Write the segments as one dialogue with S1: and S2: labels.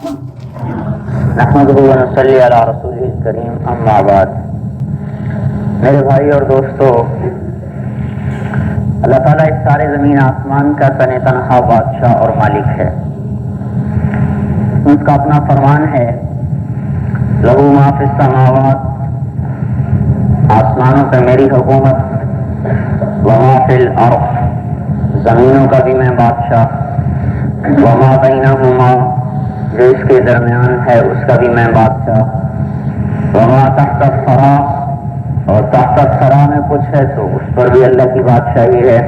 S1: نحمدہ و نصلی علی رسولہ الکریم، اما بعد۔ میرے بھائی اور دوستو، اللہ تعالیٰ اس سارے زمین آسمان کا تن تنہا بادشاہ اور مالک ہے۔ اس کا اپنا فرمان ہے، لہو ما فی السماوات، آسمانوں پہ میری حکومت، وما فی الارض، زمینوں کا بھی میں بادشاہ، وما بینہما، جو اس کے درمیان ہے اس کا بھی میں بادشاہ، وما تحت الثری، اور تحت الثری میں کچھ ہے تو اس پر بھی اللہ کی بادشاہی ہے۔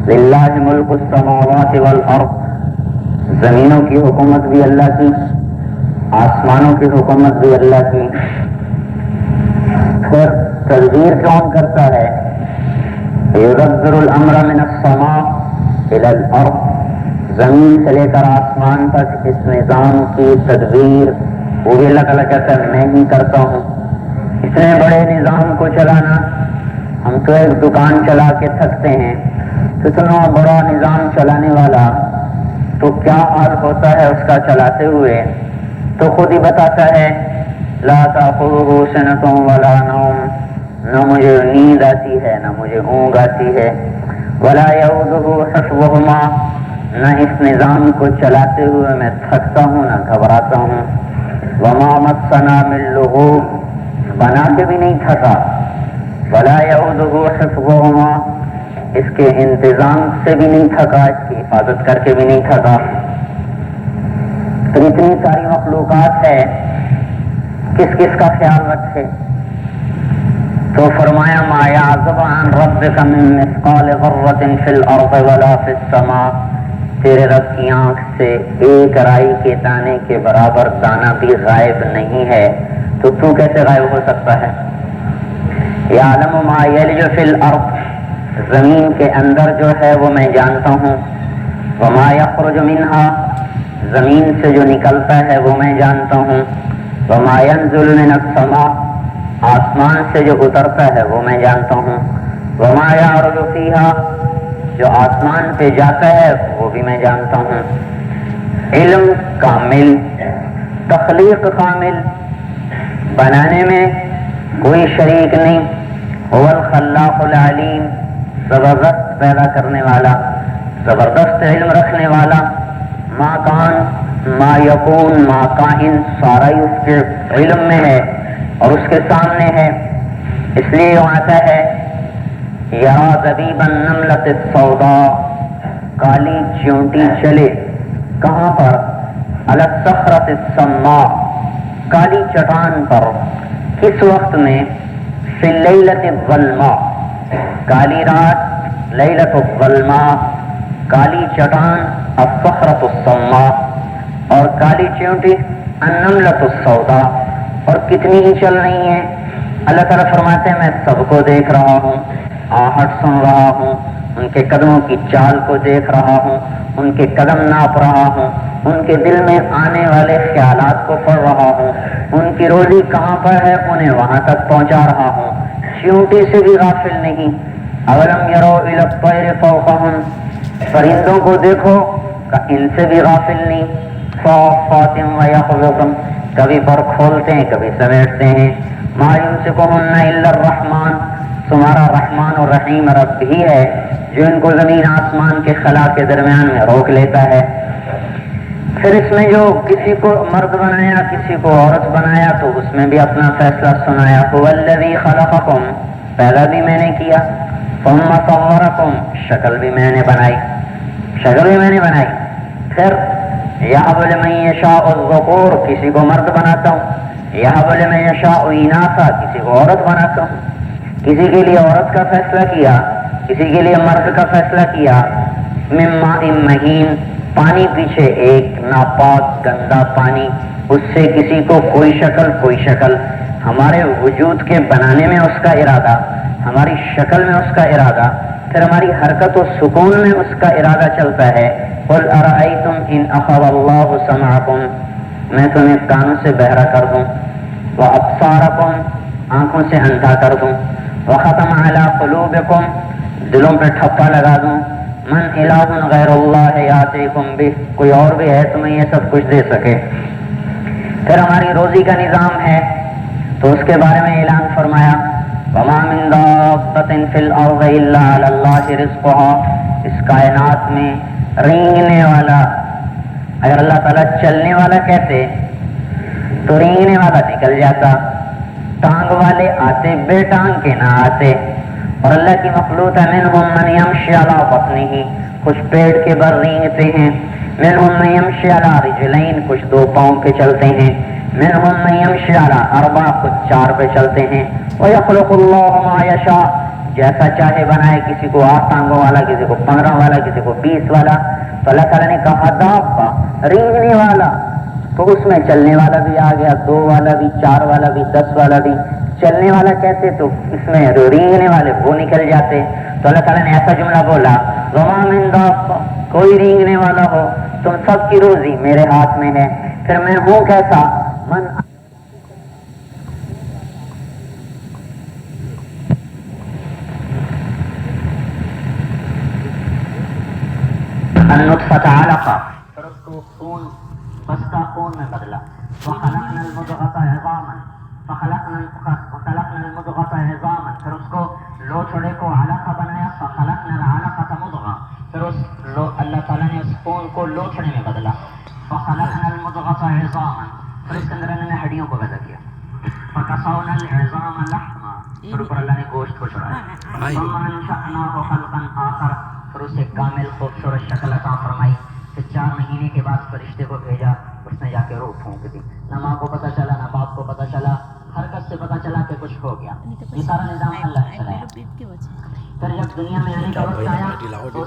S1: للہ ملک السماوات والارض، زمینوں کی حکومت بھی اللہ کی، آسمانوں کی حکومت بھی اللہ کی۔ پھر تدبیر کون کرتا ہے؟ یدبر الامر من السماء الى الارض، زمین سے لے کر آسمان تک اس نظام کی تدبیر وہ بھی اللہ تعالیٰ کہتا ہے میں ہی کرتا ہوں۔ اتنے بڑے نظام کو چلانا، ہم تو ایک دکان چلا کے تھکتے ہیں، تو اتنا بڑا نظام چلانے والا تو کیا حال ہوتا ہے اس کا چلاتے ہوئے، تو خود ہی بتاتا ہے لا تأخذہ سنۃ ولا نوم، نہ مجھے نیند آتی ہے نہ مجھے اونگ آتی ہے، ولا یؤودہ حفظہما، نہ اس نظام کو چلاتے ہوئے میں تھکتا ہوں نہ گھبراتا ہوں، وما مسنا من لغوب، بنا کے بھی نہیں تھکا، ولا یؤودہ حفظہما، اس کے انتظام سے بھی نہیں تھکا، اس کی حفاظت کر کے بھی نہیں تھکا۔ تو اتنی ساری مخلوقات ہے، کس کس کا خیال رکھے؟ تو فرمایا ما یعزب عن ربک من مثقال ذرۃ فی الارض ولا فی السماء، تیرے رب کی آنکھ سے ایک رائی کے دانے کے برابر دانہ بھی غائب نہیں ہے، تو کیسے غائب ہو سکتا ہے؟ یعلم ما یلج فی الارض، زمین کے اندر جو ہے وہ میں جانتا ہوں، وما یخرج منہا، زمین سے جو نکلتا ہے وہ میں جانتا ہوں، وما ینزل من السماء، آسمان سے جو اترتا ہے وہ میں جانتا ہوں، وما یعرج فیہا، جو آسمان پہ جاتا ہے وہ بھی میں جانتا ہوں۔ علم کامل، تخلیق کامل، بنانے میں کوئی شریک نہیں، هو الخلاق العلیم، زبردست پیدا کرنے والا، زبردست علم رکھنے والا، ما کان ما یکون ما کائن، سارا ہی اس کے علم میں ہے اور اس کے سامنے ہے۔ اس لیے وہ آتا ہے یرا دبیب النملۃ السوداء، کالی چیونٹی چلے کہاں پر؟ علی الصخرۃ الصماء، کالی چٹان پر، کس وقت میں؟ فی اللیلۃ الظلماء، کالی رات، لیلۃ الظلماء، کالی چٹان، الصخرۃ الصماء، اور کالی چیونٹی النملۃ السوداء، اور کتنی ہی چل رہی ہیں۔ اللہ تعالیٰ فرماتے ہیں میں سب کو دیکھ رہا ہوں، آہٹ سن رہا ہوں، ان کے قدموں کی چال کو دیکھ رہا ہوں، ان کے قدم ناپ رہا ہوں، ان کے دل میں آنے والے خیالات کو پڑھ رہا ہوں، ان کی روزی کہاں پر ہے انہیں وہاں تک پہنچا رہا ہوں، چیونٹی سے بھی غافل نہیں۔ اولم یروا الی الطیر فوقہم، پرندوں کو دیکھو ان سے بھی غافل نہیں، صافات ویقظۃ، کبھی پر کھولتے ہیں کبھی سمیٹتے ہیں، ما یمسکہن الا الرحمن، تمہارا رحمان اور رحیم رب ہی ہے جو ان کو زمین آسمان کے خلا کے درمیان میں روک لیتا ہے۔ پھر اس میں جو کسی کو مرد بنایا کسی کو عورت بنایا تو اس میں بھی اپنا فیصلہ سنایا، هو الذی خلقکم، پیدا بھی میں نے کیا، ثم صورکم، شکل بھی میں نے بنائی، شکل بھی میں نے بنائی، پھر یہب لمن یشاء الذکور، کسی کو مرد بناتا ہوں، یہب لمن یشاء اناثا، کسی کو عورت بناتا ہوں، کسی کے لیے عورت کا فیصلہ کیا کسی کے لیے مرد کا فیصلہ کیا، من ماء مہین، پانی پیچھے ایک ناپاک گندا پانی، اس سے کسی کو کوئی شکل، ہمارے وجود کے بنانے میں اس کا ارادہ، ہماری شکل میں اس کا ارادہ، پھر ہماری حرکت و سکون میں اس کا ارادہ چلتا ہے۔ قل ارأیتم ان اخذ اللہ سمعکم، میں تمہیں کانوں سے بہرا کر دوں، وابصارکم، آنکھوں سے اندھا کر دوں، وختم علی قلوبکم، دلوں پہ ٹھپا لگا دوں، من الہ غیر اللہ یاتیکم بہ، کوئی اور بھی ہے تمہیں یہ سب کچھ دے سکے؟ پھر ہماری روزی کا نظام ہے تو اس کے بارے میں اعلان فرمایا وما من دابۃ فی الارض الا علی اللہ رزقها، اس کائنات میں رینگنے والا، اگر اللہ تعالیٰ چلنے والا کہتے تو رینگنے والا نکل جاتا، ٹانگ والے آتے بے ٹانگ کے نہ آتے، اور اللہ کی مخلوق ہے منہم من یمشی علی بطنہ، کچھ پیٹ کے بر رینگتے ہیں، منہم من یمشی علی رجلین، کچھ دو پاؤں پہ چلتے ہیں، منہم من یمشی علی اربع، کچھ چار پہ چلتے ہیں، ویخلق اللہ ما یشاء، جیسا چاہے بنائے، کسی کو 8 ٹانگوں والا، کسی کو 15 والا، کسی کو 20 والا۔ تو اللہ تعالیٰ نے کہا دابہ، رینگنے والا، تو اس میں چلنے والا بھی آ گیا، 2 والا بھی، 4 والا بھی، 10 والا بھی۔ چلنے والا کہتے تو اس میں رینگنے والے وہ نکل جاتے۔ تو اللہ تعالیٰ نے ایسا جملہ بولا وما من دابہ، کوئی رینگنے والا ہو، تم سب کی روزی میرے ہاتھ میں ہے، پھر میں ہوں کیسا؟ من النطفة علقہ، پھر اس کو خون، بستہ خون میں بدلا، وخلقنا المضغة عظاما، وخلقنا المضغة عظاما، پھر اس کو لوچڑے کو علقہ بنایا، فخلقنا العلقة مضغة، پھر اللہ تعالیٰ نے اس خون کو لوچڑے میں بدلا، فخلقنا المضغة عظاما، پھر اس کے اندر اللہ نے ہڈیوں کو پیدا کیا، فکسونا العظام لحما، پھر اوپر اللہ نے گوشت کو چڑھایا، ثم انشأناه خلقا آخر، پھر اسے کامل خوبصورت شکل عطا فرمائی، پھر 4 مہینے کے بعد فرشتے کو بھیجا، اس نے جا کے روح پھونک دی، نہ ماں کو پتہ چلا نہ باپ کو پتہ چلا، حرکت سے پتہ چلا کہ کچھ ہو گیا۔ یہ سارا نظام اللہ نے چلایا۔ پھر جب دنیا میں آنے کا وقت آیا تو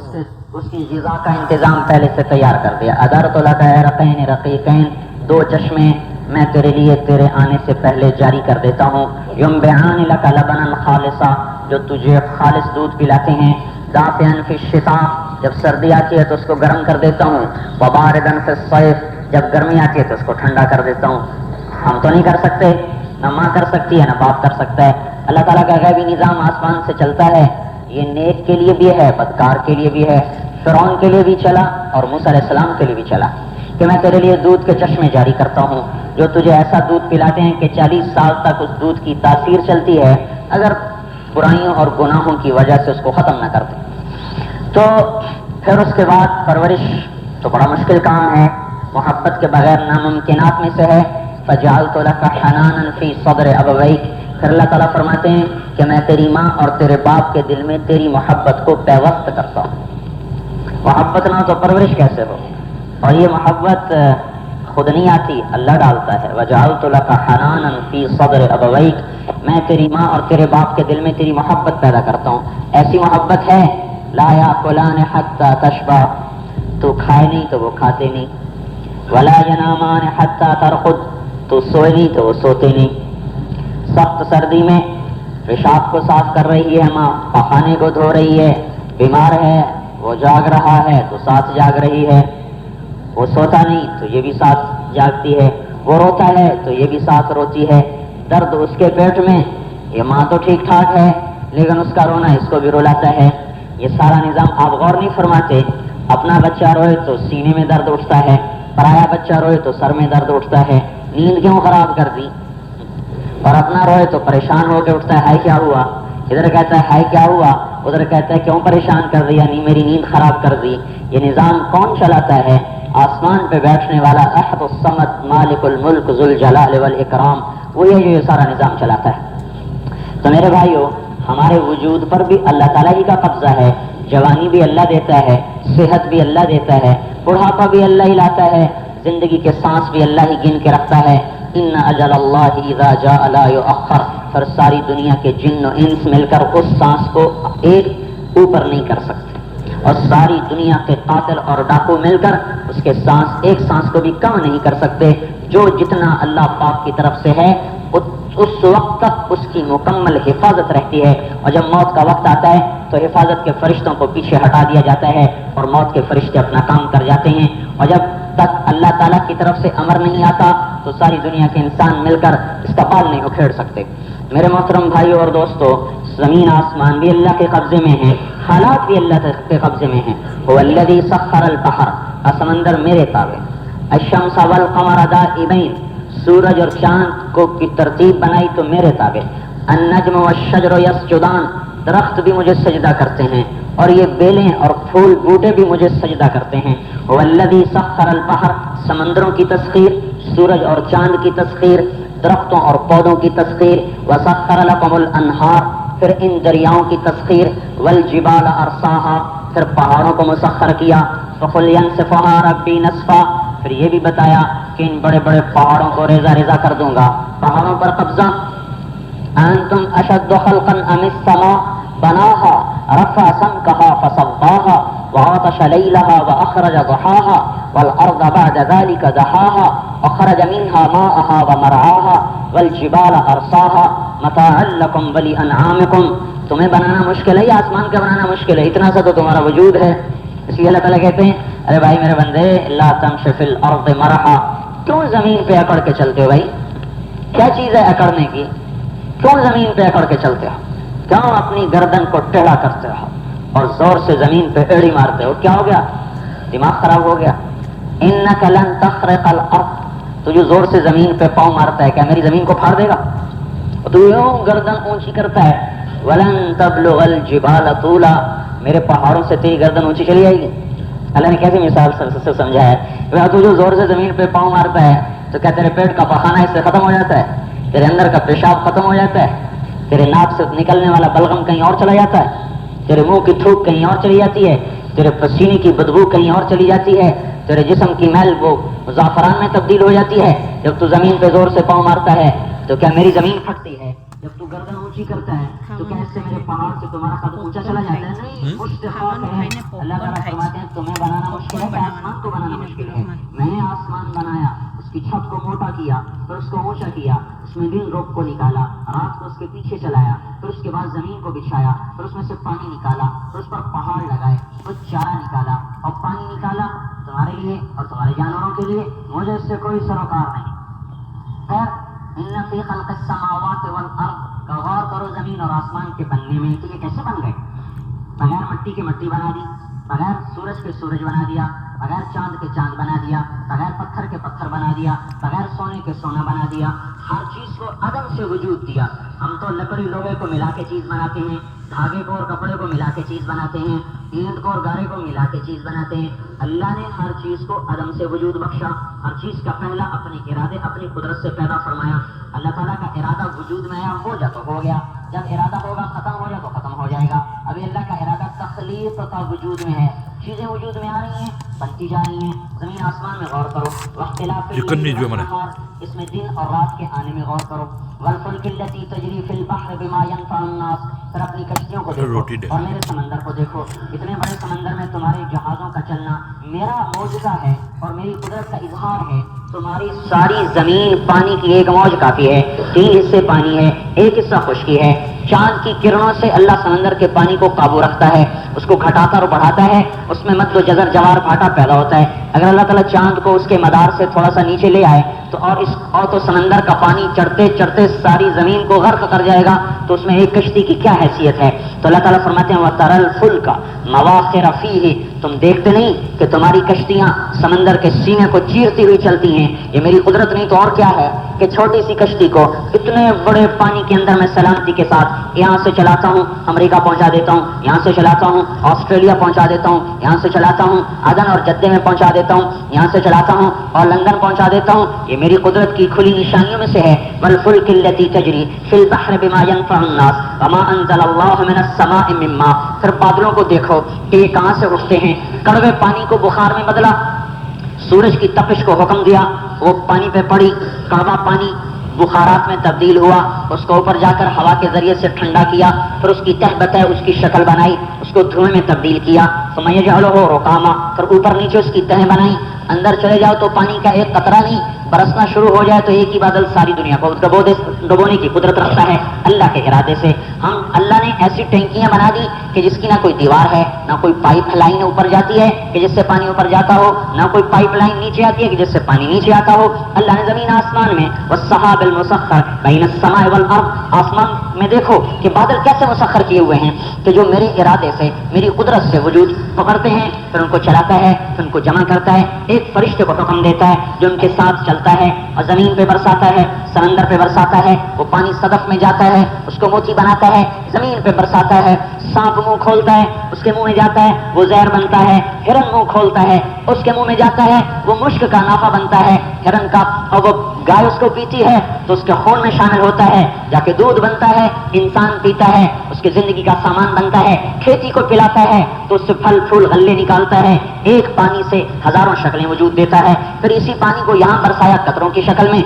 S1: اس کی غذا کا انتظام پہلے سے تیار کر دیا۔ ادرت لک عرقین رقیقین، 2 چشمے میں تیرے لیے تیرے آنے سے پہلے جاری کر دیتا ہوں، ینبعان لک لبنا خالصا، جو تجھے خالص دودھ پلاتے ہیں، دافعا فی الشتاء، جب سردی آتی ہے تو اس کو گرم کر دیتا ہوں، وباردا فی الصیف، جب گرمی آتی ہے تو اس کو ٹھنڈا کر دیتا ہوں۔ ہم تو نہیں کر سکتے، نہ ماں کر سکتی ہے نہ باپ کر سکتا ہے۔ اللہ تعالیٰ کا غیبی نظام آسمان سے چلتا ہے، یہ نیک کے لیے بھی ہے، بدکار کے لیے بھی ہے، فرعون کے لیے بھی چلا اور موسیٰ علیہ السلام کے لیے بھی چلا، کہ میں تیرے لیے دودھ کے چشمے جاری کرتا ہوں جو تجھے ایسا دودھ پلاتے ہیں کہ 40 سال تک اس دودھ کی تاثیر چلتی ہے، اگر برائیوں اور گناہوں کی وجہ سے اس کو ختم نہ کرتے۔ تو پھر اس کے بعد پرورش تو بڑا مشکل کام ہے، محبت کے بغیر ناممکنات میں سے ہے۔ فجعلت لك حنانا في صدر ابويك، پھر اللہ تعالیٰ فرماتے ہیں کہ میں تیری ماں اور تیرے باپ کے دل میں تیری محبت کو پیوست کرتا ہوں۔ محبت نہ تو پرورش کیسے ہو؟ اور یہ محبت خود نہیں آتی، اللہ ڈالتا ہے۔ وجعلت لك حنانا في صدر ابويك، میں تیری ماں اور تیرے باپ کے دل میں تیری محبت پیدا کرتا ہوں۔ ایسی محبت ہے لا یاکلان حتی تشبع، تو کھائے نہیں تو وہ کھاتے نہیں، ولا ینامان حتی ترقد، تو سوئے نہیں تو وہ سوتے نہیں۔ سخت سردی میں پیشاب کو صاف کر رہی ہے ماں، پخانے کو دھو رہی ہے، بیمار ہے وہ جاگ رہا ہے تو ساتھ جاگ رہی ہے، وہ سوتا نہیں تو یہ بھی ساتھ جاگتی ہے، وہ روتا ہے تو یہ بھی ساتھ روتی ہے۔ درد اس کے پیٹ میں، یہ ماں تو ٹھیک ٹھاک ہے لیکن اس کا رونا اس کو بھی رلاتا ہے۔ یہ سارا نظام آپ غور نہیں فرماتے، اپنا بچہ روئے تو سینے میں درد اٹھتا ہے، پرایا بچہ روئے تو سر میں درد اٹھتا ہے، نیند کیوں خراب کر دی؟ اور اپنا روئے تو پریشان ہو کے اٹھتا ہے، ہائے کیا ہوا؟ ادھر کہتا ہے ہائے کیا ہوا، ادھر کہتا ہے کیوں پریشان کر دیا، نہیں میری نیند خراب کر دی۔ یہ نظام کون چلاتا ہے؟ آسمان پہ بیٹھنے والا احد الصمد مالک الملک ذو الجلال والاکرام، وہی ہے جو یہ سارا نظام چلاتا ہے۔ تو میرے بھائیو، ہمارے وجود پر بھی اللہ تعالیٰ ہی کا قبضہ ہے، جوانی بھی اللہ دیتا ہے، صحت بھی اللہ دیتا ہے، بڑھاپا بھی اللہ ہی لاتا ہے، زندگی کے سانس بھی اللہ ہی گن کے رکھتا ہے۔ ان اجل اللہ اذا جاء لا یؤخر، پھر ساری دنیا کے جن و انس مل کر اس سانس کو ایک اوپر نہیں کر سکتے، اور ساری دنیا کے قاتل اور ڈاکو مل کر اس کے سانس ایک سانس کو بھی کم نہیں کر سکتے۔ جو جتنا اللہ پاک کی طرف سے ہے اس وقت تک اس کی مکمل حفاظت رہتی ہے، اور جب موت کا وقت آتا ہے تو حفاظت کے فرشتوں کو پیچھے ہٹا دیا جاتا ہے اور موت کے فرشتے اپنا کام کر جاتے ہیں، اور جب تک اللہ تعالیٰ کی طرف سے امر نہیں آتا تو ساری دنیا کے انسان مل کر اس کا پال نہیں اکھیڑ سکتے۔ میرے محترم بھائیو اور دوستو، زمین آسمان بھی اللہ کے قبضے میں ہیں،
S2: حالات بھی اللہ کے قبضے میں ہیں. هو الذي سخر البحر، سمندر میرے تابع. الشمس والقمر دائبین، سورج اور چاند کو کی ترتیب بنائی تو میرے تابع. النجم والشجر یسجدان، درخت بھی مجھے سجدہ کرتے ہیں اور یہ بیلیں اور پھول بوٹے بھی مجھے سجدہ کرتے ہیں. هو الذي سخر البحر، سمندروں کی تسخیر، سورج اور چاند کی تسخیر، درختوں اور پودوں کی تسخیر. وسخر لكم الانہار، پھر ان دریاؤں کی تسخیر. والجبال ارساہا، پھر پہاڑوں کو مسخر کیا. فقل ينسفها ربي نسفا، پھر یہ بھی بتایا کہ ان بڑے بڑے پہاڑوں کو ریزہ ریزہ کر دوں گا. پہاڑوں پر قبضہ. انتم اشد خلقا ام السماء بناها رفع سمكها فسواها وعطش ليلها واخرج ضحاها والارض بعد ذلك دحاها اخرج منها ماءها ومرعاها والجبال ارساها متاعا لكم ولانعامكم. تمہیں بنانا مشکل ہے یا آسمان کا بنانا مشکل ہے؟ اتنا سا تو تمہارا وجود ہے. اس لیے اللہ تعالیٰ کہتے ہیں ارے بھائی میرے بندے لا تمشي في الارض مرحا، کیوں زمین پہ اکڑ کے چلتے ہو بھائی؟ کیا چیز ہے اکڑنے کی؟ کیوں زمین پہ اکڑ کے چلتے ہو؟ کیوں اپنی گردن کو ٹیڑھا کرتے ہو اور زور سے زمین پہ ایڑی مارتے ہو؟ کیا ہو گیا؟ دماغ خراب ہو گیا؟ انک لن تخرق الارض، تو جو زور سے زمین پہ پاؤں مارتا ہے کیا میری زمین کو پھاڑ دے گا؟ تو یوں گردن اونچی کرتا ہے. ولن تبلغ الجبال طولا، میرے پہاڑوں سے تیری گردن اونچی چلی جائے گی. اللہ نے کیسی مثال سے سمجھایا ہے. تو جو زور سے زمین پہ پاؤں مارتا ہے تو کیا تیرے پیٹ کا پخانہ اس سے ختم ہو جاتا ہے؟ تیرے اندر کا پیشاب ختم ہو جاتا ہے؟ تیرے ناک سے نکلنے والا بلغم کہیں اور چلا جاتا ہے؟ تیرے منہ کی تھوک کہیں اور چلی جاتی ہے؟ تیرے پسینے کی بدبو کہیں اور چلی جاتی ہے؟ تیرے جسم کی میل وہ زعفران میں تبدیل ہو جاتی ہے جب تو زمین پہ زور سے پاؤں مارتا ہے؟ تو کیا میری زمین پھٹتی ہے جب تو گردن اونچی کرتا ہے؟ تو کیا اس سے میرے پہاڑ سے تمہارا قدم اونچا چلا جاتا ہے؟ نہیں. اللہ تعالیٰ فرماتے ہیں تمہیں بنانا مشکل ہے کہ آسمان کو بنانا مشکل ہے؟ میں نے آسمان بنایا، اس کی چھت کو موٹا کیا، پھر اس کو اونچا کیا، اس میں دن روک کو نکالا، رات کو اس کے پیچھے چلایا، پھر اس کے بعد زمین کو بچھایا، پھر اس میں سے پانی نکالا، پھر اس پر پہاڑ لگائے، پھر چارہ نکالا اور پانی نکالا تمہارے لیے اور تمہارے جانوروں کے لیے. مجھے اس سے کوئی سروکار نہیں. خیر، ان فی خلق السماوات والارض، کا غور کرو زمین اور آسمان کے بننے میں کہ یہ کیسے بن گئے. بغیر مٹی کے مٹی بنا دی، بغیر سورج کے سورج بنا دیا، بغیر چاند کے چاند بنا دیا، بغیر پتھر کے پتھر بنا دیا، بغیر سونے کے سونا بنا دیا. ہر چیز کو عدم سے وجود دیا. ہم تو لکڑی لوہے کو ملا کے چیز بناتے ہیں، دھاگے کو اور کپڑے کو ملا کے چیز بناتے ہیں، اینٹ کو اور گارے کو ملا کے چیز بناتے ہیں. اللہ نے ہر چیز کو عدم سے وجود بخشا. ہر چیز کا پہلا اپنے ارادے اپنی قدرت سے پیدا فرمایا. اللہ تعالیٰ کا ارادہ وجود میں آیا، ہو جا تو ہو گیا، جب ارادہ ہوگا ختم ہو جائے تو ختم ہو جائے گا. ابھی اللہ کا ارادہ تخلیق کا وجود میں ہے. چیزیں وجود میں آ رہی ہیں، بنتی جا رہی ہیں. زمین آسمان میں غور کرو. واختلاف اس میں دن اور رات کے آنے میں غور کرو. والفلک التي تجری فی البحر بما ينفع الناس، پھر اپنی کشتیوں کو دیکھو اور میرے سمندر کو دیکھو. اتنے بڑے سمندر میں تمہارے جہازوں کا چلنا میرا معجزہ ہے اور میری قدرت کا اظہار ہے. تمہاری ساری زمین پانی کی ایک موج کافی ہے. 3 حصے پانی ہے، 1 حصہ خشکی ہے. چاند کی کرنوں سے اللہ سمندر کے پانی کو قابو رکھتا ہے، اس کو گھٹاتا اور بڑھاتا ہے. اس میں مد و جزر جوار بھاٹا پیدا ہوتا ہے. اگر اللہ تعالیٰ چاند کو اس کے مدار سے تھوڑا سا نیچے لے آئے اور تو سمندر کا پانی چڑھتے چڑھتے ساری زمین کو غرق کر جائے گا. تو اس میں ایک کشتی کی کیا حیثیت ہے؟ تو اللہ تعالیٰ فرماتے ہیں وَتَرَى الْفُلْكَ مَوَاخِرَ فِيهِ، تم دیکھتے نہیں کہ تمہاری کشتیاں سمندر کے سینے کو چیرتی ہوئی چلتی ہیں؟ یہ میری قدرت نہیں تو اور کیا ہے کہ چھوٹی سی کشتی کو اتنے بڑے پانی کے اندر میں سلامتی کے ساتھ یہاں سے چلاتا ہوں امریکہ پہنچا دیتا ہوں، یہاں سے چلاتا ہوں آسٹریلیا پہنچا دیتا ہوں، یہاں سے چلاتا ہوں عدن اور جدے میں پہنچا دیتا ہوں، یہاں سے چلاتا ہوں اور لندن پہنچا دیتا ہوں. یہ میری قدرت کی کھلی نشانیوں میں سے ہے. والفلک التي تجری فی البحر بما ينفع الناس وما انزل الله من السماء من ماء. پھر بادلوں کو دیکھو کہ یہ کہاں سے اٹھتے ہیں. کڑوے پانی کو بخار میں بدلا، سورج کی تپش کو حکم دیا، وہ پانی پہ پڑی، کڑوا پانی بخارات میں تبدیل ہوا، اس کو اوپر جا کر ہوا کے ذریعے سے ٹھنڈا کیا، پھر اس کی تہ بتہ اس کی شکل بنائی، اس کو دھوئیں میں تبدیل کیا. ثم یجعلہ رکاما، پھر اوپر نیچے اس کی تہ بنائی. اندر چلے جاؤ تو پانی کا ایک قطرہ نہیں، برسنا شروع ہو جائے تو ایک ہی بادل ساری دنیا کو ڈبونے کی قدرت رکھتا ہے اللہ کے ارادے سے. اللہ نے ایسی ٹینکیاں بنا دی کہ جس کی نہ کوئی دیوار ہے, نہ کوئی پائپ لائن اوپر جاتی ہے کہ جس سے پانی اوپر جاتا ہو, نہ کوئی پائپ لائن نیچے آتی ہے کہ جس سے پانی نیچے آتا ہو. اللہ نے زمین آسمان میں والسحاب المسخر بین السماء والارض, آسمان میں دیکھو کہ بادل کیسے مسخر کیے ہوئے ہیں کہ جو میرے ارادے سے, میری قدرت سے وجود پکڑتے ہیں, پھر ان کو چلاتا ہے, پھر ان کو جمع کرتا ہے, ایک فرشتے کو حکم دیتا ہے جو ان کے ساتھ چلتا ہے اور زمین پہ برساتا ہے, سمندر پہ برساتا ہے, وہ پانی صدف میں جاتا ہے, اس کو موتی بناتا ہے, زمین پہ برساتا ہے, سانپ منہ کھولتا ہے, اس کے منہ میں جاتا ہے, وہ زہر بنتا ہے, ہرن منہ کھولتا ہے, اس کے منہ میں جاتا ہے, وہ مشک کا نافع بنتا ہے ہرن کا, اور وہ گائے اس کو پیتی ہے تو اس کے خون میں شامل ہوتا ہے, جا کے دودھ بنتا ہے, انسان پیتا ہے, اس کی زندگی کا سامان بنتا ہے, کھیتی کو پلاتا ہے تو اس سے پھل پھول غلے نکالتا ہے, ایک پانی سے ہزاروں شکلیں وجود دیتا ہے. پھر اسی پانی کو یہاں برسایا قطروں کی شکل میں,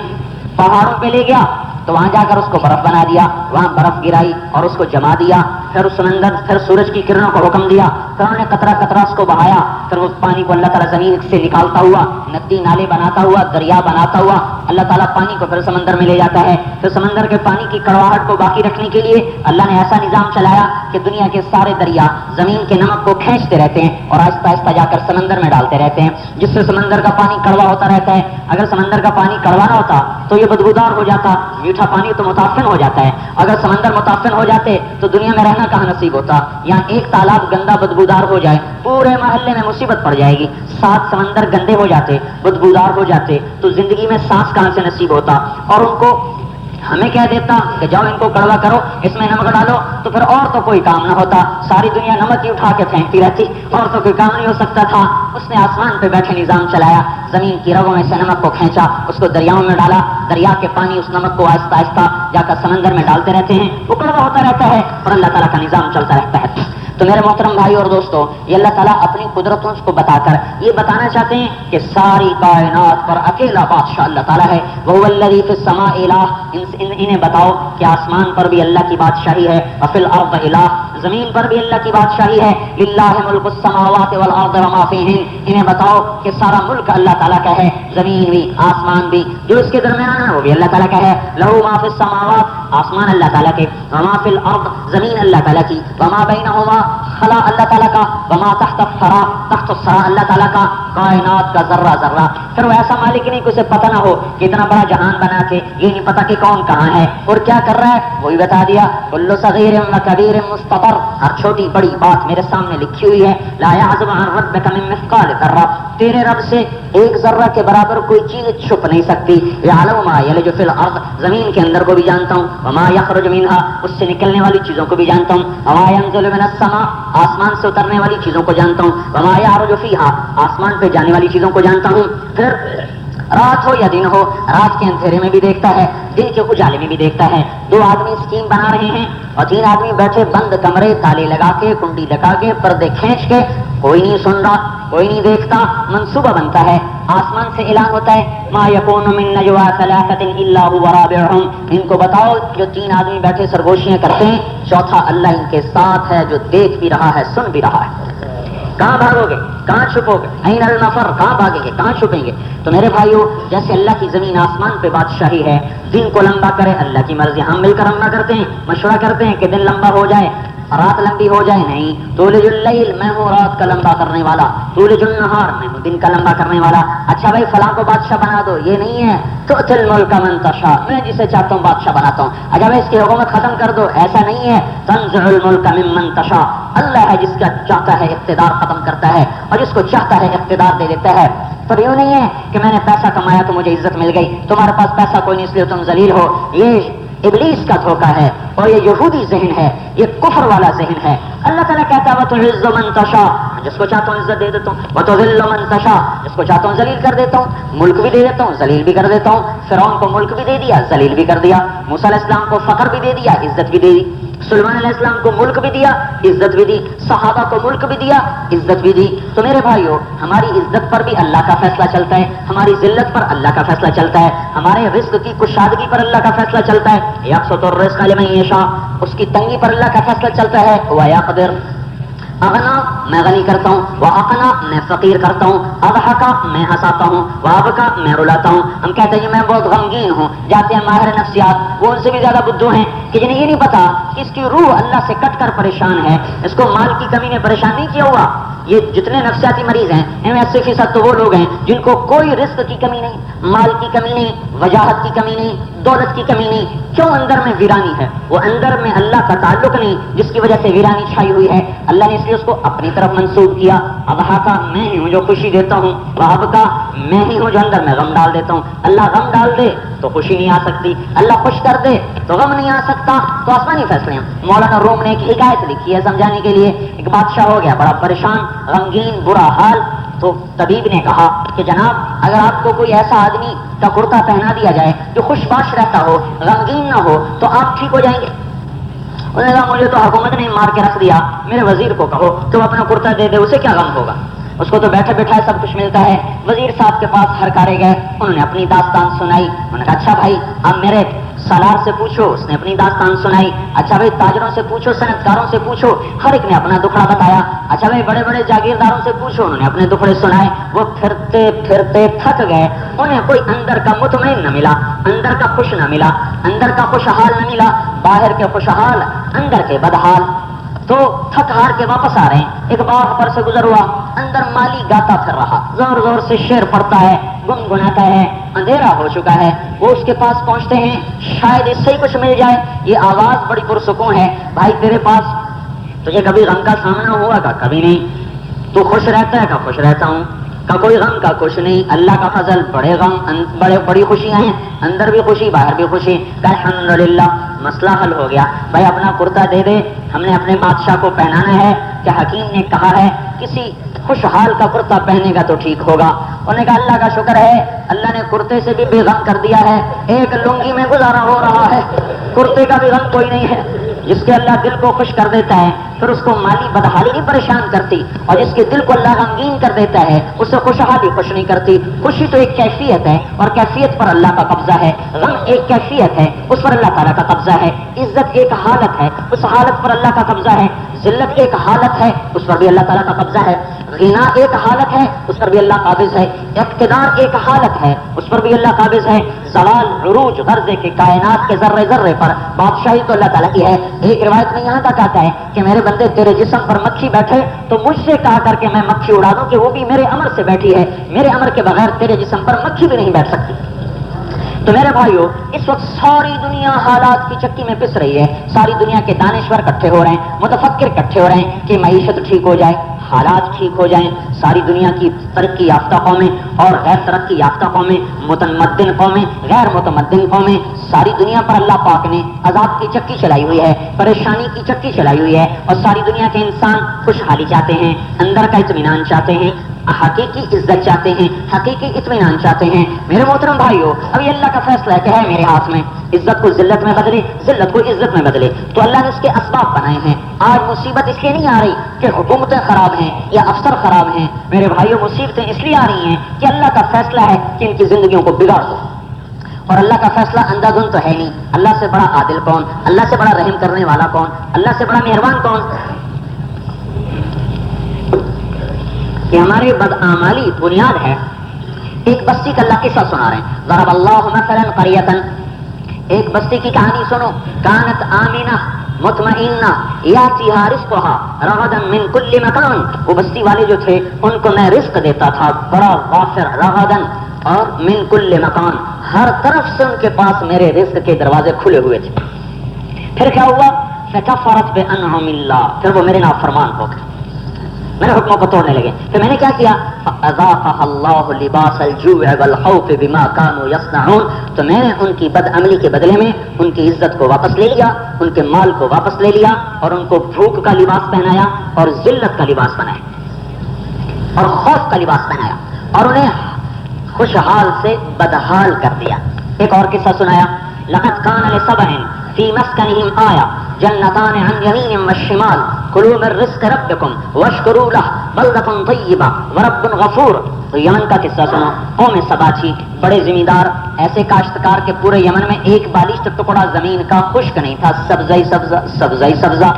S2: پہاڑوں پہ لے گیا تو وہاں جا کر اس کو برف بنا دیا, وہاں برف گرائی اور اس کو جما دیا, پھر اس سمندر, پھر سورج کی کرنوں کو حکم دیا, پھر انہوں نے قطرہ قطرہ اس کو بہایا, پھر اس پانی کو اللہ تعالیٰ زمین سے نکالتا ہوا, ندی نالے بناتا ہوا, دریا بناتا ہوا, اللہ تعالیٰ پانی کو پھر سمندر میں لے جاتا ہے. پھر سمندر کے پانی کی کڑواہٹ کو باقی رکھنے کے لیے اللہ نے ایسا نظام چلایا کہ دنیا کے سارے دریا زمین کے نمک کو کھینچتے رہتے ہیں اور آہستہ آہستہ جا کر سمندر میں ڈالتے رہتے ہیں, جس سے سمندر کا پانی کڑوا ہوتا رہتا ہے. اگر سمندر کا پانی کڑوا نہ ہوتا تو یہ بدبودار ہو جاتا, میٹھا پانی تو متعفن ہو جاتا ہے. اگر سمندر متعفن ہو جاتے تو دنیا میں رہنا کہاں نصیب ہوتا. یہاں ایک تالاب گندا بدبودار ہو جائے پورے محلے میں مصیبت پڑ جائے گی. 7 سمندر گندے ہو جاتے, بدبودار ہو جاتے تو زندگی میں سانس کہاں سے نصیب ہوتا. اور ان کو ہمیں کہہ دیتا کہ جاؤ ان کو کڑوا کرو, اس میں نمک ڈالو, تو پھر اور تو کوئی کام نہ ہوتا, ساری دنیا نمک ہی اٹھا کے پھینکتی رہتی, اور تو کوئی کام نہیں ہو سکتا تھا. اس نے آسمان پہ بیٹھے نظام چلایا, زمین کی رگوں میں سے نمک کو کھینچا, اس کو دریاؤں میں ڈالا, دریا کے پانی اس نمک کو آہستہ آہستہ جا کر سمندر میں ڈالتے رہتے ہیں, وہ کڑوا ہوتا رہتا ہے اور اللہ تعالیٰ کا نظام چلتا رہتا ہے. تو میرے محترم بھائی اور دوستو, یہ اللہ تعالیٰ اپنی قدرتوں کو بتا کر یہ بتانا چاہتے ہیں کہ ساری کائنات پر اکیلا بادشاہ اللہ تعالیٰ ہے. وَهُوَ الَّذِي فِي السَّمَاءِ إِلَٰهٌ, انہیں بتاؤ کہ آسمان پر بھی اللہ کی بادشاہی ہے, وَفِي الْأَرْضِ إِلَٰهٌ, زمین پر بھی اللہ کی بادشاہی ہے, لِلَّهِ مُلْكُ السَّمَاوَاتِ وَالْأَرْضِ وَمَا فِيهِنَّ, انہیں بتاؤ کہ سارا ملک اللہ تعالیٰ کا ہے, زمین بھی آسمان بھی, جو اس کے درمیان ہے وہ بھی اللہ تعالیٰ کا ہے. لَهُ مَا فِي السَّمَاوَاتِ, آسمان اللہ تعالیٰ کے, وَمَا فِي الْأَرْضِ, زمین اللہ تعالیٰ کی, وَمَا بَيْنَهُمَا, خلا اللہ تعالیٰ کا, وما تحت الثرى, تحت الثرى اللہ تعالیٰ کا, کائنات کا ذرہ ذرہ. پھر وہ ایسا مالک نہیں کہ اسے پتہ نہ ہو کہ اتنا بڑا جہان بنا کے یہ نہیں پتا کہ کون کہاں ہے اور کیا کر رہا ہے, وہی بتا دیا. کل صغیر و کبیر مستطر, ہر چھوٹی بڑی بات میرے سامنے لکھی ہوئی ہے. لا يعزب عن ربك من مثقال ذرہ, تیرے رب سے ایک ذرہ کے برابر کوئی چیز چھپ نہیں سکتی. يعلم ما يلج في الارض, زمین کے اندر کو بھی جانتا ہوں, وما يخرج منها, اس سے نکلنے والی چیزوں کو بھی جانتا ہوں, وما ينزل من السماء, آسمان سے اترنے والی چیزوں کو جانتا ہوں, وما يعرج فيها, آسمان پہ جانے والی چیزوں کو جانتا ہوں. پھر رات ہو یا دن ہو, رات کے اندھیرے میں بھی دیکھتا ہے, دن کے اجالے میں بھی دیکھتا ہے. 2 آدمی اسکیم بنا رہے ہیں اور 3 آدمی بیٹھے بند کمرے, تالے لگا کے, کنڈی لگا کے, پردے کھینچ کے, کوئی نہیں سن رہا, کوئی نہیں دیکھتا. منصوبہ بنتا ہے, آسمان سے اعلان ہوتا ہے, ما یکون من نجوا ثلاثۃ الا هو رابعهم, ان کو بتاؤ جو 3 آدمی بیٹھے سرگوشیاں کرتے ہیں, چوتھا اللہ ان کے ساتھ ہے جو دیکھ بھی رہا ہے, سن بھی رہا ہے. کہاں بھاگو گے, کہاں چھپو گے, این المفر, کہاں بھاگیں گے, کہاں چھپیں گے. تو میرے بھائیو, جیسے اللہ کی زمین آسمان پہ بادشاہی ہے, دن کو لمبا کرے اللہ کی مرضی. ہم مل کر ہم نہ کرتے ہیں, مشورہ کرتے ہیں کہ دن لمبا ہو جائے, رات لمبی ہو جائے. نہیں, تولج اللیل, میں ہوں رات کا لمبا کرنے والا, تولج النہار, میں ہوں دن کا لمبا کرنے والا. اچھا بھائی فلاں کو بادشاہ بنا دو, یہ نہیں ہے. تؤتی الملک من تشاء, میں جسے چاہتا ہوں بادشاہ بناتا ہوں. اچھا بھائی اس کی حکومت ختم کر دو, ایسا نہیں ہے. تنزع الملک ممن تشاء, اللہ ہے جس کا چاہتا ہے اقتدار ختم کرتا ہے اور جس کو چاہتا ہے اقتدار دے دیتا ہے. پر یوں نہیں ہے کہ میں نے پیسہ کمایا تو مجھے عزت مل گئی, تمہارے پاس پیسہ کوئی نہیں اس لیے تم ذلیل ہو. یہ ابلیس کا دھوکہ ہے اور یہ یہودی ذہن ہے, یہ کفر والا ذہن ہے. اللہ تعالیٰ کہتا ہے وَتُعِزُّ مَن تَشَاءُ, جس کو چاہتا ہوں عزت دے دیتا ہوں. وَتُذِلُّ مَن تَشَاءُ, جس کو چاہتا ہوں ذلیل کر دیتا ہوں, ملک بھی دے دیتا ہوں, ذلیل بھی کر دیتا ہوں. فرعون کو ملک بھی دے دیا, ذلیل بھی کر دیا. موسیٰ علیہ السلام کو فقر بھی دے دیا, عزت بھی دے دی. سلیمان علیہ السلام کو ملک بھی دیا, عزت بھی دی. صحابہ کو ملک بھی دیا, عزت بھی دی. تو میرے بھائیو, ہماری عزت پر بھی اللہ کا فیصلہ چلتا ہے, ہماری ذلت پر اللہ کا فیصلہ چلتا ہے, ہمارے رزق کی کشادگی پر اللہ کا فیصلہ چلتا ہے. یبسط الرزق لمن یشاء, اس کی تنگی پر اللہ کا فیصلہ چلتا ہے. ویقدر, اغنا میں غنی کرتا ہوں، واقنا میں فقیر کرتا ہوں، اضحکا میں ہنساتا ہوں، وابکا میں رلاتا ہوں. ہم کہتے ہیں جی میں بہت غمگین ہوں. جاتے ہیں ماہر نفسیات، وہ ان سے بھی زیادہ بدھو ہیں کہ جنہیں یہ نہیں پتا کہ اس کی روح اللہ سے کٹ کر پریشان ہے، اس کو مال کی کمی نے پریشان نہیں کیا ہوا. یہ جتنے نفسیاتی مریض ہیں ان میں 80% تو وہ لوگ ہیں جن کو کوئی رزق کی کمی نہیں، مال کی کمی نہیں، وجاہت کی کمی نہیں، دولت کی کمی نہیں. کیوں؟ اندر میں ویرانی ہے، وہ اندر میں اللہ کا تعلق نہیں، جس کی وجہ سے ویرانی چھائی ہوئی ہے. اللہ نے اس لیے اس کو اپنی طرف منسوب کیا. اضحیٰ کا میں ہی ہوں جو خوشی دیتا ہوں، وہب کا میں ہی ہوں جو اندر میں غم ڈال دیتا ہوں. اللہ غم ڈال دے تو خوشی نہیں آ سکتی، اللہ خوش کر دے تو غم نہیں آ سکتا. تو آسمانی فیصلے ہیں. مولانا روم نے ایک حکایت لکھی ہے سمجھانے کے لیے. ایک بادشاہ ہو گیا بڑا پریشان، غمگین، برا حال. تو طبیب نے کہا کہ جناب اگر آپ کو کوئی ایسا آدمی کا کرتا پہنا دیا جائے جو خوش باش رہتا ہو، غمگین نہ ہو، تو آپ ٹھیک ہو جائیں گے. انہوں نے کہا مجھے تو حکومت نے مار کے رکھ دیا، میرے وزیر کو کہو کہ وہ اپنا کرتا دے دے، اسے کیا غم ہوگا، اس کو تو بیٹھے بیٹھا سب کچھ ملتا ہے. وزیر صاحب کے پاس ہرکارے گئے، انہوں نے اپنی داستان سنائی. انہوں نے کہا اچھا بھائی اب میرے سالار سے پوچھو، اس نے اپنی داستان سنائی. اچھا بھائی تاجروں سے پوچھو، صنعتکاروں سے پوچھو، ہر ایک نے اپنا دکھڑا بتایا. اچھا بھائی بڑے بڑے جاگیرداروں سے پوچھو، انہوں نے اپنے دکھڑے سنائے. وہ پھرتے پھرتے تھک گئے، انہیں کوئی اندر کا مطمئن نہ ملا، اندر کا خوش نہ ملا، اندر کا خوشحال نہ ملا، باہر کے خوشحال اندر کے بدحال. تو تھک ہار کے واپس آ رہے ہیں. ایک باغ پر سے گزر ہوا، اندر مالی گاتا پھر رہا، زور زور سے شعر پڑتا ہے، گنگناتا ہے. اندھیرا ہو چکا ہے. وہ اس کے پاس پہنچتے ہیں، شاید اس سے ہی کچھ مل جائے. یہ آواز بڑی پرسکون ہے. بھائی تیرے پاس تجھے کبھی غم کا سامنا ہوا کا؟ کبھی نہیں. تو خوش رہتا ہے کا؟ خوش رہتا ہوں کا. کوئی غم کا کچھ نہیں. اللہ کا فضل، بڑے غم، بڑی خوشیاں ہیں، اندر بھی خوشی باہر بھی خوشی. الحمدللہ مسئلہ حل ہو گیا. بھائی اپنا کرتا دے دے، ہم نے اپنے بادشاہ کو پہنانا ہے. کہ حکیم نے کہا ہے کسی خوشحال کا کرتا پہنے گا تو ٹھیک ہوگا. انہوں نے کہا اللہ کا شکر ہے، اللہ نے کرتے سے بھی بے غم کر دیا ہے. ایک لنگی میں گزارا ہو رہا ہے، کرتے کا بھی غم کوئی نہیں ہے. جس کے اللہ دل کو خوش کر دیتا ہے پھر اس کو مالی بدحالی نہیں پریشان کرتی، اور جس کے دل کو اللہ غمگین کر دیتا ہے اس سے خوشحالی خوش نہیں کرتی. خوشی تو ایک کیفیت ہے اور کیفیت پر اللہ کا قبضہ ہے. غم ایک کیفیت ہے، اس پر اللہ تعالیٰ کا قبضہ ہے. عزت ایک حالت ہے، اس حالت پر اللہ کا قبضہ ہے. ذلت ایک حالت ہے، اس پر بھی اللہ تعالیٰ کا قبضہ ہے. غنا ایک حالت ہے، اس پر بھی اللہ قابض ہے. اقتدار ایک حالت ہے، اس پر بھی اللہ قابض ہے. زوال، عروج، غرضے کے کائنات کے ذرے ذرے پر بادشاہی تو اللہ تعالیٰ کی ہے. ایک روایت میں یہاں تک آتا ہے کہ میرے بندے تیرے جسم پر مکھی بیٹھے تو مجھ سے کہا کر کے میں مکھی اڑا دوں کہ وہ بھی میرے امر سے بیٹھی ہے. میرے امر کے بغیر تیرے جسم پر مکھی بھی نہیں بیٹھ سکتی. تو میرے بھائیو اس وقت ساری دنیا حالات کی چکی میں پس رہی ہے. ساری دنیا کے دانشور اکٹھے ہو رہے ہیں، متفکر اکٹھے ہو رہے ہیں کہ معیشت ٹھیک ہو جائے، حالات ٹھیک ہو جائیں. ساری دنیا کی ترقی یافتہ قومیں اور غیر ترقی یافتہ قومیں، متمدن قومیں، غیر متمدن قومیں، ساری دنیا پر اللہ پاک نے عذاب کی چکی چلائی ہوئی ہے، پریشانی کی چکی چلائی ہوئی ہے. اور ساری دنیا کے انسان خوشحالی چاہتے ہیں، اندر کا اطمینان چاہتے ہیں، حقیقی عزت چاہتے ہیں، حقیقی اطمینان چاہتے ہیں. میرے محترم بھائیو اب یہ اللہ کا فیصلہ ہے کہ ہے میرے ہاتھ میں، عزت کو ذلت میں بدلے، ذلت کو عزت میں بدلے. تو اللہ نے اس کے اسباب بنائے ہیں. آج مصیبت اس لیے نہیں آ رہی کہ حکومتیں خراب ہیں یا افسر خراب ہیں. میرے بھائیو مصیبتیں اس لیے آ رہی ہیں کہ اللہ کا فیصلہ ہے کہ ان کی زندگیوں کو بگاڑ دو. اور اللہ کا فیصلہ اندھا دھند تو ہے نہیں. اللہ سے بڑا عادل کون؟ اللہ سے بڑا رحم کرنے والا کون؟ اللہ سے بڑا مہربان کون؟ کہ ہماری بدعمالی بنیاد ہے. ایک بستی کا اللہ قصہ سنا رہے ہیں. ضرب اللہ مثلا قریۃ، ایک بستی کی کہانی سنو. کانت آمینہ مطمئنہ یاتیہا رزقہا رغدا من کل مکان. وہ بستی والے جو تھے ان کو میں رزق دیتا تھا بڑا وافر، رغدا اور من کل مکان، ہر طرف سے ان کے پاس میرے رزق کے دروازے کھلے ہوئے تھے. پھر کیا ہوا؟ فکفرت بانعم اللہ، پھر وہ میرے نافرمان ہو گئے، میرے حکموں کو توڑنے لگے. پھر میں نے کیا کیا؟ فاذاقها الله لباس الجوع والخوف بما كانوا يصنعون. تو میں نے ان کی بدعملی کے بدلے میں ان کی عزت کو واپس لے لیا، ان کے مال کو واپس لے لیا، اور ان کو بھوک کا لباس پہنایا اور ذلت کا لباس بنایا اور خوف کا لباس پہنایا، اور انہیں خوشحال سے بدحال کر دیا. ایک اور قصہ سنایا. لقد كان لسبع في مسكنهم آية جنتان عن يمين والشمال كلوا من رزق ربكم واشكروا له بلدة طيبة ورب غفور. تو یمن کا قصہ سنو. قوم سبا تھی، بڑے زمیندار، ایسے کاشتکار کے پورے یمن میں ایک بالشت ٹکڑا زمین کا خشک نہیں تھا، سبزہ ہی سبزہ، سبزہ ہی سبزہ.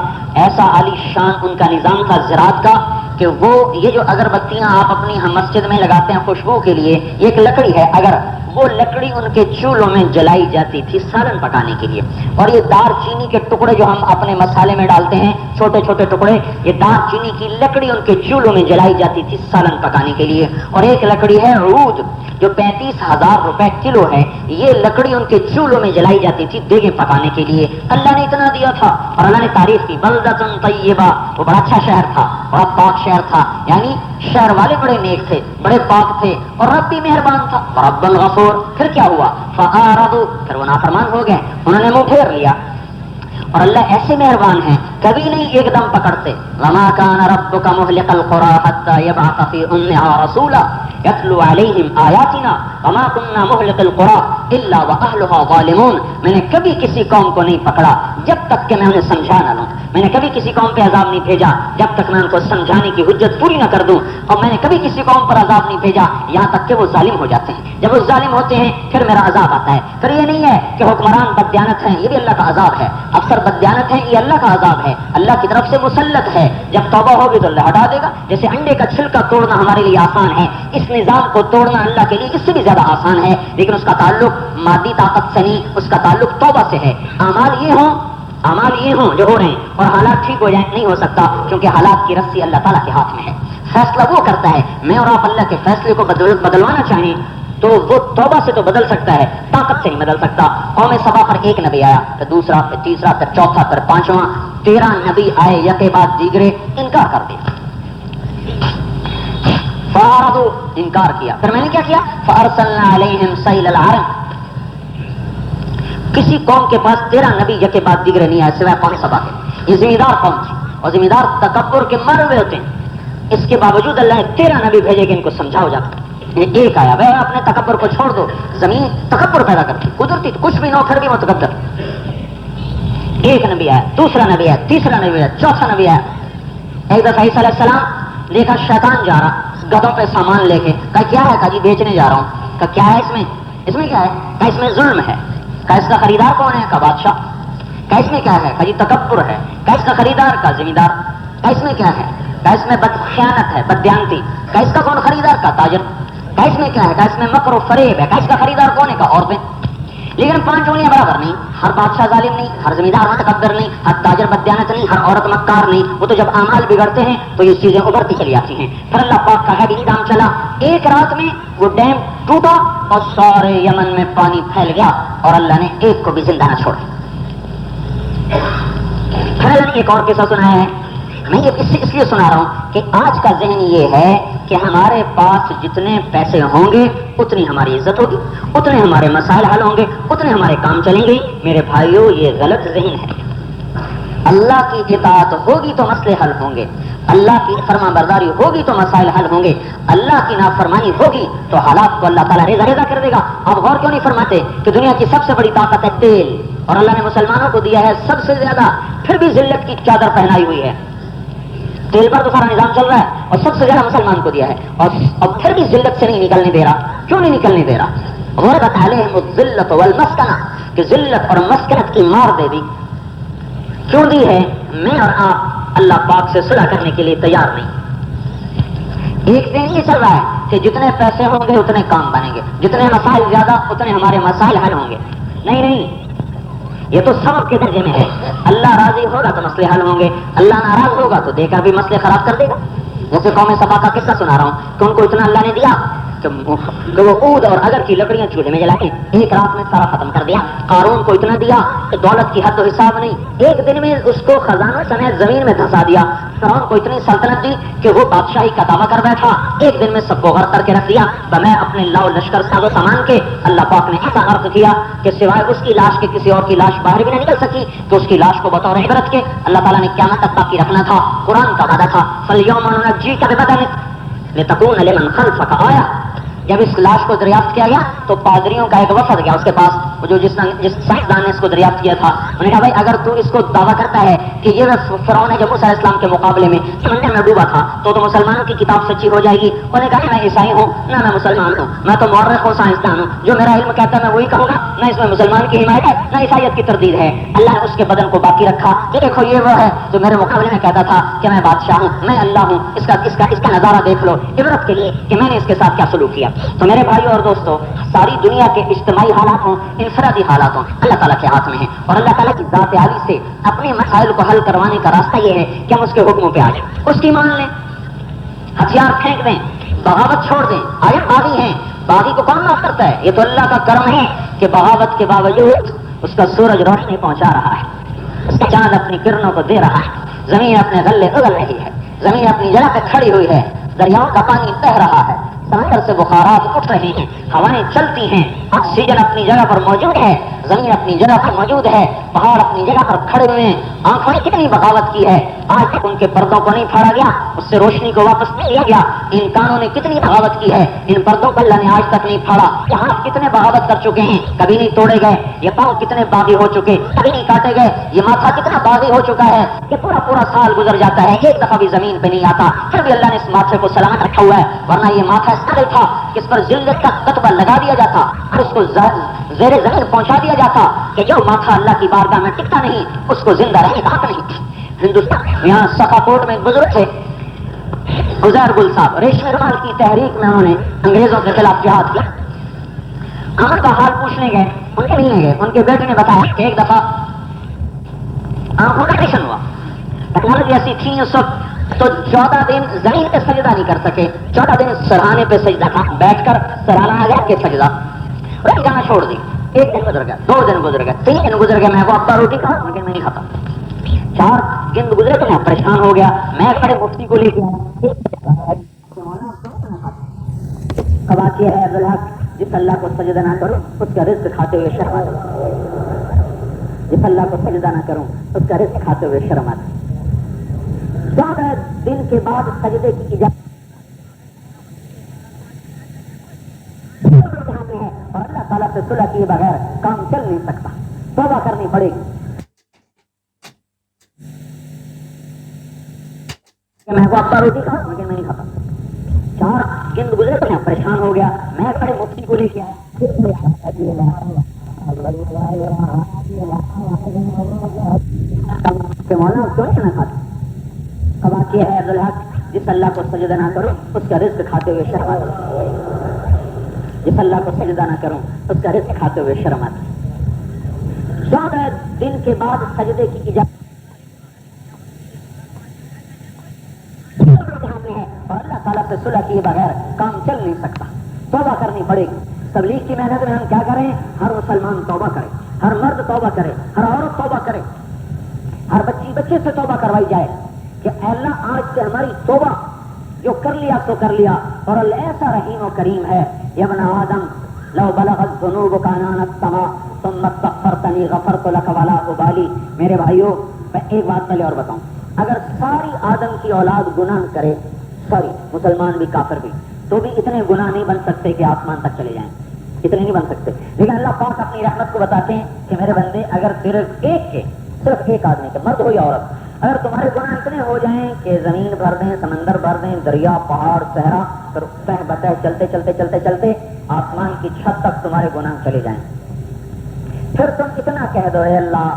S2: ایسا عالی شان ان کا نظام تھا زراعت کا کہ وہ یہ جو اگربتیاں آپ اپنی مسجد میں لگاتے ہیں خوشبو کے لیے، یہ ایک لکڑی ہے، اگر وہ لکڑی ان کے چولہوں میں جلائی جاتی تھی سالن پکانے کے لیے، اور یہ دار چینی کے ٹکڑے جو ہم اپنے مسالے میں ڈالتے ہیں چھوٹے چھوٹے ٹکڑے، یہ دار چینی کی لکڑی ان کے چولہوں میں جلائی جاتی تھی سالن پکانے کے لیے. اور ایک لکڑی ہے عود جو 35,000 روپے کلو ہے، یہ لکڑی ان کے چولہوں میں جلائی جاتی تھی دیگیں پکانے کے لیے. اللہ نے اتنا دیا تھا اور اللہ نے تعریف کی بلدۃ طیبہ، وہ بڑا اچھا شہر تھا، بڑا پاک شہر تھا، یعنی شہر والے بڑے نیک تھے، بڑے پاک تھے، اور رب بھی مہربان تھا، رب الغفور. پھر کیا ہوا؟ فأعرضوا، پھر وہ نافرمان ہو گئے، انہوں نے منہ پھیر لیا. اور اللہ ایسے مہربان ہیں، کبھی نہیں ایک دم پکڑتے. وما كان ربك مهلك القرى حتى يبعث في أمها رسولا يتلو عليهم آياتنا وما كنا مهلك القرى الا واهلها ظالمون. میں نے کبھی کسی قوم کو نہیں پکڑا جب تک کہ میں انہیں سمجھا نہ لوں. میں نے کبھی کسی قوم پہ عذاب نہیں بھیجا جب تک میں ان کو سمجھانے کی حجت پوری نہ کر دوں. اور میں نے کبھی کسی قوم پر عذاب نہیں بھیجا یہاں تک کہ وہ ظالم ہو جاتے ہیں. جب وہ ظالم ہوتے ہیں پھر میرا عذاب آتا ہے. پھر یہ نہیں ہے کہ حکمران بددیانت ہیں، یہ بھی اللہ کا عذاب ہے. افسر بددیانت ہیں، یہ اللہ کا عذاب ہے، اللہ کی طرف سے مسلط ہے. جب توبہ ہوگی تو اللہ ہٹا دے گا. جیسے انڈے کا چھلکا توڑنا ہمارے لیے آسان ہے، اس نظام کو توڑنا اللہ کے لیے اس سے بھی زیادہ آسان ہے، لیکن اس کا تعلق مادی طاقت سے نہیں، اس کا تعلق توبہ سے ہے. اعمال یہ ہوں جو ہو رہے ہیں اور حالات ٹھیک ہو جائیں، نہیں ہو سکتا، کیونکہ حالات کی رسی اللہ تعالیٰ کے ہاتھ میں ہے. فیصلہ وہ کرتا ہے. میں اور آپ اللہ کے فیصلے کو بدلوانا چاہیں تو وہ توبہ سے تو بدل سکتا ہے، طاقت سے نہیں بدل سکتا. قوم سبا پر ایک نبی آیا، پھر دوسرا، پھر تیسرا، پھر چوتھا، پھر پانچواں، 13 نبی آئے، یکے بعد دیگرے انکار کر دیا. فاعرضوا، انکار کیا. پھر میں نے کیا کیا؟ فارسلنا علیہم سیل العرم. کسی قوم کے پاس 13 نبی یکے بعد دیگرے نہیں آئے سوائے قوم سبا کے. یہ ذمہ دار قوم تھی اور ذمہ دار تکبر کے مر ہوئے ہوتے ہیں. اس کے باوجود اللہ نے 13 نبی بھیجے کہ ان کو سمجھاؤ جا. ایک آیا، بھائی اپنے تکبر کو چھوڑ دو. زمین تکبر پیدا کرتی، قدرتی کچھ بھی نہ ہو پھر بھی متکبر. ایک نبی آیا، دوسرا نبی آیا، تیسرا نبی آیا، چوتھا نبی آیا. ایک دفعہ عیسیٰ علیہ السلام دیکھا شیطان جا رہا گدھوں پہ سامان لے کے. کہا کیا ہے؟ کہا جی بیچنے جا رہا ہوں. کہا کیا ہے اس میں کیا ہے؟ کہا اس میں ظلم ہے. کہا اس کا خریدار کون ہے؟ کہا بادشاہ. کہا اس میں کیا ہے؟ کہا جی تکبر ہے. کہا اس کا خریدار؟ کا ذمہ دار. کہا اس میں کیا ہے؟ کہا اس میں خیانت ہے، بددیانتی. کہا اس کا کون خریدار؟ کا تاجر. کہا اس میں کیا ہے؟ کہا اس میں مکر و فریب ہے. کہا اس کا خریدار کون ہے؟ کا عورتیں. لیکن 5 انگلیاں برابر نہیں. ہر بادشاہ ظالم نہیں، ہر ذمہ دار متکبر نہیں، ہر تاجر بددیانت نہیں، ہر عورت مکار نہیں. وہ تو جب اعمال بگڑتے ہیں تو یہ چیزیں ابھرتی چلی آتی ہیں. پھر اللہ پاک کا ہے بھی نظام چلا. ایک رات میں وہ ڈیم ٹوٹا اور سارے یمن میں پانی پھیل گیا اور اللہ نے ایک کو بھی زندہ نہ چھوڑا. پھر اللہ نے ایک اور قصہ سنایا ہے. میں یہ اس لیے سنا رہا ہوں کہ آج کا ذہن یہ ہے کہ ہمارے پاس جتنے پیسے ہوں گے اتنی ہماری عزت ہوگی، اتنے ہمارے مسائل حل ہوں گے، اتنے ہمارے کام چلیں گے. میرے بھائیوں، یہ غلط ذہن ہے. اللہ کی اطاعت ہوگی تو مسئلے حل ہوں گے، اللہ کی فرما برداری ہوگی تو مسائل حل ہوں گے. اللہ کی نافرمانی ہوگی تو حالات کو اللہ تعالیٰ ریزہ ریزہ کر دے گا. آپ غور کیوں نہیں فرماتے کہ دنیا کی سب سے بڑی طاقت ہے تیل، اور اللہ نے مسلمانوں کو دیا ہے سب سے زیادہ، پھر بھی ذلت کی چادر پہنائی ہوئی ہے. تیل پر تو سارا نظام چل رہا ہے اور سب سے زیادہ مسلمان کو دیا ہے، اور پھر بھی ذلت سے نہیں نکلنے دے رہا. کیوں نہیں نکلنے دے رہا؟ غربت علیہم الذلۃ والمسکنہ، کہ ذلت اور مسکنت کی مار دے دی. کیوں دی ہے؟ میں اور آپ اللہ پاک سے صلح کرنے کے لیے تیار نہیں. ایک دن یہ چل رہا ہے کہ جتنے پیسے ہوں گے اتنے کام بنیں گے، جتنے مسائل زیادہ اتنے ہمارے مسائل حل ہوں گے. نہیں، یہ تو سبب کے درجے میں ہے. اللہ راضی ہوگا تو مسئلے حل ہوں گے، اللہ ناراض ہوگا تو دے کر بھی مسئلے خراب کر دے گا. جیسے قوم سبا کا قصہ سنا رہا ہوں کہ ان کو اتنا اللہ نے دیا کہ وہ عود اور اگر کی لکڑیاں چولہے میں جلا کے ایک رات میں سارا ختم کر دیا. قارون کو اتنا دیا کہ دولت کی حد و حساب نہیں، ایک دن میں اس کو خزانوں سمیت زمین میں دھسا دیا. فرعون کو اتنی سلطنت دی کہ وہ بادشاہی کا دعویٰ کر بیٹھا، ایک دن میں سب کو غرق کر کے رکھ دیا. میں اپنے لاؤ لشکر ساز و سامان کے اللہ پاک نے ایسا غرق کیا کہ سوائے اس کی لاش کے کسی اور کی لاش باہر بھی نہ نکل سکی. تو اس کی لاش کو بطور عبرت کے اللہ تعالیٰ نے قیامت تک باقی رکھنا تھا. قرآن کا وعدہ تھا فَالْيَوْمَ نُنَجِّيكَ بِبَدَنِكَ لِتَكُونَ لِمَنْ خَلْفَكَ آیَةً. جب اس لاش کو دریافت کیا گیا تو پادریوں کا ایک وفد گیا اس کے پاس، جو جس سائنسدان نے اس کو دریافت کیا تھا، انہوں نے کہا بھائی اگر تو اس کو دعویٰ کرتا ہے کہ یہ فرعون ہے جو موسیٰ علیہ السلام کے مقابلے میں سمندر میں ڈوبا تھا تو مسلمانوں کی کتاب سچی ہو جائے گی. انہوں نے کہا میں عیسائی ہوں نہ میں مسلمان ہوں، میں تو مورخ ہوں، سائنسدان ہوں، جو میرا علم کہتا ہے میں وہی کہوں گا، نہ اس میں مسلمان کی حمایت ہے نہ عیسائیت کی تردید ہے. اللہ نے اس کے بدن کو باقی رکھا کہ دیکھو یہ وہ ہے جو میرے مقابلے میں کہتا تھا کہ میں بادشاہ ہوں، میں اللہ ہوں، اس کا نظارہ دیکھ لو عبرت کے لیے کہ میں نے اس کے ساتھ کیا سلوک کیا. تو میرے بھائیوں اور دوستوں، ساری دنیا کے اجتماعی حالات ہوں انفرادی حالات ہوں اللہ تعالیٰ کے ہاتھ میں ہیں، اور اللہ تعالیٰ کی ذات عالی سے اپنے مسائل کو حل کروانے کا راستہ یہ ہے کہ ہم اس کے حکموں پہ آ جائیں، اس کی مان لیں، ہتھیار پھینک دیں، بغاوت چھوڑ دیں. آئے باغی ہیں، باغی کو کون معاف کرتا ہے؟ یہ تو اللہ کا کرم ہے کہ بغاوت کے باوجود اس کا سورج روشنی پہنچا رہا ہے، اس کا چاند اپنی کرنوں کو دے رہا ہے، زمین اپنے غلے اگل رہی ہے، زمین اپنی جگہ پہ کھڑی ہوئی ہے، دریاؤں کا پانی بہ رہا ہے، سمندر سے بخارات اٹھ رہے ہیں، ہوائیں چلتی ہیں، آکسیجن اپنی جگہ پر موجود ہے، زمین اپنی جگہ پر موجود ہے، پہاڑ اپنی جگہ پر کھڑے ہوئے ہیں. آنکھوں نے کتنی بغاوت کی ہے، آج تک ان کے پردوں کو نہیں پھاڑا گیا، اس سے روشنی کو واپس نہیں لیا گیا. ان کانوں نے کتنی بغاوت کی ہے، ان پردوں کو اللہ نے آج تک نہیں پھاڑا. یہ ہاتھ کتنے بغاوت کر چکے ہیں، کبھی نہیں توڑے گئے. یہ پاؤں کتنے باغی ہو چکے، کبھی نہیں کاٹے گئے. یہ ماتھا کتنا باغی ہو چکا ہے کہ پورا سال گزر جاتا ہے ایک دفعہ بھی زمین پہ نہیں آتا، پھر بھی اللہ نے اس ماتھے کو سلامت رکھا ہوا ہے. ورنہ یہ ماتھا اس قدر تھا کہ اس پر ذلت کا کتبہ لگا دیا جاتا اور اس کو زیر زمین پہنچا دیا جاتا کہ جو ماتھا اللہ کی بارگاہ میں ٹکتا نہیں اس کو زندہ رہنے کا حق نہیں. ہندوستان یہاں سفا کوٹ میں ایک بزرگ تھے عزیر گل صاحب، ریشمی رومال کی تحریک میں انہوں نے انگریزوں کے خلاف جہاد کیا. امن کا حال پوچھنے گئے، ان کے ملنے گئے، ان کے بیٹے نے بتایا کہ ایک دفعہ آنکھوں کا آپریشن ہوا، ٹیکنالوجی ایسی تھی اس وقت تو 14 دن زمین پہ سجدہ نہیں کر سکے، 14 دن سرہانے پہ سجدہ تھا، بیٹھ کر سرہانہ لگا کے سجدہ، روٹی کھانا چھوڑ دی. 1 دن گزر گیا، 2 دن گزر گئے، 3 دن گزر گئے، میں وہ ابا روٹی کھا لیکن میں نہیں کھاتا. 4 دن گزرے تو میں پریشان ہو گیا، میں بڑے مفتی کو لے کے آیا. بات یہ ہے عبدالحق، جس اللہ کو سجدہ نہ کرو اس کا رزق کھاتے ہوئے شرم آتا، جس اللہ کو سجدہ نہ کروں اس کا رزق کھاتے ہوئے شرم آتا. 14 دن کے بعد سجدے کی اجازت ہے اور اللہ تعالیٰ سے صلح کیے بغیر کام چل نہیں سکتا، توبہ کرنی پڑے گی. میں وہ ابا روٹی کھاؤں لیکن میں نہیں کھاتا. 4 دن گزرے تو میں پریشان ہو گیا، میں بڑے مفتی کو لے کے آیا. مولانا کیوں نہیں کھاتا؟ بات یہ ہے عبدالحق، جس اللہ کو سجدہ نہ کرو اس کا رزق کھاتے ہوئے شرم آتا، جس اللہ کو سجدہ نہ کروں اس کا رزق کھاتے ہوئے شرم آتا. 14 دن کے بعد سجدے کی اجازت ہے اور اللہ تعالیٰ سے صلح کیے بغیر کام چل نہیں سکتا، توبہ کرنی پڑے گی. تبلیغ کی محنت میں ہم کیا کریں؟ ہر مسلمان توبہ کرے، ہر مرد توبہ کرے، ہر عورت توبہ کرے، ہر بچے سے توبہ کروائی جائے کہ اے اللہ آج سے ہماری توبہ، جو کر لیا سو کر لیا، اور اللہ ایسا رحیم و کریم ہے. یا ابن آدم لو بلغت ذنوبک عنان السماء ثم استغفرتنی غفرت لک ولا ابالی. میرے بھائیوں میں ایک بات پہلے اور بتاؤں، اگر ساری آدم کی اولاد گناہ کرے، سوری مسلمان بھی کافر بھی، تو بھی اتنے گناہ نہیں بن سکتے کہ آسمان تک چلے جائیں، اتنے نہیں بن سکتے. لیکن اللہ پاک اپنی رحمت کو بتاتے ہیں کہ میرے بندے اگر صرف ایک آدمی کے، مرد ہو یا عورت، اگر تمہارے گناہ اتنے ہو جائیں کہ زمین بھر دیں، سمندر بھر دیں، دریا پہاڑ صحرا تہ بتہ چلتے چلتے چلتے چلتے آسمان کی چھت تک تمہارے گناہ چلے جائیں، پھر تم اتنا کہہ دو اے اللہ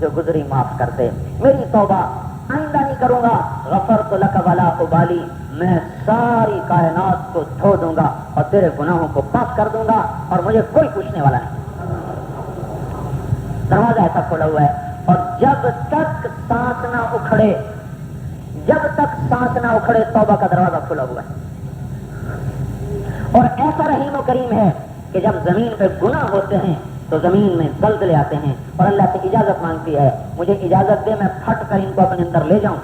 S2: جو گزری معاف کر دے، میری توبہ آئندہ نہیں کروں گا، غفرت لک ولا ابالی، میں ساری کائنات کو دھو دوں گا اور تیرے گناہوں کو پاک کر دوں گا اور مجھے کوئی پوچھنے والا نہیں. دروازہ ایسا کھولا ہوا ہے اور جب تک سانس نہ اکھڑے، جب تک سانس نہ اکھڑے توبہ کا دروازہ کھلا ہوا ہے. اور ایسا رحیم و کریم ہے کہ جب زمین پہ گناہ ہوتے ہیں تو زمین میں زلزلے آتے ہیں اور اللہ سے اجازت مانگتی ہے، مجھے اجازت دے میں پھٹ کر ان کو اپنے اندر لے جاؤں.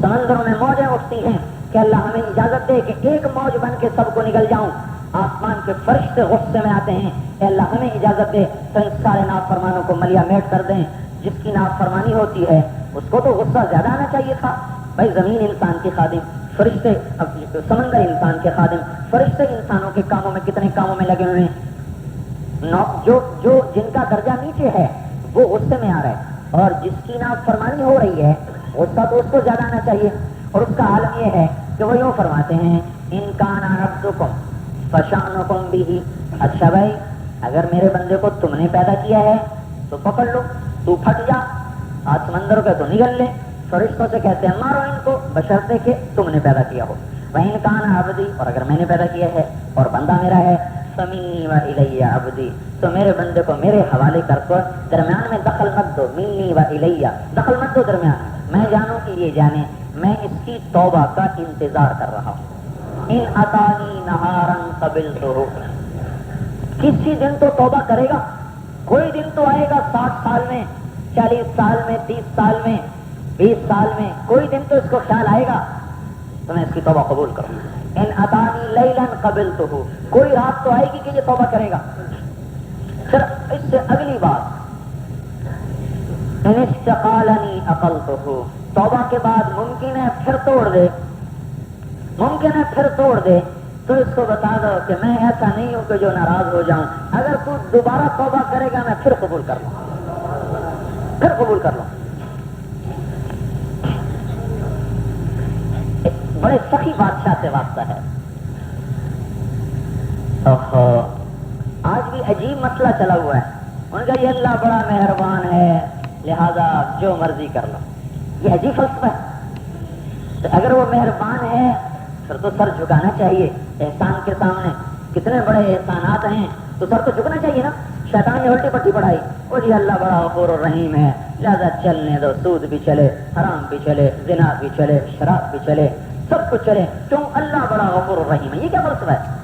S2: سمندروں میں موجیں اٹھتی ہیں کہ اللہ ہمیں اجازت دے کہ ایک موج بن کے سب کو نگل جاؤں. آسمان کے فرشتے غصے میں آتے ہیں کہ اللہ ہمیں اجازت دے تو ان سارے نافرمانوں کو ملیا میٹ کر دیں. جس کی نافرمانی ہوتی ہے اس کو تو غصہ زیادہ آنا چاہیے تھا. بھائی زمین انسان کی خادم، فرشتے سمندر انسان کے خادم، فرشتے انسانوں کے کاموں میں کتنے کاموں میں لگے ہوئے ہیں، جو جن کا درجہ نیچے ہے وہ غصے میں آ رہا ہے، اور جس کی نافرمانی ہو رہی ہے غصہ تو اس کو زیادہ آنا چاہیے، اور اس کا عالم یہ ہے کہ وہ یوں فرماتے ہیں ان کان ربکم فشأنکم بہ، اچھا بھائی اگر میرے بندے کو تم نے پیدا کیا ہے تو پکڑ لو، تو پھٹ جا، آج سمندر پہ تو نگل لے، فرشتوں سے کہتے ہیں مارو ان کو بشرطے کہ تم نے پیدا کیا ہو، وَإِن كَانَ عَبْدِي، اور اگر میں نے پیدا کیا ہے اور بندہ میرا ہے، فَمِنِّي وَإِلَيَّ عَبْدِي، تو میرے بندے کو میرے حوالے کر کر، درمیان میں دخل مت دو، مِنِّي وَإِلَيَّ دخل مت دو درمیان میں جانوں کہ یہ جانے میں اس کی توبہ کا انتظار کر رہا ہوں، ان اتانی نہارن قبلتہ، کسی دن تو توبہ کرے گا، کوئی دن تو آئے گا 60 سال میں، 40 سال میں، 30 سال میں، 20 سال میں، کوئی دن تو اس کو خیال آئے گا تو میں اس کی توبہ قبول کروں، ان اتانی لیلن قبلتہ، کوئی رات تو آئے گی کہ یہ توبہ کرے گا۔ پھر اس سے اگلی بات ان استقالنی عقلتہ، توبہ کے بعد ممکن ہے پھر توڑ دے، ممکن ہے پھر توڑ دے، تو اس کو بتا دو کہ میں ایسا نہیں ہوں کہ جو ناراض ہو جاؤں، اگر تو دوبارہ توبہ کرے گا میں پھر قبول کر لوں، پھر قبول کر لوں۔ بڑے سخی بادشاہ سے واسطہ ہے، آج بھی عجیب مسئلہ چلا ہوا ہے، ان کا یہ اللہ بڑا مہربان ہے لہذا جو مرضی کر لو، یہ عجیب فلسفہ ہے۔ تو اگر وہ مہربان ہے پھر تو سر جھکانا چاہیے احسان کے سامنے، کتنے بڑے احسانات ہیں تو سر تو جھکنا چاہیے نا۔ شیطان نے الٹی پٹی پڑھائی، وہ جی اللہ بڑا غفور الرحیم ہے لہذا چلنے دو، سود بھی چلے، حرام بھی چلے، زنا بھی چلے، شراب بھی چلے، سب کچھ چلے، کیوں اللہ بڑا غفور الرحیم ہے، یہ کیا فلسفہ ہے؟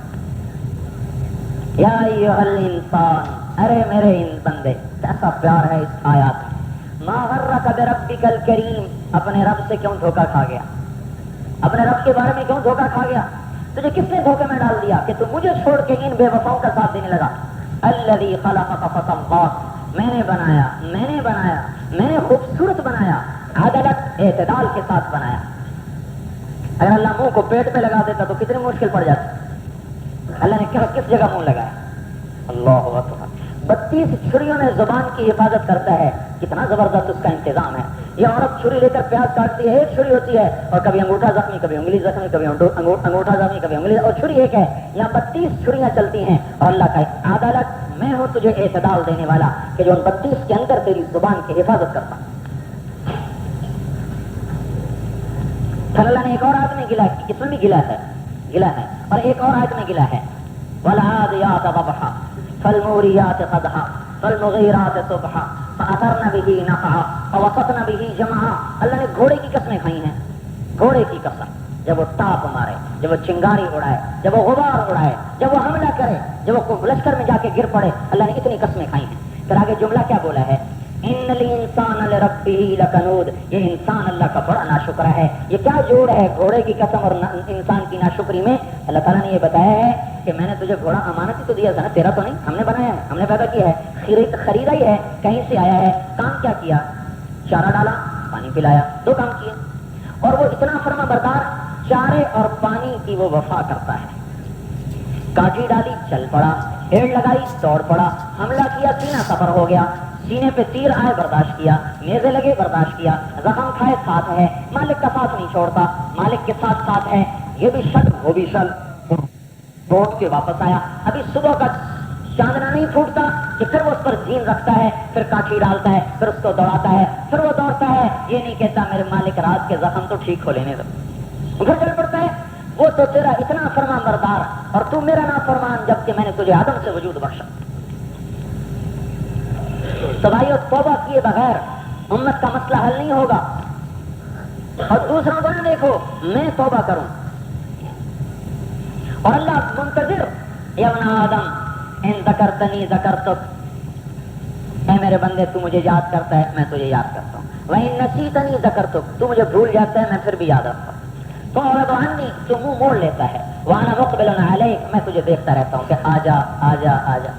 S2: یا ایھا الانسان، ارے میرے ان بندے، کیسا پیار ہے اس آیات میں، ما غرک بربک الکریم، اپنے رب سے کیوں دھوکہ کھا گیا، اپنے رب کے بارے میں کیوں دھوکہ کھا گیا، تجھے کس نے دھوکے میں ڈال دیا کہ تم مجھے چھوڑ کے ان بے وفاؤں کا ساتھ دینے لگا۔ الذی خلقک فسواک، میں نے بنایا، میں نے خوبصورت بنایا، عدالت اعتدال کے ساتھ بنایا۔ اگر اللہ منہ کو پیٹ پہ لگا دیتا تو کتنی مشکل پڑ جاتی، اللہ نے کس جگہ منہ لگایا، اللہ اکبر۔ 32 چھریوں میں زبان کی حفاظت کرتا ہے، کتنا زبردست اس کا انتظام ہے۔ یہ عورت چھری لے کر پیاز کاٹتی ہے، ایک چھری ہوتی ہے اور کبھی انگوٹھا زخمی، کبھی انگلی زخمی، کبھی انگوٹھا زخمی، کبھی انگلی، اور چھری ایک ہے، یہاں 32 چھریاں چلتی ہیں، اور اللہ کا عدالت، میں ہوں تجھے اعتدال دینے والا کہ جو ان 32 کے اندر تیری زبان کی حفاظت کرتا ہوں۔ پھر اللہ نے ایک اور آیت میں گلا، اس میں بھی گلا ہے، اور ایک اور آیت میں گلا ہے، والعادیات ضبحا فالموریات قدحا فالمغیرات صبحا فأثرن به نقعا فوسطن به جمعا۔ اللہ نے گھوڑے کی قسمیں کھائی ہیں، گھوڑے کی قسم، جب وہ ٹاپ مارے، جب وہ چنگاری اڑائے، جب وہ غبار اڑائے، جب وہ حملہ کرے، جب وہ لشکر میں جا کے گر پڑے، اللہ نے اتنی قسمیں کھائی ہیں۔ پھر آگے جملہ کیا بولا ہے، ان الانسان لربہ لکنود، یہ انسان اللہ کا بڑا ناشکرا ہے۔ یہ کیا جوڑ ہے گھوڑے کی قسم اور انسان کی ناشکری میں؟ اللہ تعالیٰ نے یہ بتایا ہے کہ میں نے تجھے گھوڑا امانت ہی تو دیا تھا نا، تیرا تو نہیں، ہم نے بنایا ہے، ہم نے پیدا کیا ہے، خریدا ہی ہے، کہیں سے آیا ہے، کام کیا کیا، چارہ ڈالا، پانی پلایا، 2 کام کیے، اور وہ اتنا فرما بردار، چارے اور پانی کی وہ وفا کرتا ہے۔ کاٹھی ڈالی چل پڑا، پیڑ لگائی دوڑ پڑا، حملہ کیا سینہ سفر ہو گیا، سینے پہ تیر آئے برداشت کیا، نیزے لگے برداشت کیا، زخم کھائے ساتھ ہے، مالک کا ساتھ نہیں چھوڑتا، مالک کے ساتھ ہے، یہ بھی شل وہ بھی شل، دوڑ کے واپس آیا، ابھی صبح کا چاندنا نہیں پھوٹتا کہ پھر وہ اس پر جین رکھتا ہے، پھر کاٹھی ڈالتا ہے، پھر اس کو دوڑاتا ہے، پھر وہ دوڑتا ہے، یہ نہیں کہتا میرے مالک رات کے زخم تو ٹھیک ہو لینے دو، گھر چل پڑتا ہے۔ وہ تو تیرا اتنا فرمان بردار اور تو میرا نافرمان، جبکہ میں نے تجھے آدم سے وجود بخشا۔ تو بھائیو، توبہ کیے بغیر امت کا مسئلہ حل نہیں ہوگا، اور دوسروں کو نہ دیکھو میں توبہ کروں، اور اللہ منتظر، یا ابن آدم ان ذکرتنی ذکرتک، اے میرے بندے تو مجھے یاد کرتا ہے میں تجھے یاد کرتا ہوں، وَإِن نَسِيتَنِي ذَكَرْتُكَ، تو مجھے بھول جاتا ہے میں پھر بھی یاد رکھتا ہوں، فَأَعْرِضْ عَنِّي، تو منہ موڑ لیتا ہے، وَأَنَا مُقْبِلٌ عَلَيْكَ، میں تجھے دیکھتا رہتا ہوں کہ آجا آجا آجا۔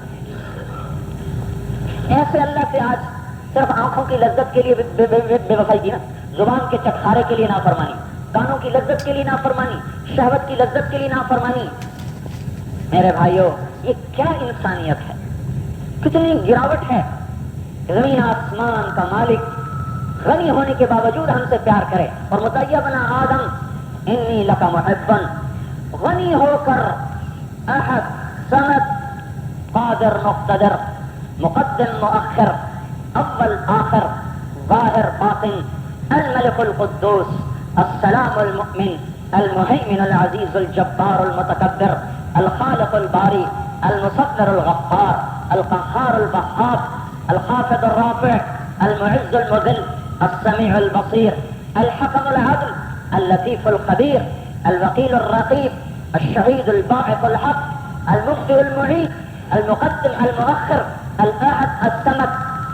S2: ایسے اللہ سے آج صرف آنکھوں کی لذت کے لیے بے وفائی کی نا، زبان کے چٹخارے کے لیے نافرمانی، کانوں کی لذت کے لیے نافرمانی، شہوت کی لذت کے لیے نافرمانی. میرے بھائیوں، یہ کیا انسانیت ہے، کتنی گراوٹ ہے. زمین آسمان کا مالک غنی ہونے کے باوجود ہم سے پیار کرے اور متعیہ بنا آدم انی لک محبن، غنی ہو کر احد صمد قادر مقتدر مقدم مؤخر اول آخر ظاہر باطن الملك القدوس السلام المؤمن المهيمن العزيز الجبار المتكبر الخالق الباري المصور الغفار القهار الوهاب الخافض الرافع المعز المذل السميع البصير الحكم العدل اللطيف الخبير الوكيل الرقيب الشهيد الباعث الحق المبدئ المعيد المقدم المؤخر الأحد الصمد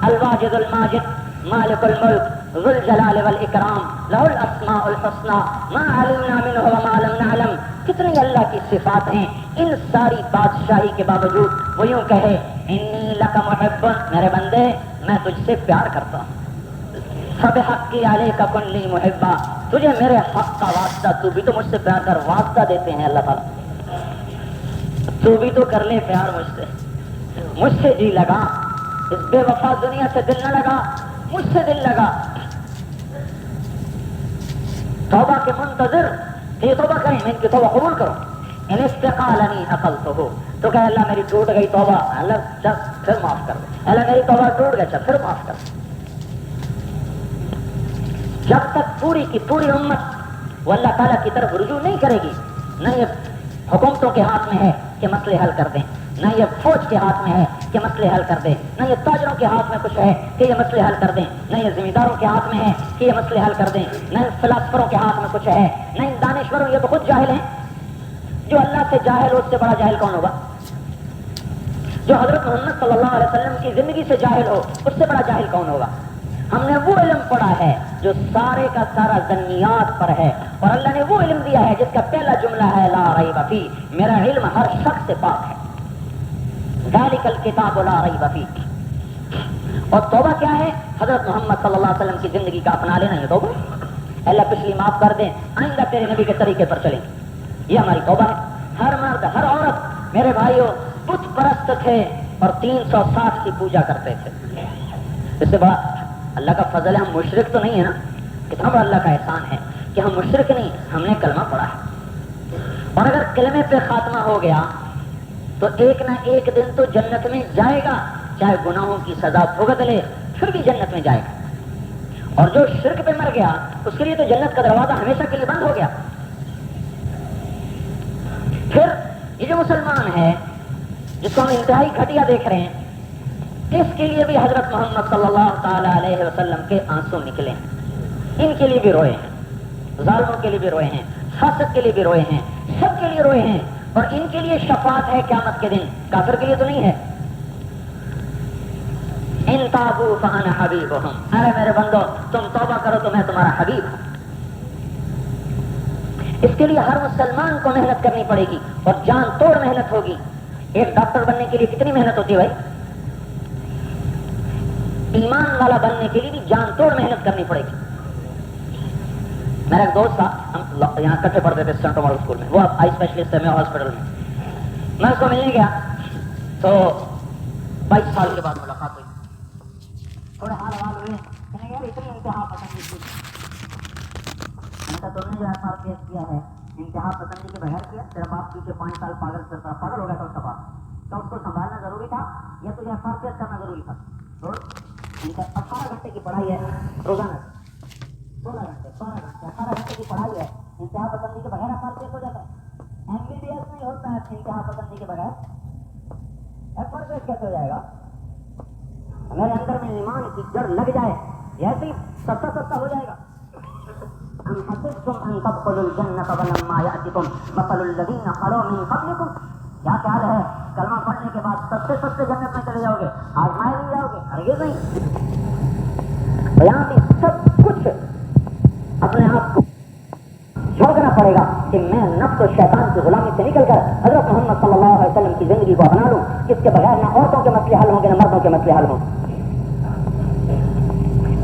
S2: الواجد الماجد مالك الملك ذو الجلال والإكرام له الأسماء الحسنى ما علمنا منه وما لم نعلم. کتنی اللہ کی صفات ہیں. ان ساری بادشاہی کے باوجود وہ یوں کہے انی لک محب، میرے بندے میں تجھ سے پیار کرتا ہوں. فبحقی علیک کن لی محبا، تجھے میرے حق کا واسطہ، تو بھی تو مجھ سے پیار کر. واسطہ دیتے ہیں اللہ تعالیٰ، تو بھی تو کر لے پیار مجھ سے جی لگا. اس بے وفا دنیا سے دل نہ لگا، مجھ سے دل لگا. توبہ کے منتظر کہ یہ توبہ کریں، میں ان کی توبہ قبول کروں. ان استقالنی عقلتہ، تو کہ اللہ میری ٹوٹ گئی توبہ، اللہ چل پھر معاف کر دے. اللہ میری توبہ ٹوٹ گئی، چل پھر معاف کر دے. جب تک پوری کی پوری امت وہ اللہ تعالیٰ کی طرف رجوع نہیں کرے گی، نہ یہ حکومتوں کے ہاتھ میں ہے کہ مسئلے حل کر دیں، نہ یہ فوج کے ہاتھ میں ہے کہ مسئلے حل کر دیں، نہ یہ تاجروں کے ہاتھ میں کچھ ہے کہ یہ مسئلے حل کر دیں، نہ یہ زمینداروں کے ہاتھ میں ہے کہ یہ مسئلے حل کر دیں، نہ فلاسفروں کے ہاتھ میں کچھ ہے، نہ ان دانشوروں. یہ تو خود جاہل ہیں. جو اللہ سے جاہل ہو اس سے بڑا جاہل کون ہوگا؟ جو حضرت محمد صلی اللہ علیہ وسلم کی زندگی سے جاہل ہو اس سے بڑا جاہل کون ہوگا؟ ہم نے وہ علم پڑھا ہے جو سارے کا سارا ظنیات پر ہے، اور اللہ نے وہ علم دیا ہے جس کا پہلا جملہ ہے لا ریب فیہ، میرا علم ہر شخص سے پاک ہے. ذالک الکتاب لا ریب فیہ. اور توبہ کیا ہے؟ حضرت محمد صلی اللہ علیہ وسلم کی زندگی کا اپنا لینا. یہ توبہ اللہ پچھلی معاف کر دیں، آئندہ تیرے نبی کے طریقے پر چلیں. یہ ہماری توبہ ہے. ہر مرد ہر عورت میرے بھائیوں بت پرست تھے اور 360 کی پوجا کرتے تھے. اس سے بڑا اللہ کا فضل ہے، ہم مشرک تو نہیں ہے نا. کتنا بڑا اللہ کا احسان ہے کہ ہم مشرک نہیں، ہم نے کلمہ پڑھا ہے. اور اگر کلمے پہ خاتمہ ہو گیا تو ایک نہ ایک دن تو جنت میں جائے گا، چاہے گناہوں کی سزا بھگت لے پھر بھی جنت میں جائے گا. اور جو شرک پہ مر گیا اس کے لیے تو جنت کا دروازہ ہمیشہ کے لیے بند ہو گیا. پھر یہ جو مسلمان ہے جس کو ہم انتہائی گھٹیا دیکھ رہے ہیں، اس کے لیے بھی حضرت محمد صلی اللہ تعالی علیہ وسلم کے آنسو نکلے ہیں. ان کے لیے بھی روئے ہیں، ظالموں کے لیے بھی روئے ہیں، فاسق کے لیے بھی روئے ہیں، سب کے لیے روئے ہیں. اور ان کے لیے شفاعت ہے قیامت کے دن، کافر کے لیے تو نہیں ہے. ان تابوا فانا حبیبہم، ارے میرے بندو تم توبہ کرو تو میں تمہارا حبیب ہوں. اس کے لیے ہر مسلمان کو محنت کرنی پڑے گی اور جان توڑ محنت ہوگی. ایک ڈاکٹر بننے کے لیے کتنی محنت ہوتی ہے بھائی؟ ایمان والا بننے کے لیے بھی جان توڑ محنت کرنی پڑے گی. میرا ایک دوست تھا، ہم یہاں کٹھے پڑھتے تھے سینٹر ماڈل اسکول میں، وہ آئی اسپیشلسٹ ہے، میں ہاسپٹل میں. میں اس کو ملنے گیا تو 22 سال کے بعد ملاقات ہوئی. تھوڑے حال حوال ہوئے، کہنے گے اتنی انتہا پسندی کی تم نے جو ایف آر پیس کیا ہے انتہا پسندی کے بغیر کیا. تیرا باپ پیچھے 5 سال پاگل ہو گیا تھا اس کا باپ، تو اس کو سنبھالنا ضروری تھا یا تجھے ایف آر پیس کرنا ضروری تھا؟ 18 گھنٹے کی پڑھائی ہے روزانہ، 16 گھنٹے 18 گھنٹے کی پڑھائی ہے. انتہا پسندی کے بغیر ایف آر پیس ہو جاتا ہے. MBBS نہیں ہوتا ہے انتہا پسندی کے بغیر. ایف آر پیس کیسے ہو جائے گا؟ میرے اندر میں ایمان کی جڑ لگ جائے ایسے ہی سستا ہو جائے گا. ام حسبتم ان تدخلوا الجنة ولما يأتكم مثل الذين خلوا من قبلكم. کیا خیال ہے کلمہ پڑھنے کے بعد سستے جنت میں چلے جاؤ گے، آزمائے نہیں جاؤ گے؟ ہرگز نہیں. یہاں بھی سب کچھ اپنے آپ کو جھوکنا پڑے گا کہ میں نفس و شیطان کی غلامی سے نکل کر حضرت محمد صلی اللہ علیہ وسلم کی زندگی کو اپنا لوں، جس کے بغیر نہ عورتوں کے مسئلے حل ہوں گے نہ مردوں کے مسئلے حل ہوں.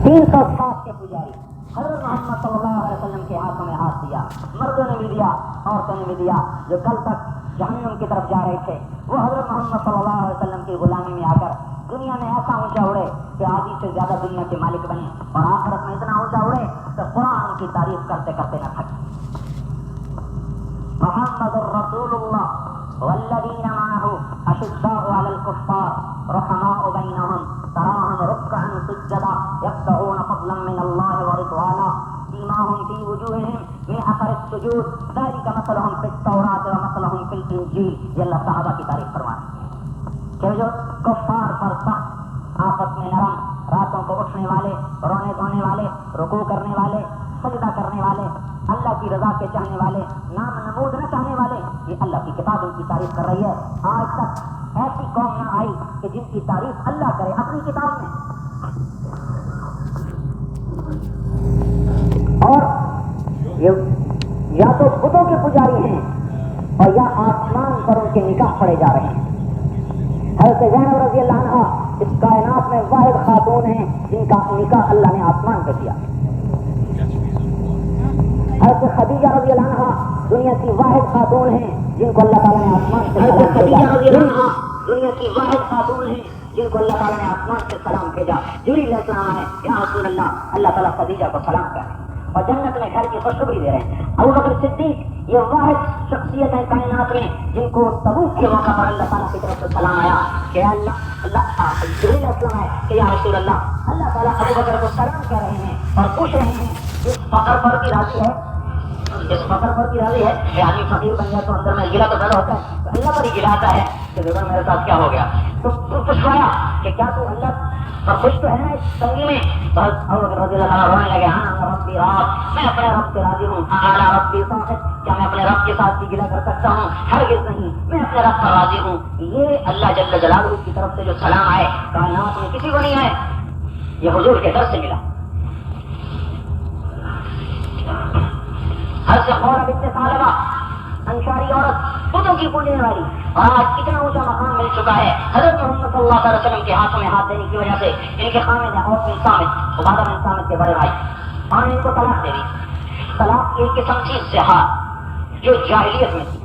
S2: 360 کے پجاری حضرت محمد صلی اللہ علیہ وسلم کے ہاتھوں میں ہاتھ ساتھ دیا، مردوں نے بھی دیا، عورتوں نے بھی دیا، جو کل تک جہنم کی طرف جا رہے تھے وہ حضرت محمد صلی اللہ علیہ وسلم کی غلامی میں آ کر دنیا میں ایسا اونچا اڑے کہ آدھی سے زیادہ دنیا کے مالک بنے، اور آخرت میں اتنا اونچا اڑے تو قرآن ان کی تعریف کرتے کرتے نہ تھکے۔ محمد الرسول اللہ والذین معه اشداء علی الکفار رحماء بینہم تراہم رکعا سجدا یبتغون فضلا من اللہ ورضوانا سیماہم فی وجوہہم من اثر السجود ذلک مثلہم فی التوراۃ ومثلہم فی الانجیل۔ یہ اللہ صحابہ کی تعریف فرماتے کہ جو کفار پر سخت، آپس میں نرم، راتوں کو اٹھنے والے، رونے دھونے والے، رکوع کرنے والے، سجدہ کرنے والے، اللہ کی رضا کے چاہنے والے، نام نمود نہ چاہنے والے، یہ اللہ کی کتاب ان کی تعریف کر رہی ہے۔ آج تک ایسی قوم نہ آئی کہ جن کی تعریف اللہ کرے اپنی کتاب میں۔ اور یا تو بتوں کے پجاری ہیں اور یا آسمان پر ان کے نکاح پڑے جا رہے ہیں۔ حضرت زینب رضی اللہ عنہ اس کائنات میں واحد خاتون ہیں جن کا نکاح اللہ نے آسمان پہ کیا۔ حضرت خدیجہ رضی اللہ عنہ دنیا کی واحد خاتون ہیں جن کو اللہ تعالیٰ نے آسمان سے سلام بھیجا۔ دنیا کی واحد خاتون ہیں جن کو اللہ تعالیٰ نے آسمان سے سلام بھیجا۔ جبریل علیہ السلام ہے، یا رسول اللہ، اللہ تعالیٰ خدیجہ کو سلام کر رہے ہیں اور جنت میں گھر کی خوشخبری دے رہے ہیں۔ ابو بکر صدیق یہ واحد شخصیت ہے کائنات میں جن کو تبوک کے موقع پر اللہ تعالیٰ کی طرف سے سلام آیا کہ جبریل علیہ السلام ہے کہ یا رسول اللہ، اللہ تعالیٰ ابو بکر کو سلام کہہ رہے ہیں اور پوچھ رہے ہیں اس فخر پر کی راضی ہے، اس فخر پر کی راضی ہے کہ آدمی فقیر بن جائے تو اندر میں گرا تو پیدا ہوتا ہے، تو اللہ پر ہی گراتا ہے کہ دیکھو میرے ساتھ کیا ہو گیا۔ تو پوچھوایا کہ کیا تو اللہ پر خوش تو ہے نا اس تنگی میں؟ بس ابو بکر رضی اللہ عنہ رونے لگے، انا ربی راض، میں اپنے رب سے راضی ہوں، اعلی ربی صاحب، کیا میں اپنے رب کے ساتھ بھی گلا کر سکتا ہوں؟ ہرگز نہیں، میں اپنے رب پر راضی ہوں۔ یہ اللہ جل جلالہ کی طرف سے جو سلام آئے کائنات میں کسی کو نہیں آئے، یہ حضور کے در سے ملا۔ ہر سے اور اب ثعلبہ انصاری عورت بتوں کی پوجنے والی، اور آج کتنا اونچا مقام مل چکا ہے حضرت محمد صلی اللہ علیہ وسلم کے ہاتھوں میں ہاتھ دینے کی وجہ سے۔ ان کے خامد ہیں عوف بن صامت، عبادہ بن صامت کے بڑے بھائی، اور ان کو طلاق دے دی۔ طلاق ایک قسم تھی زہار جو جاہلیت میں تھی۔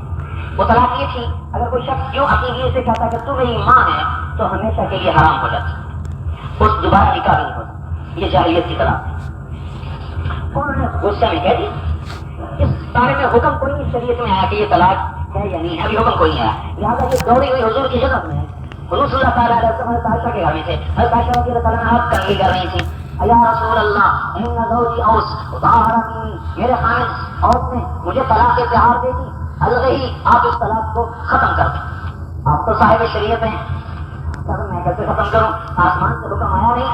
S2: وہ طلاق یہ تھی اگر کوئی شخص کیوں اپنی بیوی سے کہتا کہ تو میری ماں ہے تو ہمیشہ کے لیے حرام ہو جاتی، اس دوبارہ نکاح نہیں ہوتا۔ یہ جاہلیت کی طلاق تھی۔ انہوں نے غصے میں کہہ دی، اس بارے میں حکم کوئی نہیں شریعت میں آیا کہ یہ طلاق ہے یا نہیں ہے، ابھی حکم کوئی نہیں آیا، لہٰذا یہ دوڑی ہوئی حضور کی خدمت میں ہے۔ حضور صلی اللہ تعالیٰ علیہ وسلم حضرت عائشہ کے گھر میں تھے، حضرت عائشہ رضی اللہ تعالیٰ عنہا کنگھی کر رہی تھی، یا رسول اللہ ان زوجی اوس ظاہرنی، میرے خامد اوس نے مجھے طلاق اظہار دے دی، الغی، آپ اس طلاق کو ختم کر دیں، آپ تو صاحب شریعت ہیں، میں کیسے ختم کروں؟ آسمان سے حکم آیا نہیں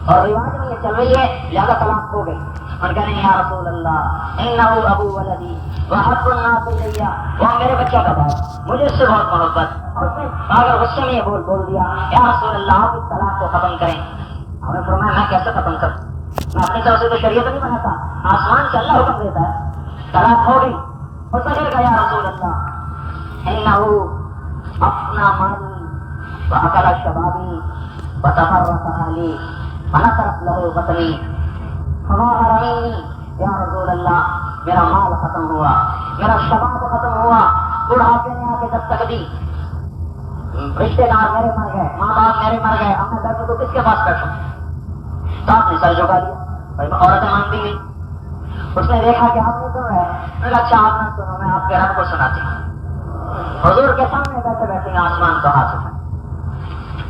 S2: اور رواج میں یہ چل رہی ہے، لہٰذا طلاق ہو گئی۔ اور کہنے یا رسول اللہ انہو ابو ولدی وحب الناس الیہ، وہ میرے بچہ کا باپ، مجھے اس سے بہت محبت۔ اور اس نے اگر غصے میں یہ بول دیا یا رسول اللہ آپ اس طلاق کو ختم کریں۔ ہم نے فرمایا میں کیسے ختم کروں؟ میں اپنی طرف سے تو شریعت نہیں بناتا، آسمان سے اللہ حکم دیتا ہے، طلاق ہو گئی۔ اس نے کہا یا رسول اللہ انہو اپنا مالی وأكل شبابي وتفرق أهلي ونصرت له بطني فظاهر مني یا رسول اللہ میرا مال ختم ہوا، میرا شباب ختم ہوا، بڑھاپے نے آ کے دستک دی، رشتے دار میرے مر گئے، ماں باپ میرے مر گئے، اب میں بیٹھوں تو کس کے پاس بیٹھوں؟ تو آپ نے سر جھکا دیا، عورتیں مانتی نہیں۔ اس نے دیکھا کہ آپ نہیں سن رہے، میں نے کہا اچھا آپ نہ سنو، میں آپ کے رب کو سناتی ہوں۔ حضور کے سامنے بیٹھے بیٹھے آسمان کو ہاتھ اٹھائے،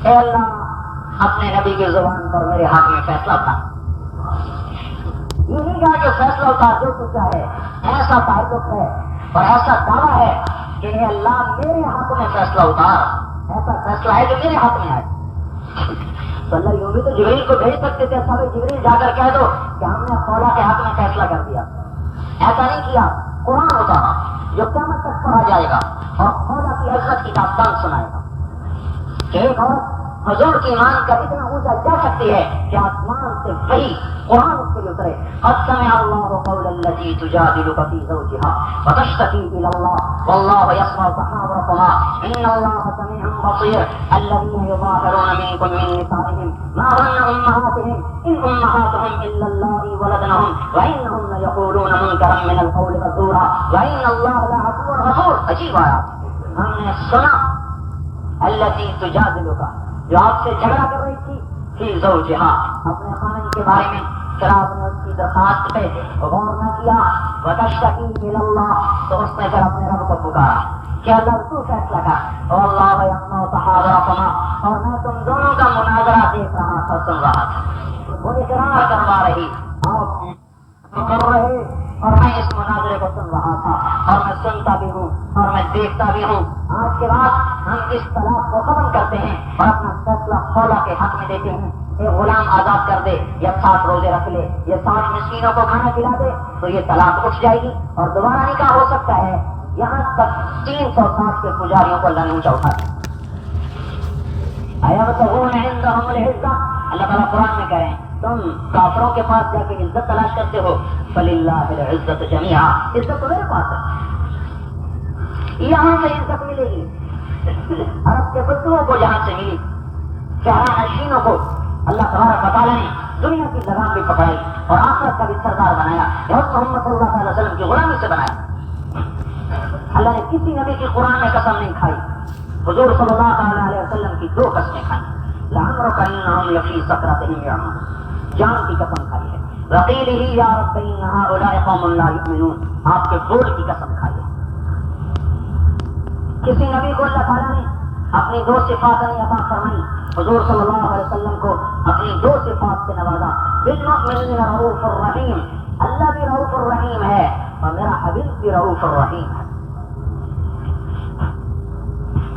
S2: اے اللہ اپنے نبی کی زبان پر میرے ہاتھ میں فیصلہ تھا، یہ نہیں کہا کہ فیصلہ اتار جو کچھ ہے، ایسا تعلق ہے اور ایسا دعویٰ ہے کہ اے اللہ میرے ہاتھ میں فیصلہ اتار، ایسا فیصلہ ہے جو میرے ہاتھ میں آئے۔ تو اللہ یوں بھی تو جبریل کو بھیج سکتے تھے، سب جبریل جا کر کہہ دو کہ ہم نے خولا کے ہاتھ میں فیصلہ کر دیا، ایسا نہیں کیا۔ قرآن اتارا جو قیامت تک پڑھا جائے گا اور خولا کی عزت کی داستان سنائے گا کہ ایک عورت حضور کی ایمان کا اتنا اونچا جا سکتی ہے کہ آسمان سے وہی قرآن اس کے لیے اترے. قد سمع الله قول التي تجادلك في زوجها وتشتكي الى الله والله يسمع تحاوركما ان الله سميع بصير. الذين يظاهرون منكم من نسائهم ما هن امهاتهم ان امهاتهم الا اللائي ولدنهم وانهم ليقولون منكرا من القول وزورا وان الله لعفو غفور. عجیب آیات. ہم نے سنا التي تجادلك جو آپ سے جھگڑا کر رہی تھی فی زوجہا اپنے خاوند کے بارے میں، پھر آپ نے اس کی درخواست پہ غور نہ کیا. وتشتکی الی اللہ تو اس نے پھر اپنے رب کو پکارا کہ اللہ تو فیصلہ کر. واللہ یسمع تحاورکما اور میں تم دونوں کا مناظرہ دیکھ رہا تھا، سن رہا تھا. وہ اقرار کروا رہی، آپ کر رہے اور میں اس مناظرے کو سن رہا تھا اور میں سنتا بھی ہوں اور میں دیکھتا بھی ہوں. آج کے بعد ہم اس طلاق کو ختم کرتے ہیں اور اپنا فیصلہ خولا کے حق میں دیتے ہیں. ایک غلام آزاد کر دے یا 60 روزے رکھ لے یا 60 مسکینوں کو کھانا کھلا دے تو یہ طلاق اٹھ جائے گی اور دوبارہ نکاح ہو سکتا ہے. یہاں تک 360 کے پجاریوں کو اللہ نے اونچا اٹھا دیا. ایبتغون عندہم العزہ، اللہ تعالیٰ قرآن میں کہہ رہے ہیں تم کافروں کے پاس جا کے عزت تلاش کرتے ہو. فللہ العزت جمیعا، عزت تو میرے پاس ہے. یہاں سے عزت ملے گی. عرب کے بدوؤں کو جہاں سے ملی، شہرا نشینوں کو اللہ تبارک و تعالیٰ نے دنیا کی لگام بھی پکڑائی اور آخرت کا بھی سردار بنایا. محمد صلی اللہ علیہ وسلم کی غلامی سے بنایا. اللہ نے کسی نبی کی قرآن میں قسم نہیں کھائی. حضور صلی اللہ علیہ وسلم کی 2 قسمیں کھائیں. لعمرک انہم لفی سکرتہم یعمہون، جان کی قسم کھائی ہے. وقیلہ یا رب ان ہؤلاء قوم لا یؤمنون، آپ کے بول کی قسم کھائی ہے. کسی نبی کو اللہ تعالیٰ نے اپنی 2 صفات نہیں عطا فرمائی. حضور صلی اللہ علیہ وسلم کو اپنی 2 صفات سے نوازا. بالمؤمنین رؤوف الرحیم، اللہ بھی رؤوف الرحیم ہے اور میرا حبیب بھی رؤوف الرحیم ہے.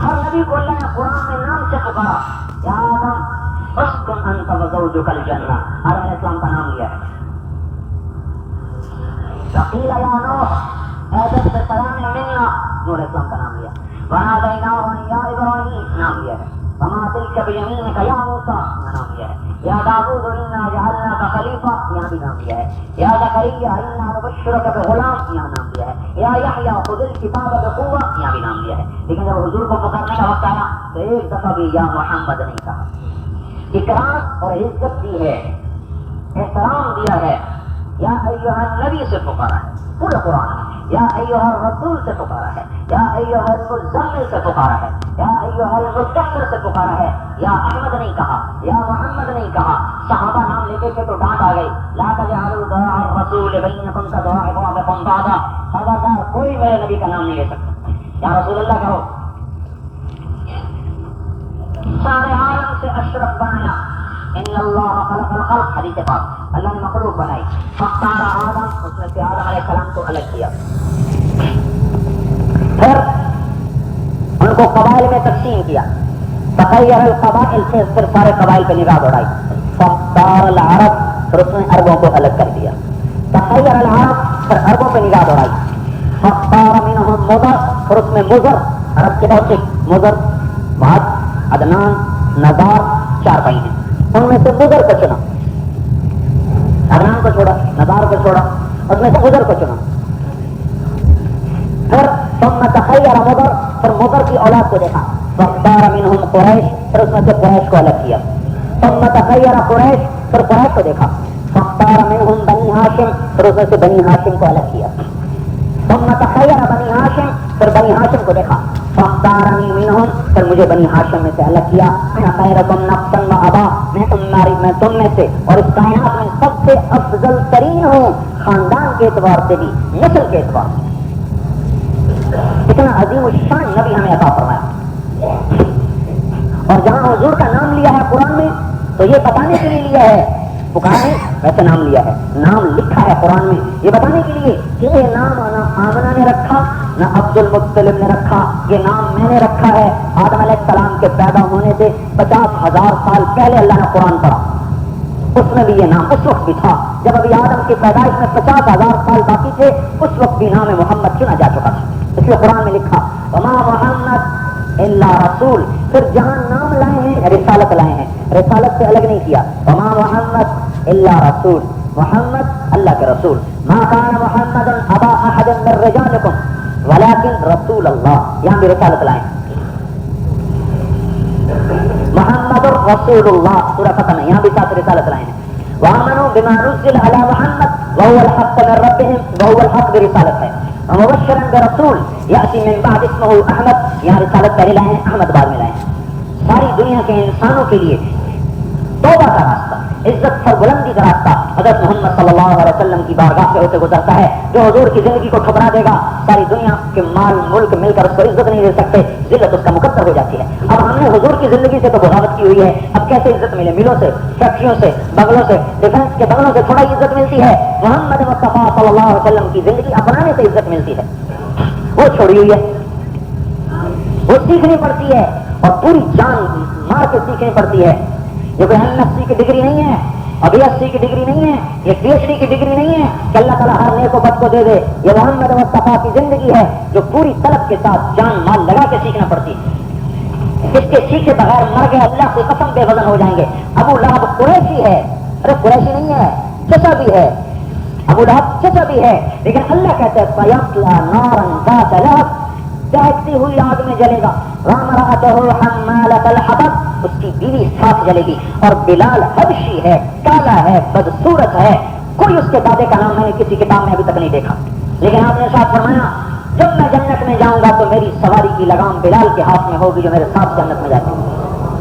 S2: ہر نبی کو اللہ نے قرآن میں نام سے پکارا. یا آدم اسکن انت وزوجک الجنہ، آدم علیہ السلام کا نام لیا ہے. وقیل یا نوح اہبط بسلام منا، نوح علیہ السلام کا نام لیا. ونادیناہ یا ابراہیم، نام لیا ہے. وما تلک بیمینک یا موسیٰ، نام لیا ہے. یا داؤد انا جعلناک خلیفہ، یہاں بھی نام لیا ہے. یا زکریا انا نبشرک بغلام، یہاں نام لیا ہے. یا یحییٰ خذ الکتاب بقوہ، یہاں بھی نام لیا ہے. لیکن جب حضور کو پکارنے کا وقت آیا تو ایک دفعہ بھی یا محمد نہیں کہا. اکرام اور عزت دی ہے، احترام دیا ہے. یا ایھا النبی سے پکارا ہے پورے قرآن میں. یا ایھا الرسول سے پکارا ہے. یا ایھا المزمل سے پکارا ہے. یا ایھا المدثر سے پکارا ہے. یا احمد نہیں کہا، یا محمد نہیں کہا. صحابہ نام لیتے تھے تو ڈانٹ آ گئی. لا تجعلوا دعاء الرسول بینکم کدعاء بعضکم بعضا، خبردار کوئی میرے نبی کا نام نہیں لے سکتا. یا رسول اللہ کہو. سارے عالم سے اشرف بنایا. ان اللہ خلق الخلق، حدیث پاک، اللہ نے مخلوق بنائی. فاختار آدم، اس میں سے آدم علیہ السلام کو الگ کیا. پھر ان کو قبائل میں تقسیم کیا. تخیر القبائل سے پھر سارے قبائل پہ نگاہ دوڑائی. فاختار العرب، پھر اس نے عربوں کو الگ کر دیا. تخیر العرب، پھر عربوں پہ نگاہ دوڑائی. فاختار منہم مضر، پھر اس میں مضر، عرب کے بہت سے مضر، معد، عدنان، نزار، 4 بھائی ہیں. ان میں سے مضر کو چنا، عدنان کو چھوڑا، نزار کو چھوڑا، اس میں سے مضر کو چنا. پھر ثم تخیر مضر، پھر مضر کی اولاد کو دیکھا. فاختار منہم قریش، پھر اس میں سے قریش کو الگ کیا. ثم تخیر قریش، پھر قریش کو دیکھا. فاختار منہم بنی ہاشم، پھر اس میں سے بنی ہاشم کو الگ کیا. ثم تخیر بنی ہاشم، پھر بنی ہاشم کو دیکھا. فاختارنی منہم، پھر مجھے بنی ہاشم میں سے الگ کیا. انا خیرکم نفسا و ابا، میں تم میں سے اور اس کائنات میں سب سے افضل ترین ہوں، خاندان کے اعتبار سے بھی، نسل کے اعتبار سے. اتنا عظیم الشان نبی ہمیں عطا فرمایا. اور جہاں حضور کا نام لیا ہے قرآن میں تو یہ بتانے کے لیے لیا ہے، پکارے ویسے نام لیا ہے، نام لکھا ہے قرآن میں یہ بتانے کے لیے کہ یہ نام نہ آمنہ نے رکھا نہ عبد المطلب نے رکھا، یہ نام میں نے رکھا ہے. آدم علیہ السلام کے پیدا ہونے سے 50,000 سال پہلے اللہ نے قرآن پڑھا. اس میں بھی یہ نام اس وقت بھی تھا جب ابھی آدم کی پیدائش میں 50,000 سال باقی تھے. اس وقت بھی نام محمد چنا جا چکا تھا، اس لیے قرآن میں لکھا وما محمد الا رسول، پھر جہاں نام لائے ہیں رسالت لائے ہیں، رسالت سے الگ نہیں کیا. وما محمد الا رسول، محمد اللہ کے رسول. ما کان محمد ابا احد من رجالکم ولکن رسول اللہ، یہاں بھی رسالت لائے ہیں. محمد رسول اللہ سورہ فتح میں یہاں بھی ساتھ رسالت لائے ہیں. وآمنوا بما نزل على محمد وهو الحق من ربهم وهو الحق برسالت ہے. ومبشرا برسول یأتی من بعد اسمه احمد، یہاں رسالت پہلے لائے ہیں، احمد بعد میں لائے ہیں. ساری دنیا کے انسانوں کے لیے توبہ کا راستہ، عزت سربلندی کا راستہ حضرت محمد صلی اللہ علیہ وسلم کی بارگاہ سے ہوتے گزرتا ہے. جو حضور کی زندگی کو ٹھکرا دے گا، ساری دنیا کے مال ملک مل کر اس کو عزت نہیں دے سکتے، ذلت اس کا مقدر ہو جاتی ہے. اب ہم نے حضور کی زندگی سے تو بغاوت کی ہوئی ہے، اب کیسے عزت ملے؟ ملوں سے، فیکٹریوں سے، بنگلوں سے، ڈیفینس کے بنگلوں سے تھوڑا عزت ملتی ہے. محمد مصطفیٰ صلی اللہ علیہ وسلم کی زندگی اپنانے سے عزت ملتی ہے. وہ چھوڑی ہوئی ہے، وہ سیکھنی پڑتی ہے اور پوری جان مار کے سیکھنی پڑتی ہے. یہ کوئی MSc کی ڈگری نہیں ہے، اور BSc کی ڈگری نہیں ہے، یہ PhD کی ڈگری نہیں ہے کہ اللہ تعالیٰ ہر نیک و بد کو دے دے. یہ محمد مصطفیٰ کی زندگی ہے جو پوری طلب کے ساتھ جان مال لگا کے سیکھنا پڑتی ہے. اس کے سیکھے بغیر مر گئے اللہ سے قسم بے وزن ہو جائیں گے. ابو لہب قریشی ہے، ارے قریشی نہیں ہے، چچا بھی ہے، ابو لہب چچا بھی ہے، لیکن اللہ کہتے ہیں فَيَصْلَىٰ نَارًا ذَاتَ لَهَبٍ، دہکتی ہوئی آگ میں جلے گا. وَامْرَأَتُهُ حَمَّالَةَ الْحَطَبِ، اس کی بیوی ساتھ جلے گی. اور بلال حبشی ہے، کالا ہے، بدصورت ہے، کوئی اس کے دادے کا نام میں نے کسی کتاب میں ابھی تک نہیں دیکھا. لیکن آپ نے ساتھ فرمایا جب میں جنت میں جاؤں گا تو میری سواری کی لگام بلال کے ہاتھ میں ہوگی جو میرے ساتھ جنت میں جاتے ہیں.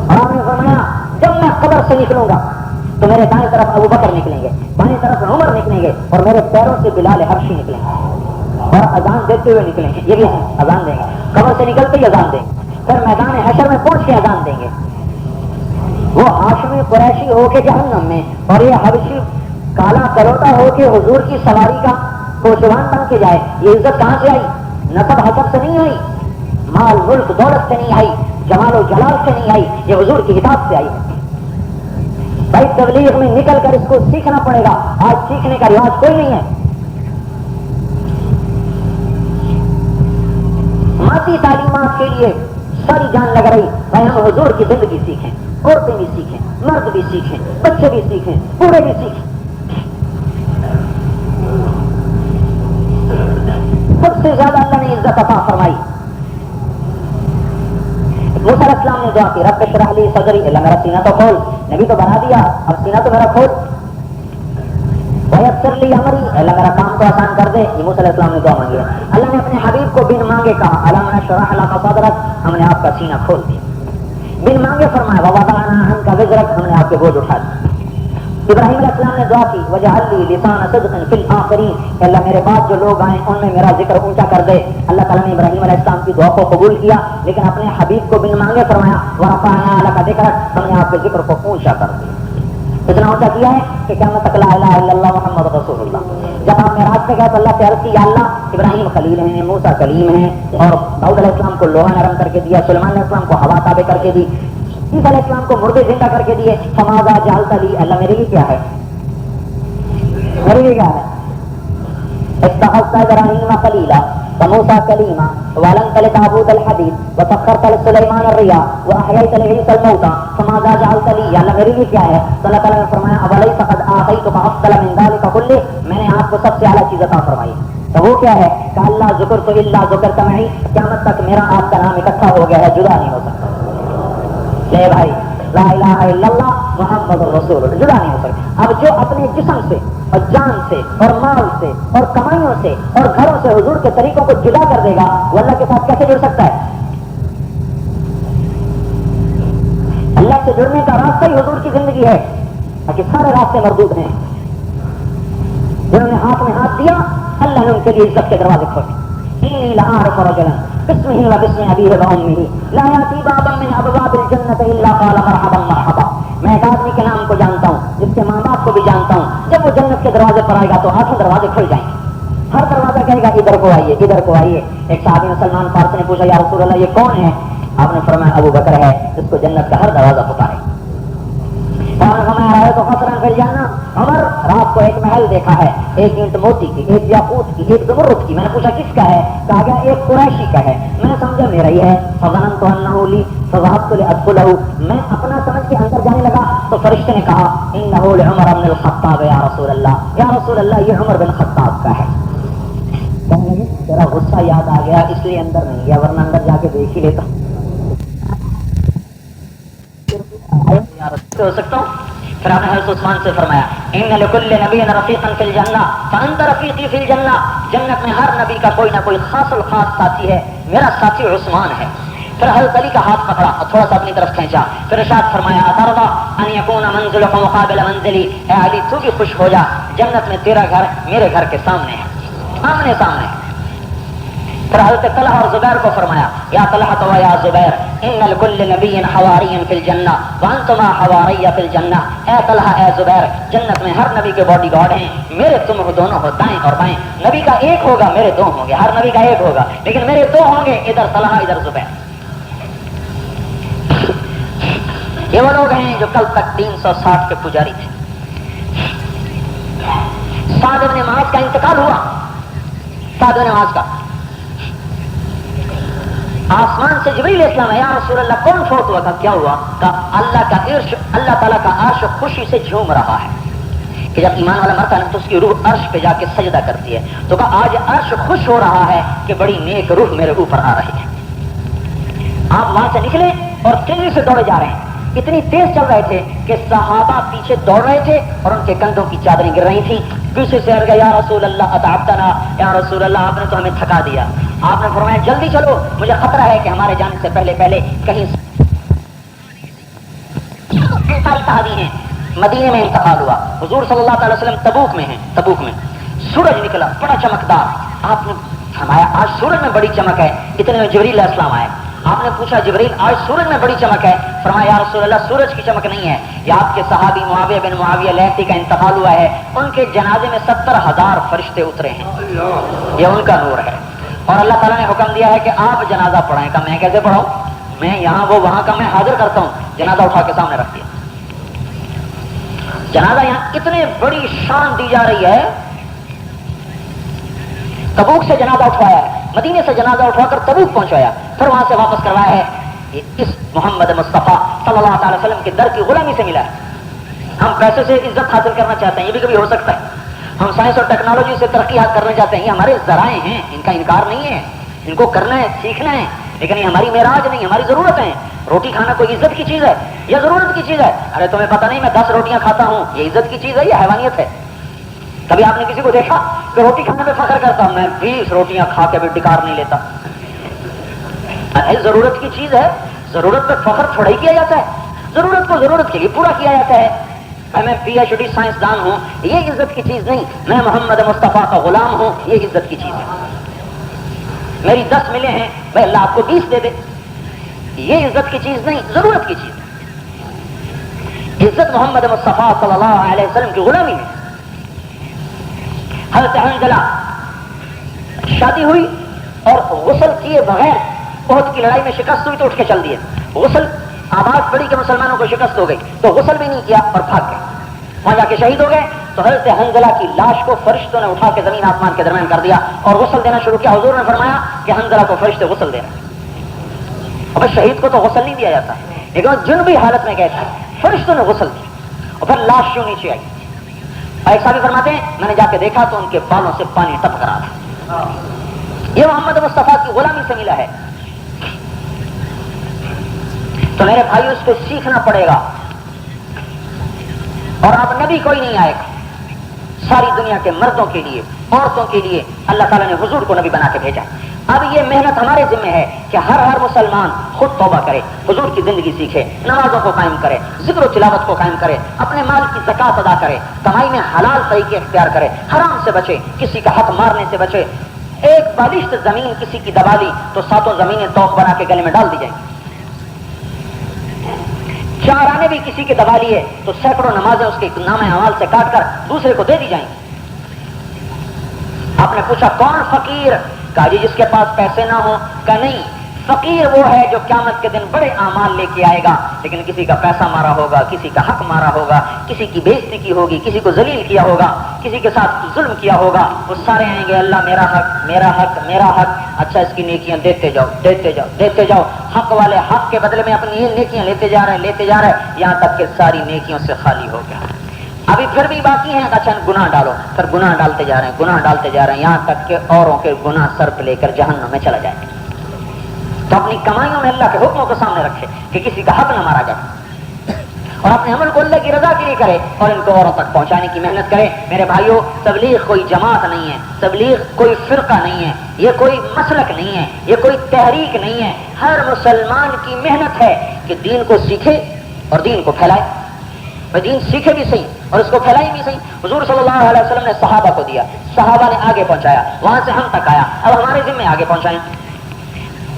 S2: اور آپ نے فرمایا جب میں قبر سے نکلوں گا تو میرے دائیں طرف ابو بکر نکلیں گے، بائیں طرف عمر نکلیں گے، اور میرے پیروں سے بلال حبشی نکلیں گے اور اذان دیتے ہوئے نکلیں گے. یہ بھی اذان دیں گے، قبر سے نکلتے ہی اذان دیں گے، پھر میدان حشر میں پہنچ کے اذان دیں گے. وہ ہاشمی قریشی ہو کے جہنم میں، اور یہ حبشی کالا کروٹا ہو کے حضور کی سواری کا کوچوان بن کے جائے. یہ عزت کہاں سے آئی؟ نسب حسب سے نہیں آئی، مال ملک دولت سے نہیں آئی، جمال و جلال سے نہیں آئی، یہ حضور کی کتاب سے آئی. بھائی تبلیغ میں نکل کر اس کو سیکھنا پڑے گا. آج سیکھنے کا رواج کوئی نہیں ہے. مادی تعلیمات کے لیے ساری جان لگ رہی. بھائی ہم حضور کی زندگی سیکھیں، عورتیں بھی سیکھیں، مرد بھی سیکھیں، بچے بھی سیکھیں، بوڑھے بھی سیکھیں. سب سے زیادہ اللہ نے عزت عطا فرمائی. موسیٰ علیہ السلام نے دعا کی رب اشرح لی صدری، اللہ میرا سینہ تو کھول. نبی تو بنا دیا، اب سینہ تو میرا کھول. ویسر لی امری، اللہ میرا کام کو آسان کر دے. یہ موسیٰ علیہ السلام نے دعا مانگی ہے. اللہ نے اپنے حبیب کو بن مانگے کہا الم نشرح لک صدرک، ہم نے آپ کا سینہ کھول دیا. بن مانگے فرمایا ووضعنا عنک وزرک، ہم نے آپ کے بوجھ اٹھا دیا. ابراہیم علیہ السلام نے دعا کی وجعل لی لسان صدق فی الآخرین، اللہ میرے بعد جو لوگ آئیں ان میں میرا ذکر اونچا کر دے. اللہ تعالیٰ نے ابراہیم علیہ السلام کی دعا کو قبول کیا، لیکن اپنے حبیب کو بن مانگے فرمایا ورفعنا لک ذکرک، ہم نے آپ کے ذکر کو اونچا کر دیا. اتنا اونچا کیا ہے کہ قیامت تک لا الہ الا اللہ محمد رسول اللہ. جب آپ معراج پہ گئے تو اللہ سے عرض کی یا اللہ ابراہیم خلیل ہیں، موسیٰ کلیم ہیں، اور داؤد علیہ السلام کو لوہا نرم کر کے دیا، سلیمان علیہ السلام کو ہوا تابع کر کے دی، عیسیٰ علیہ السلام کو مردے زندہ کر کے دیے. فماذا جعلت لی، اللہ میرے لیے کیا ہے؟ میرے لیے کیا ہے؟ اتخذت ابراہیم خلیلا وموسیٰ کلیما وعلمت لداود الحدید وسخرت لسلیمان الرياح واحییت لعیسی الموتى فماذا جعلت لی، یا اللہ میرے لیے کیا ہے؟ تو اللہ تعالیٰ نے فرمایا اولیس قد آتیتک افضل من ذلک کلہ، میں نے آپ کو سب سے اعلیٰ چیز عطا فرمائی. تو وہ کیا ہے کہ اللہ ذکرت الا ذکرت معی، قیامت تک میرا آپ کا نام اکٹھا ہو گیا ہے، جدا نہیں ہو سکتا. لے بھائی لا الہ الا اللہ محمد رسول اللہ، جدا نہیں ہو سکتا. اب جو اپنے جسم سے اور جان سے اور مال سے اور کمائیوں سے اور گھروں سے حضور کے طریقوں کو جدا کر دے گا، وہ اللہ کے ساتھ کیسے جڑ سکتا ہے؟ اللہ سے جڑنے کا راستہ ہی حضور کی زندگی ہے، تاکہ سارے راستے مردود ہیں. جنہوں نے ہاتھ میں ہاتھ دیا اللہ نے ان کے لیے عزت کے دروازے کھولے. انی لأعرف رجلا باسمه وباسم ابيه وامه لا ياتي بابا من ابواب الجنة الا قال مرحبا مرحبا. میں ایک آدمی کے نام کو جانتا ہوں جس کے ماں باپ کو بھی جانتا ہوں، جب وہ جنت کے دروازے پر آئے گا تو آٹھوں دروازے کھل جائیں گے. ہر دروازہ کہے گا ادھر کو آئیے، ادھر کو آئیے. ایک صحابی نے سلمان فارسی نے پوچھا یا رسول اللہ یہ کون ہے؟ آپ نے فرمایا ابو بکر ہے جس کو جنت کا ہر دروازہ پکارے. تو خسرا پھر جانا عمر رات کو ایک محل دیکھا ہے، ایک اینٹ موتی کی، ایک یاقوت کی، ایک زمرد کی. میں نے پوچھا کس کا ہے؟ کہا گیا ایک قریشی کا ہے. میں نے سمجھا میرا ہی ہے. فظننت انه لي فذهبت لادخله. میں اپنا سمجھ کے اندر جانے لگا تو فرشتے نے کہا انه لعمر بن الخطاب یا رسول اللہ، یا رسول اللہ یہ عمر بن خطاب کا ہے. کہنے لگے تیرا غصہ یاد آ گیا اس لیے اندر نہیں گیا، ورنہ اندر جا کے دیکھ ہی لیتا. ہو سکتا ہوں. پھر آپ نے حضرت عثمان سے فرمایا ان لکل نبی رفیقا فی الجنہ فانت رفیقی فی الجنہ. جنت میں ہر نبی کا کوئی نہ کوئی خاص الخاص ساتھی ہے، میرا ساتھی عثمان ہے. پھر حضرت علی کا ہاتھ پکڑا اور تھوڑا سا اپنی طرف کھینچا. پھر ارشاد فرمایا اترضى ان يكون منزلك مقابل منزلی. اے علی تو بھی خوش ہو جا، جنت میں تیرا گھر میرے گھر کے سامنے ہے، آمنے سامنے. پھر حضرت طلحہ اور زبیر کو فرمایا یا طلحہ و یا زبیر ان لکل نبی حواری فی الجنہ وانتما حواری فی الجنہ. اے طلحہ اے زبیر، جنت میں ہر نبی کے باڈی گارڈ ہیں، میرے تم دونوں ہو دائیں اور بائیں. نبی کا ایک ہوگا میرے دو ہوں گے، ہر نبی کا ایک ہوگا لیکن میرے دو ہوں گے، ادھر طلحہ ادھر زبیر. یہ وہ لوگ ہیں جو کل تک 360 کے پجاری تھے. سعد بن معاذ کا انتقال ہوا. سعد بن معاذ کا آسمان سے جبریل علیہ السلام یا رسول اللہ کون فوت ہوا تھا؟ کیا ہوا؟ کہا اللہ تعالیٰ کا عرش خوشی سے جھوم رہا ہے کہ جب ایمان والا مرتا ہے تو اس کی روح عرش پہ جا کے سجدہ کرتی ہے. تو کہا آج عرش خوش ہو رہا ہے کہ بڑی نیک روح میرے اوپر آ رہی ہے. آپ وہاں سے نکلے اور تیزی سے دوڑے جا رہے ہیں. اتنی تیز چل رہے تھے کہ صحابہ پیچھے دوڑ رہے تھے اور ان کے کندھوں کی چادریں گر رہی تھیں. پیچھے سے عرض یا رسول اللہ اتعبتنا، یا رسول اللہ آپ نے تو ہمیں تھکا دیا. آپ نے فرمایا جلدی چلو، مجھے خطرہ ہے کہ ہمارے جانے سے پہلے کہیں صحابی ہیں. مدینے میں انتقال ہوا. حضور صلی اللہ تعالی وسلم تبوک میں ہیں. تبوک میں سورج نکلا بڑا چمکدار. آپ نے فرمایا آج سورج میں بڑی چمک ہے. اتنے میں جبریل علیہ السلام آئے. آپ نے پوچھا جبریل آج سورج میں بڑی چمک ہے؟ فرمایا یا رسول اللہ سورج کی چمک نہیں ہے، یہ آپ کے صحابی معاویہ بن معاویہ لیثی کا انتقال ہوا ہے، ان کے جنازے میں 70,000 فرشتے اترے ہیں، یہ ان کا نور ہے. اور اللہ تعالیٰ نے حکم دیا ہے کہ آپ جنازہ پڑھائیں. کہ میں کیسے پڑھاؤں؟ میں یہاں وہ وہاں کا میں حاضر کرتا ہوں. جنازہ اٹھا کے سامنے رکھ دیا. جنازہ یہاں اتنے بڑی شان دی جا رہی ہے. تبوک سے جنازہ اٹھوایا ہے، مدینے سے جنازہ اٹھوا کر تبوک پہنچایا، پھر وہاں سے واپس کروایا ہے. اس محمد مصطفیٰ صلی اللہ تعالی وسلم کے در کی غلامی سے ملا ہے. ہم پیسے سے عزت حاصل کرنا چاہتے ہیں، یہ بھی کبھی ہو سکتا ہے. ہم سائنس اور ٹیکنالوجی سے ترقی حاصل کرنا چاہتے ہیں، یہ ہمارے ذرائع ہیں، ان کا انکار نہیں ہے، ان کو کرنا ہے، سیکھنا ہے، لیکن یہ ہماری معراج نہیں، ہماری ضرورت ہے. روٹی کھانا کوئی عزت کی چیز ہے یا ضرورت کی چیز ہے؟ ارے تمہیں پتہ نہیں میں 10 روٹیاں کھاتا ہوں، یہ عزت کی چیز ہے یا حیوانیت ہے؟ کبھی آپ نے کسی کو دیکھا کہ روٹی کھانے میں فخر کرتا ہوں میں 20 روٹیاں کھا کے بھی ڈکار نہیں لیتا؟ ضرورت کی چیز ہے، ضرورت پہ فخر تھوڑا ہی کیا جاتا ہے. ضرورت کو ضرورت کے لیے پورا کیا جاتا ہے. میں PhD سائنسدان ہوں، یہ عزت کی چیز نہیں. میں محمد مصطفیٰ کا غلام ہوں، یہ عزت کی چیز ہے. میری 10 ملے ہیں، بھائی اللہ آپ کو 20 دے دے، یہ عزت کی چیز نہیں، ضرورت کی چیز ہے. عزت محمد مصطفیٰ صلی اللہ علیہ وسلم کی غلامی ہے. حضرت حنظلہ شادی ہوئی اور غسل کیے بغیر احد کی لڑائی میں شکست ہوئی تو اٹھ کے چل دیے. غسل آواز پڑی کہ مسلمانوں کو شکست ہو گئی تو غسل بھی نہیں کیا اور بھاگ گئے. وہاں جا کے شہید ہو گئے. تو حضرت حنظلہ کی لاش کو فرشتوں نے اٹھا کے زمین آسمان کے درمیان کر دیا اور غسل دینا شروع کیا. حضور نے فرمایا کہ حنظلہ کو فرشتے غسل دے رہے ہیں. اور شہید کو تو غسل نہیں دیا جاتا، لیکن وہ جنبی حالت میں گئے تھے، فرشتوں نے غسل دیا اور پھر لاش یوں نیچے آئی. ایک صحابی فرماتے ہیں میں نے جا کے دیکھا تو ان کے بالوں سے پانی ٹپک رہا تھا. یہ محمد مصطفیٰ کی غلامی سے ملا ہے. تو میرے بھائی اس کو سیکھنا پڑے گا. اور اب نبی کوئی نہیں آئے گا، ساری دنیا کے مردوں کے لیے عورتوں کے لیے اللہ تعالیٰ نے حضور کو نبی بنا کے بھیجا. اب یہ محنت ہمارے ذمہ ہے کہ ہر مسلمان خود توبہ کرے، حضور کی زندگی سیکھے، نمازوں کو قائم کرے، ذکر و تلاوت کو قائم کرے، اپنے مال کی زکات ادا کرے، کمائی میں حلال طریقے اختیار کرے، حرام سے بچے، کسی کا حق مارنے سے بچے. ایک بالشت زمین کسی کی دبا لی تو 7 زمینیں توق بنا کے گلے میں ڈال دی جائیں گی. 4 آنے بھی کسی کے دبا لیے تو سینکڑوں نمازیں اس کے نام اعمال سے کاٹ کر دوسرے کو دے دی جائیں گی. آپ نے پوچھا کون فقیر؟ کہا جی جس کے پاس پیسے نہ ہو. کہا نہیں، فقیر وہ ہے جو قیامت کے دن بڑے اعمال لے کے آئے گا، لیکن کسی کا پیسہ مارا ہوگا، کسی کا حق مارا ہوگا، کسی کی بےزتی کی ہوگی، کسی کو ذلیل کیا ہوگا، کسی کے ساتھ ظلم کیا ہوگا، وہ سارے آئیں گے اللہ میرا حق میرا حق میرا حق، اچھا اس کی نیکیاں دیتے جاؤ دیتے جاؤ دیتے جاؤ، حق والے حق کے بدلے میں اپنی یہ نیکیاں لیتے جا رہے یہاں تک کہ ساری نیکیوں سے خالی ہو گیا۔ ابھی پھر بھی باقی ہیں، اچھا گناہ ڈالو، پھر گناہ ڈالتے جا رہے ہیں گناہ ڈالتے جا رہے ہیں یہاں تک کہ اوروں کے گناہ سر پہ لے کر جہنم میں چلا جائے۔ تو اپنی کمائیوں میں اللہ کے حکموں کو سامنے رکھے کہ کسی کا حق نہ مارا جائے، اور اپنے عمل کو اللہ کی رضا کے لیے کرے اور ان کو اوروں تک پہنچانے کی محنت کرے۔ میرے بھائیوں، تبلیغ کوئی جماعت نہیں ہے، تبلیغ کوئی فرقہ نہیں ہے، یہ کوئی مسلک نہیں ہے، یہ کوئی تحریک نہیں ہے، ہر مسلمان کی محنت ہے کہ دین کو سیکھے اور دین کو پھیلائے، اور دین سیکھے بھی صحیح اور اس کو پھیلائے بھی صحیح۔ حضور صلی اللہ علیہ وسلم نے صحابہ کو دیا، صحابہ نے آگے پہنچایا، وہاں سے ہم تک آیا، اب ہمارے ذمہ آگے پہنچائیں۔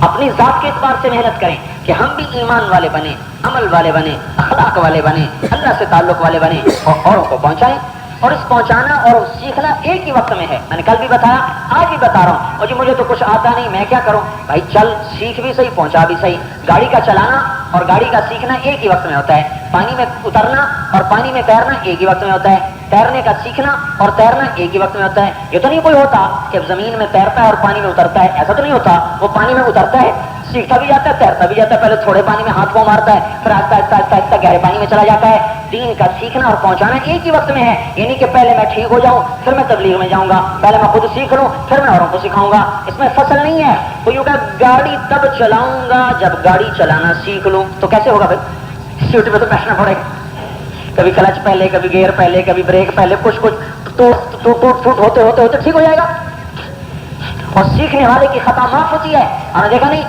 S2: اپنی ذات کے اعتبار سے محنت کریں کہ ہم بھی ایمان والے بنے، عمل والے بنے، اخلاق والے بنے، اللہ سے تعلق والے بنے اور اوروں کو پہنچائیں۔ اور اس پہنچانا اور سیکھنا ایک ہی وقت میں ہے، میں نے کل بھی بتایا آج بھی بتا رہا ہوں، اور جی مجھے تو کچھ آتا نہیں میں کیا کروں؟ بھائی چل سیکھ بھی صحیح پہنچا بھی صحیح۔ گاڑی کا چلانا اور گاڑی کا سیکھنا ایک ہی وقت میں ہوتا ہے، پانی میں اترنا اور پانی میں تیرنا ایک ہی وقت میں ہوتا ہے، تیرنے کا سیکھنا اور تیرنا ایک ہی وقت میں ہوتا ہے۔ یہ تو نہیں کوئی ہوتا کہ زمین میں تیرتا ہے اور پانی میں اترتا ہے، ایسا تو نہیں ہوتا، وہ پانی میں اترتا ہے، سیکھتا بھی جاتا ہے، تیرتا بھی جاتا ہے، پہلے تھوڑے پانی میں ہاتھ پاؤں مارتا ہے، پھر آہستہ آہستہ آہستہ آہستہ گہرے پانی میں چلا جاتا ہے۔ دین کا سیکھنا اور پہنچانا ایک ہی وقت میں ہے، یعنی کہ پہلے میں ٹھیک ہو جاؤں پھر میں تبلیغ میں جاؤں گا، پہلے میں خود سیکھ لوں پھر میں اوروں کو سکھاؤں گا، اس میں فصل نہیں ہے۔ تو یوں کہ گاڑی تب چلاؤں گا جب گاڑی چلانا سیکھ لوں، تو کیسے ہوگا بھائی؟ سیٹ پہ تو بیٹھنا پڑے گا، کبھی کلچ پہلے، کبھی گیئر پہلے، کبھی بریک پہلے، کچھ ٹوٹ پھوٹ ہوتے ہوتے ہوتے ٹھیک ہو جائے گا۔ اور سیکھنے والے کی خطا معاف ہوتی ہے، آپ نے دیکھا نہیں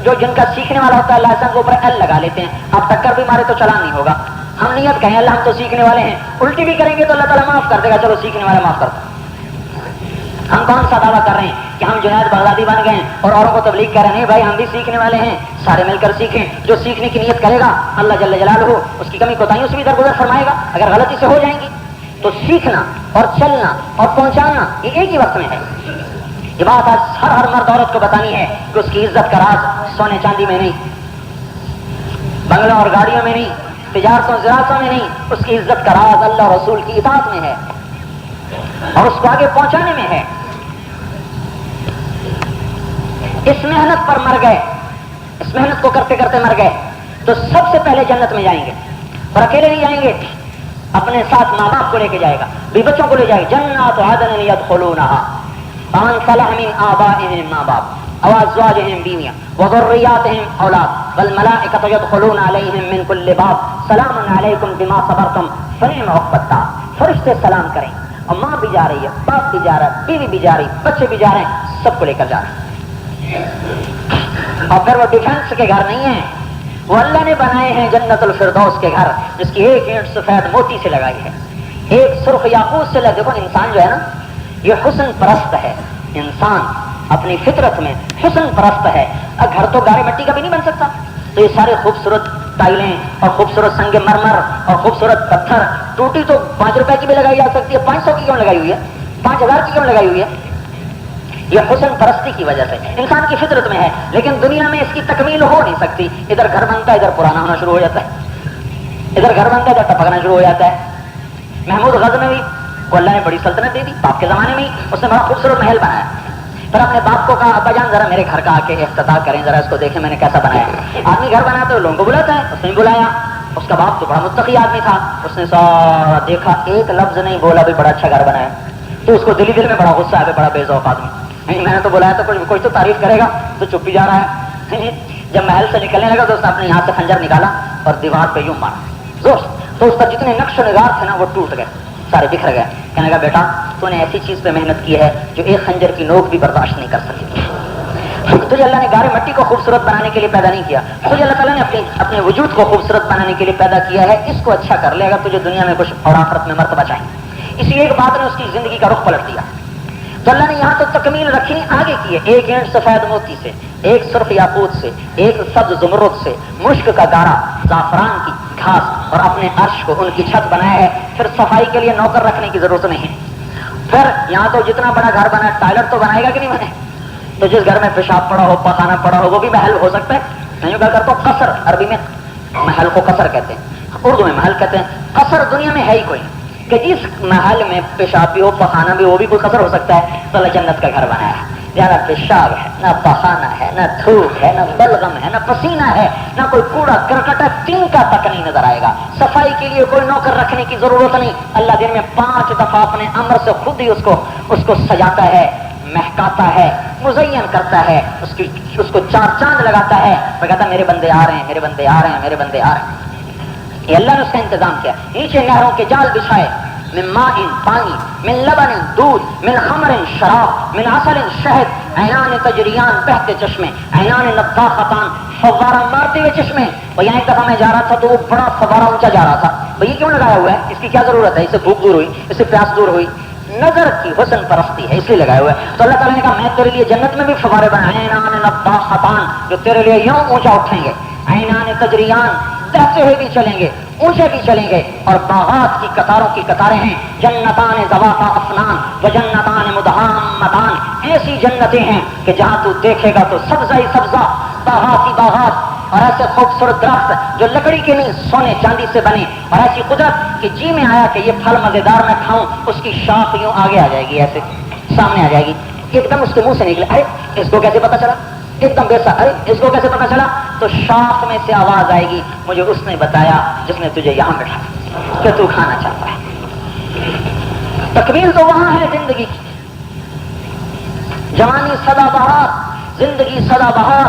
S2: جو جن کا سیکھنے والا ہوتا ہے لائسنس کے اوپر ایل لگا لیتے ہیں، اب ٹکر بھی مارے تو چلان نہیں ہوگا۔ ہم نیت کہیں اللہ ہم تو سیکھنے والے ہیں، الٹی بھی کریں گے تو اللہ تعالیٰ معاف کر دے گا، چلو سیکھنے والے معاف کر دیں۔ ہم کون سا دعویٰ کر رہے ہیں کہ ہم جنید بغدادی بن گئے ہیں اور اوروں کو تبلیغ کر رہے ہیں؟ نہیں بھائی، ہم بھی سیکھنے والے ہیں، سارے مل کر سیکھیں۔ جو سیکھنے کی نیت کرے گا اللہ جل جلالہ اس کی کمی کوتاہیوں سے بھی درگزر فرمائے گا، اگر غلطی سے ہو جائیں گی تو سیکھنا اور چلنا اور پہنچانا یہ ایک ہی وقت میں ہے۔ یہ بات آج ہر مرد عورت کو بتانی ہے کہ اس کی عزت کا راز سونے چاندی میں نہیں، بنگلوں اور گاڑیوں میں نہیں، تجارتوں زراعتوں میں نہیں، اس کی عزت کا راز اللہ اور رسول کی اطاعت میں ہے اور اس کو آگے پہنچانے میں ہے۔ اس محنت پر مر گئے، اس محنت کو کرتے کرتے مر گئے تو سب سے پہلے جنت میں جائیں گے، اور اکیلے نہیں جائیں گے، اپنے ساتھ ماں باپ کو لے کے جائے گا، بھی بچوں کو لے جائے گا۔ جنات عدن یدخلونہا فمن صلح من آبائهم ماں باپ وازواجهم بیویاں وذریاتهم اولاد والملائکۃ یدخلون علیہم من کل باب سلام علیکم بما صبرتم فنعم عقبی الدار۔ فرشتے سلام کریں، اور ماں بھی جا رہی ہے، باپ بھی جا رہا ہے، بیوی بھی جا رہی، بچے بھی جا رہے ہیں، سب کو لے کر جا رہے ہیں۔ اور پھر وہ ڈیفینس کے گھر نہیں ہیں، وہ اللہ نے بنائے ہیں جنت الفردوس کے گھر، جس کی ایک اینٹ سفید موتی سے لگائی ہے، ایک سرخ یاقوت سے لگے۔ دیکھو انسان جو ہے نا یہ حسن پرست ہے، انسان اپنی فطرت میں حسن پرست ہے۔ گھر تو گارے مٹی کا بھی نہیں بن سکتا، تو یہ سارے خوبصورت ٹائلیں اور خوبصورت سنگ مرمر اور خوبصورت پتھر، ٹوٹی تو 5 روپے کی بھی لگائی جا سکتی ہے، 500 کی کیوں لگائی ہوئی ہے، 5000 کی کیوں لگائی ہوئی ہے؟ یہ حسن پرستی کی وجہ سے انسان کی فطرت میں ہے، لیکن دنیا میں اس کی تکمیل ہو نہیں سکتی۔ ادھر گھر بنتا ہے ادھر پرانا ہونا شروع ہو جاتا ہے، ادھر گھر بنتا ہے ادھر ٹپکنا شروع ہو جاتا ہے۔ محمود غزنوی کو اللہ نے بڑی سلطنت دے دی، باپ کے زمانے میں ہی اس نے بڑا خوبصورت محل بنایا، پھر اپنے باپ کو کہا ابا جان ذرا میرے گھر کا آ کے افتتاح کریں، ذرا اس کو دیکھیں میں نے کیسا بنایا۔ آدمی گھر بناتا ہے لوگوں کو بلاتا ہے، اس نے بلایا، اس کا باپ تو بڑا متقی آدمی تھا، اس نے سارا دیکھا، ایک لفظ نہیں بولا بھی بڑا اچھا گھر بنایا، تو اس کو دل میں بڑا غصہ ہے، بڑا بے ذوق آدمی، میں نے تو بلایا تو کوئی تو تعریف کرے گا، تو چپ ہی جا رہا ہے۔ جب محل سے نکلنے لگا تو اس نے اپنے یہاں سے خنجر نکالا اور دیوار پہ یوں مارا زور، تو اس پر جتنے نقش و نگار تھے نا وہ ٹوٹ گئے، سارے بکھر گئے۔ کہنے لگا بیٹا تو نے ایسی چیز پہ محنت کی ہے جو ایک خنجر کی نوک بھی برداشت نہیں کر سکی، تجھے اللہ نے گارے مٹی کو خوبصورت بنانے کے لیے پیدا نہیں کیا، تجھے اللہ تعالیٰ نے اپنے وجود کو خوبصورت بنانے کے لیے پیدا کیا ہے، اس کو اچھا کر لے گا تجھے دنیا میں کچھ اور آخرت میں مرتبہ چاہیے۔ اسی ایک بات نے اس کی زندگی کا رخ پلٹ دیا، تو اللہ نے یہاں تو تکمیل رکھی آگے کی ہے، ایک اینٹ سفید موتی سے، ایک سرخ یاقوت سے، ایک سبز زمرد سے، مشک کا گارا، زعفران کی گھاس اور اپنے عرش کو ان کی چھت بنایا ہے۔ پھر صفائی کے لیے نوکر رکھنے کی ضرورت نہیں ہے۔ پھر یہاں تو جتنا بڑا گھر بنا ٹائلر تو بنائے گا کہ نہیں بنے، تو جس گھر میں پیشاب پڑا ہو, پخانہ پڑا ہو, وہ بھی محل ہو سکتا ہے. میں یوں کہا کرتا ہوں قصر, عربی میں محل کو قصر کہتے ہیں, اردو میں محل کہتے ہیں. قصر دنیا میں ہے ہی کوئی کہ جس محل میں پیشاب بھی ہو, پخانہ بھی ہو, بھی کوئی قصر ہو سکتا ہے. تو اللہ جنت کا گھر بنایا ہے جہاں نہ پیشاب ہے, نہ پخانہ ہے, نہ تھوک ہے, نہ بلغم ہے, نہ پسینہ ہے, نہ کوئی کوڑا کرکٹ ہے, تنکا تک نہیں نظر آئے گا. صفائی کے لیے کوئی نوکر رکھنے کی ضرورت نہیں. اللہ دن میں 5 دفعہ اپنے امر سے خود ہی اس کو سجاتا ہے, مہکاتا ہے, مزین کرتا ہے, اس کو 4 چاند لگاتا ہے. وہ کہتا ہے میرے بندے آ رہے ہیں, میرے بندے آ رہے ہیں, میرے بندے آ رہے ہیں. یہ اللہ نے اس کا انتظام کیا. نیچے نہروں کے جال بچھائے, من ماء پانی, من لبن دودھ, من خمر شراب, من عسل شہد, عینان تجریان بہتے چشمے, عینان نضاختان فوارہ مارتے ہوئے چشمے. اور یہاں ایک دفعہ میں جا رہا تھا تو وہ بڑا فوارہ اونچا جا رہا تھا. بھائی یہ کیوں لگایا ہوا ہے, اس کی کیا ضرورت ہے, اس سے بھوک دور ہوئی, اس سے پیاس دور ہوئی, نظر کی حسن پرستی ہے اس لیے لگایا ہوا ہے. تو اللہ تعالیٰ نے کہا میں تیرے لیے جنت میں بھی فوارے بنائے, عینان نضاختان, جو تیرے لیے یوں اونچا اٹھیں گے, عینان تجریان بہتے ہوئے بھی چلیں گے, اونچے بھی چلیں گے, اور باغات کی قطاروں کی قطاریں ہیں. جنتان ذواتا افنان و جنتان مدہامتان, ایسی جنتیں ہیں کہ جہاں تو دیکھے گا تو سبزہ ہی سبزہ, باغات ہی باغات, اور ایسے خوبصورت درخت جو لکڑی کے نہیں سونے چاندی سے بنے, اور ایسی قدرت کہ جی میں آیا کہ یہ پھل مزیدار میں کھاؤں, اس کی شاخ یوں آگے آ جائے گی, ایسے سامنے آ جائے گی. ایک دم اس کے منہ سے نکلے, ارے اس کو کیسے پتا چلا, ایک دم ویسا, ارے اس کو کیسے پتا چلا. تو شاخ میں سے آواز آئے گی, مجھے اس نے بتایا جس نے تجھے یہاں بٹھایا کہ تو کھانا چاہتا ہے. تکمیل تو وہاں ہے زندگی کی. جوانی سدا بہار, زندگی سدا بہار.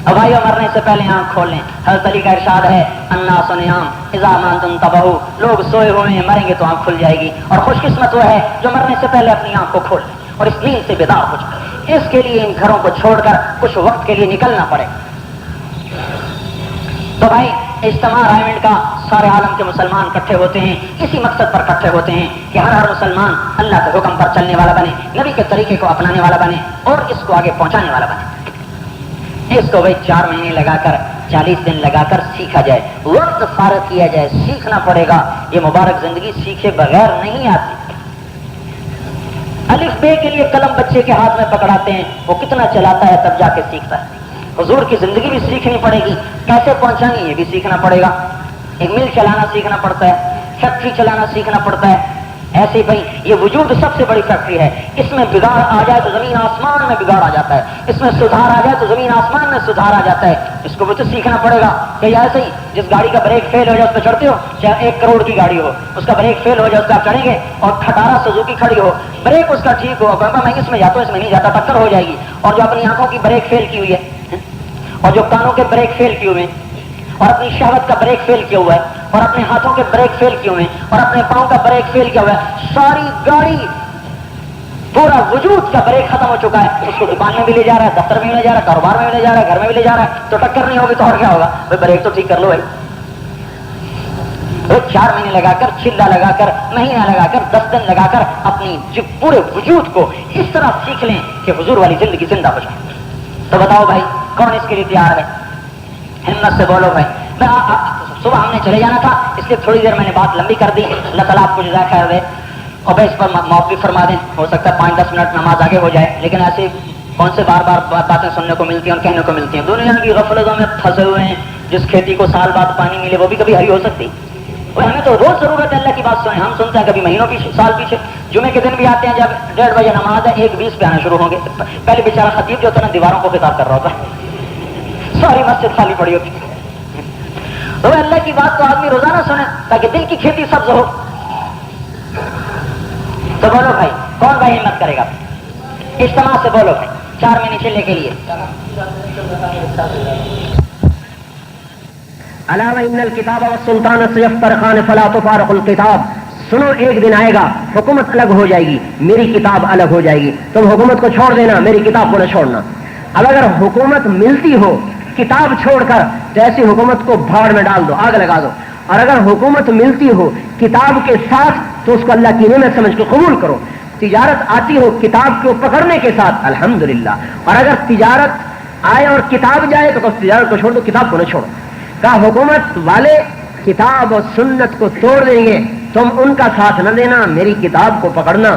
S2: اب بھائیو مرنے سے پہلے آنکھ کھول لیں. حضرت علی کا ارشاد ہے, الناس نیام اذا ما تنتبہوا, لوگ سوئے ہوئے ہیں, مریں گے تو آنکھ کھل جائے گی. اور خوش قسمت وہ ہے جو مرنے سے پہلے اپنی آنکھ کو کھول لے اور اس نیند سے بیدار ہو جائے. اس کے لیے ان گھروں کو چھوڑ کر کچھ وقت کے لیے نکلنا پڑے. تو بھائی اجتماع رائمنڈ کا سارے عالم کے مسلمان اکٹھے ہوتے ہیں, اسی مقصد پر اکٹھے ہوتے ہیں کہ ہر مسلمان اللہ کے حکم پر چلنے والا بنے, نبی کے طریقے کو اپنانے والا بنے, اور اس کو آگے پہنچانے والا بنے. اس کو بھائی 4 مہینے لگا کر, 40 دن لگا کر سیکھا جائے, وقت فارغ کیا جائے, سیکھنا پڑے گا. یہ مبارک زندگی سیکھے بغیر نہیں آتی. الف بے کے لیے قلم بچے کے ہاتھ میں پکڑاتے ہیں, وہ کتنا چلاتا ہے تب جا کے سیکھتا ہے. حضور کی زندگی بھی سیکھنی پڑے گی, کیسے پہنچانی یہ بھی سیکھنا پڑے گا. ایک مل چلانا سیکھنا پڑتا ہے, فیکٹری چلانا سیکھنا پڑتا ہے. ایسے بھائی یہ وجود سب سے بڑی فیکٹری ہے, اس میں بگاڑ آ جائے تو زمین آسمان میں بگاڑ آ جاتا ہے, اس میں سدھار آ جائے تو زمین آسمان میں سدھار آ جاتا ہے. اس کو بھی تو سیکھنا پڑے گا. کہ ایسے ہی جس گاڑی کا بریک فیل ہو جائے اس پہ چڑھتے ہو, چاہے 1 کروڑ کی گاڑی ہو, اس کا بریک فیل ہو جائے اس پہ آپ چڑھیں گے, اور کھٹارا سزوکی کھڑی ہو, بریک اس کا ٹھیک ہو, میں اس میں جاتا ہوں, اس میں نہیں جاتا, ٹکر ہو جائے گی. اور جو اپنی آنکھوں کی بریک فیل کی ہوئی ہے, اور جو کانوں کے بریک فیل کیے ہوئے ہیں, اور اپنی شہوت کا بریک فیل کیا ہوا ہے, اور اپنے ہاتھوں کے بریک فیل کیے ہوئے ہیں, اور اپنے پاؤں کا بریک فیل کیا ہوا ہے, ساری گاڑی پورا وجود کا بریک ختم ہو چکا ہے. اس کو دکان میں بھی لے جا رہا ہے, دفتر میں بھی لے جا رہا ہے, کاروبار میں بھی لے جا رہا ہے, گھر میں بھی لے جا رہا ہے, تو ٹکر نہیں ہوگی تو اور کیا ہوگا. بھائی بریک تو ٹھیک کر لو بھائی. 4 مہینے لگا کر, چلا لگا کر, مہینہ لگا کر, 10 دن لگا کر اپنی پورے وجود کو اس طرح سیکھ لیں کہ حضور والی زندگی زندہ ہو جائے. تو بتاؤ بھائی کون اس کے لیے تیار ہے؟ ہمت سے بولو بھائی. میں صبح ہم نے چلے جانا تھا, اس لیے تھوڑی دیر میں نے بات لمبی کر دی. اللہ تعالیٰ آپ کو جزائے خیر دے, اور بھائی اس پر موقف فرما دیں. ہو سکتا ہے 5-10 منٹ نماز آگے ہو جائے, لیکن ایسے کون سے بار بار باتیں سننے کو ملتی ہیں اور کہنے کو ملتی ہیں. دنیا کی غفلتوں میں پھنسے ہوئے ہیں. جس کھیتی کو سال بعد پانی ملے وہ بھی کبھی ہری ہو سکتی, اور ہمیں تو روز ضرورت ہے اللہ کی بات سنیں. ہم سنتے ہیں کبھی مہینوں کی سال پیچھے. جمعے کے دن بھی آتے ہیں جب 1:30 بجے نماز ہے, 1:20 پہ آنا شروع ہوں گے. پہلے بیچارہ خطیب جو ہوتا ہے نا دیواروں کو خطاب کر رہا ہوتا ہے, ساری مسجد خالی پڑی ہوتی. تو اللہ کی بات تو آدمی روزانہ سنے تاکہ دل کی کھیتی سبز ہو. تو بولو بھائی کون بھائی ہمت کرے گا؟ اجتماع سے بولو بھائی 4 مہینے چلنے کے لیے.
S3: علاوہ ان الکتاب والسلطان سیفترقان فلا تفارق الکتاب. سنو ایک دن آئے گا حکومت الگ ہو جائے گی, میری کتاب الگ ہو جائے گی. تم حکومت کو چھوڑ دینا, میری کتاب کو نہ چھوڑنا. اب اگر حکومت ملتی ہو کتاب چھوڑ کر تو ایسی حکومت کو بھاڑ میں ڈال دو, آگ لگا دو. اور اگر حکومت ملتی ہو کتاب کے ساتھ تو اس کو اللہ کی نعمت سمجھ کے قبول کرو. تجارت آتی ہو کتاب کو پکڑنے کے ساتھ الحمدللہ. اور اگر تجارت آئے اور کتاب جائے تو تجارت کو چھوڑ دو, کتاب کو نہ چھوڑو. کہا حکومت والے کتاب اور سنت کو توڑ دیں گے, تم ان کا ساتھ نہ دینا, میری کتاب کو پکڑنا.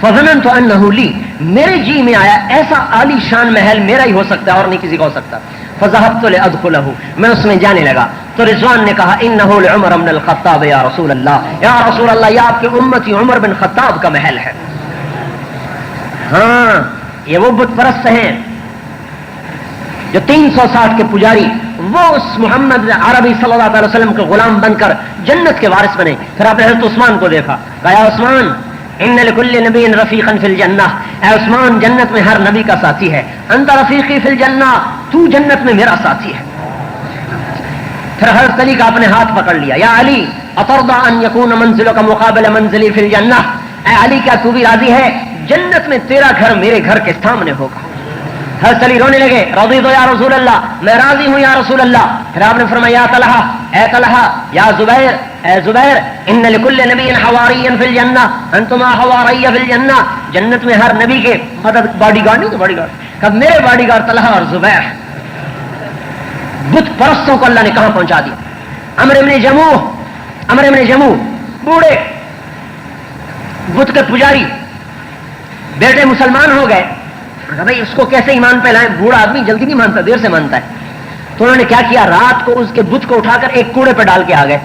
S3: فظننت انه لی، میرے جی میں آیا ایسا عالی شان محل میرا ہی ہو سکتا ہے اور نہیں کسی کا ہو سکتا. فذهبت لادخله، میں اس میں جانے لگا تو رضوان نے کہا انه لعمر بن الخطاب یا رسول اللہ، یا رسول اللہ یہ آپ کے امتی عمر بن خطاب کا محل ہے. ہاں یہ وہ بت پرست ہیں جو 360 کے پجاری، وہ اس محمد عربی صلی اللہ علیہ وسلم کے غلام بن کر جنت کے وارث بنے. پھر آپ نے حضرت عثمان کو دیکھا، کہا یا عثمان ان لکل نبی رفیقا فی الجنہ، اے عثمان جنت میں ہر نبی کا ساتھی ہے. انت رفیقی فی الجنہ، تو جنت میں میرا ساتھی ہے. پھر حضرت علی کا اپنے ہاتھ پکڑ لیا، یا علی اترضى ان یکون منزلک مقابل منزلی فی الجنہ، اے علی کیا تو بھی راضی ہے جنت میں تیرا گھر میرے گھر کے سامنے ہوگا. حضرت علی رونے لگے، رضیت یا رسول اللہ، میں راضی ہوں یا رسول اللہ. پھر آپ نے فرمایا یا طلحہ، اے طلحہ، یا زبیر، اے زبیر، ان لکل نبی حواری فی الجنہ انتما حواری فی الجنہ، جنت میں ہر نبی کے مدد باڈی گارڈ نہیں تو باڈی گارڈ، کب میرے باڈی گارڈ طلحہ اور زبیر. بت پرستوں کو اللہ نے کہاں پہنچا دیا. عمرو بن جموح بوڑھے بت کے پجاری، بیٹے مسلمان ہو گئے. بھائی اس کو کیسے ایمان پہ لائیں، بوڑھا آدمی جلدی نہیں مانتا، دیر سے مانتا ہے. تو انہوں نے کیا کیا، رات کو اس کے بت کو اٹھا کر ایک کوڑے پہ ڈال کے آ گئے.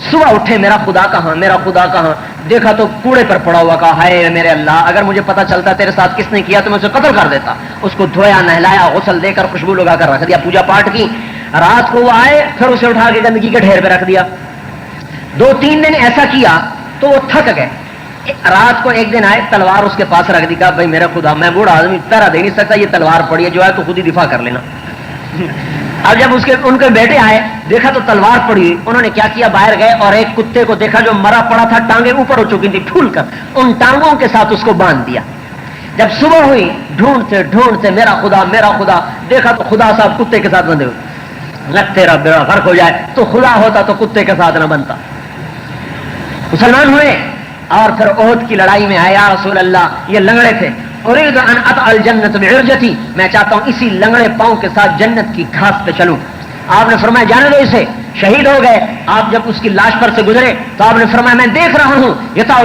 S3: صبح اٹھے، میرا خدا کہاں، میرا خدا کہاں، دیکھا تو کوڑے پر پڑا ہوا. کہا ہائے میرے اللہ، اگر مجھے پتا چلتا تیرے ساتھ کس نے کیا تو میں اسے قتل کر دیتا. اس کو دھویا، نہلایا، غسل دے کر خوشبو لگا کر رکھ دیا، پوجا پاٹ کی. رات کو وہ آئے، پھر اسے اٹھا کے گندگی کے ڈھیر پہ رکھ دیا. 2-3 دن ایسا کیا تو وہ تھک گئے. رات کو ایک دن آئے، تلوار اس کے پاس رکھ دی. کہا بھائی میرا خدا، میں بوڑھا آدمی پہرا دے نہیں سکتا، یہ تلوار پڑی ہے، جو ہے تو خود ہی دفاع کر لینا. اب جب ان کے بیٹے آئے، دیکھا تو تلوار پڑی. انہوں نے کیا کیا، باہر گئے اور ایک کتے کو دیکھا جو مرا پڑا تھا، ٹانگیں اوپر ہو چکی تھی پھول کر، ان ٹانگوں کے ساتھ اس کو باندھ دیا. جب صبح ہوئی، ڈھونڈتے میرا خدا، دیکھا تو خدا صاحب کتے کے ساتھ بندھے ہوئے. لگ تیرا بیڑا غرق ہو جائے، تو خدا ہوتا تو کتے کے ساتھ نہ بنتا. مسلمان ہوئے اور پھر احد کی لڑائی میں آیا رسول اللہ، یہ لنگڑے تھے. اريد ان اطأ الجنت بعرجتي، میں چاہتا ہوں اسی لنگڑے پاؤں کے ساتھ جنت کی گھاس پہ چلوں. آپ نے فرمایا جانے دو اسے. شہید ہو گئے. آپ جب اس کی لاش پر سے گزرے تو آپ نے فرمایا میں دیکھ رہا ہوں یطأ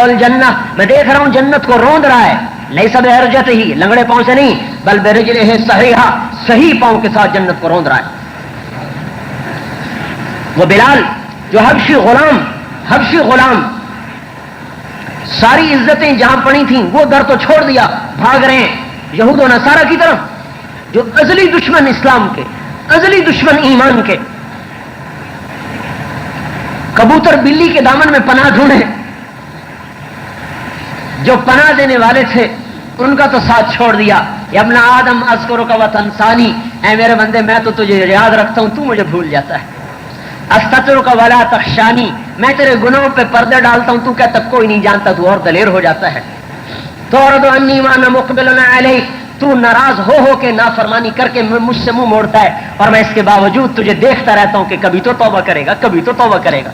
S3: الجنہ، میں دیکھ رہا ہوں جنت کو روند رہا ہے. لیس بعرجتہ، لنگڑے پاؤں سے نہیں، بل برجلہ صحیحہ، صحیح پاؤں کے ساتھ جنت کو روند رہا ہے. وہ بلال جو حبشی غلام ساری عزتیں جہاں پڑی تھیں وہ در تو چھوڑ دیا، بھاگ رہے ہیں یہود و نصارہ کی طرف، جو ازلی دشمن اسلام کے، ازلی دشمن ایمان کے. کبوتر بلی کے دامن میں پناہ ڈھونڈے، جو پناہ دینے والے تھے ان کا تو ساتھ چھوڑ دیا. یا ابن آدم اذکرک وتنسانی، اے میرے بندے میں تو تجھے یاد رکھتا ہوں، تو مجھے بھول جاتا ہے. استترک ولا تخشانی، میں تیرے گناہوں پہ پردے ڈالتا ہوں، تو کہتا کوئی نہیں جانتا، تو اور دلیر ہو جاتا ہے. تعرض عنی وانا مقبل علیک، تو ناراض ہو کے نافرمانی کر کے مجھ سے منہ موڑتا ہے، اور میں اس کے باوجود تجھے دیکھتا رہتا ہوں کہ کبھی تو توبہ کرے گا.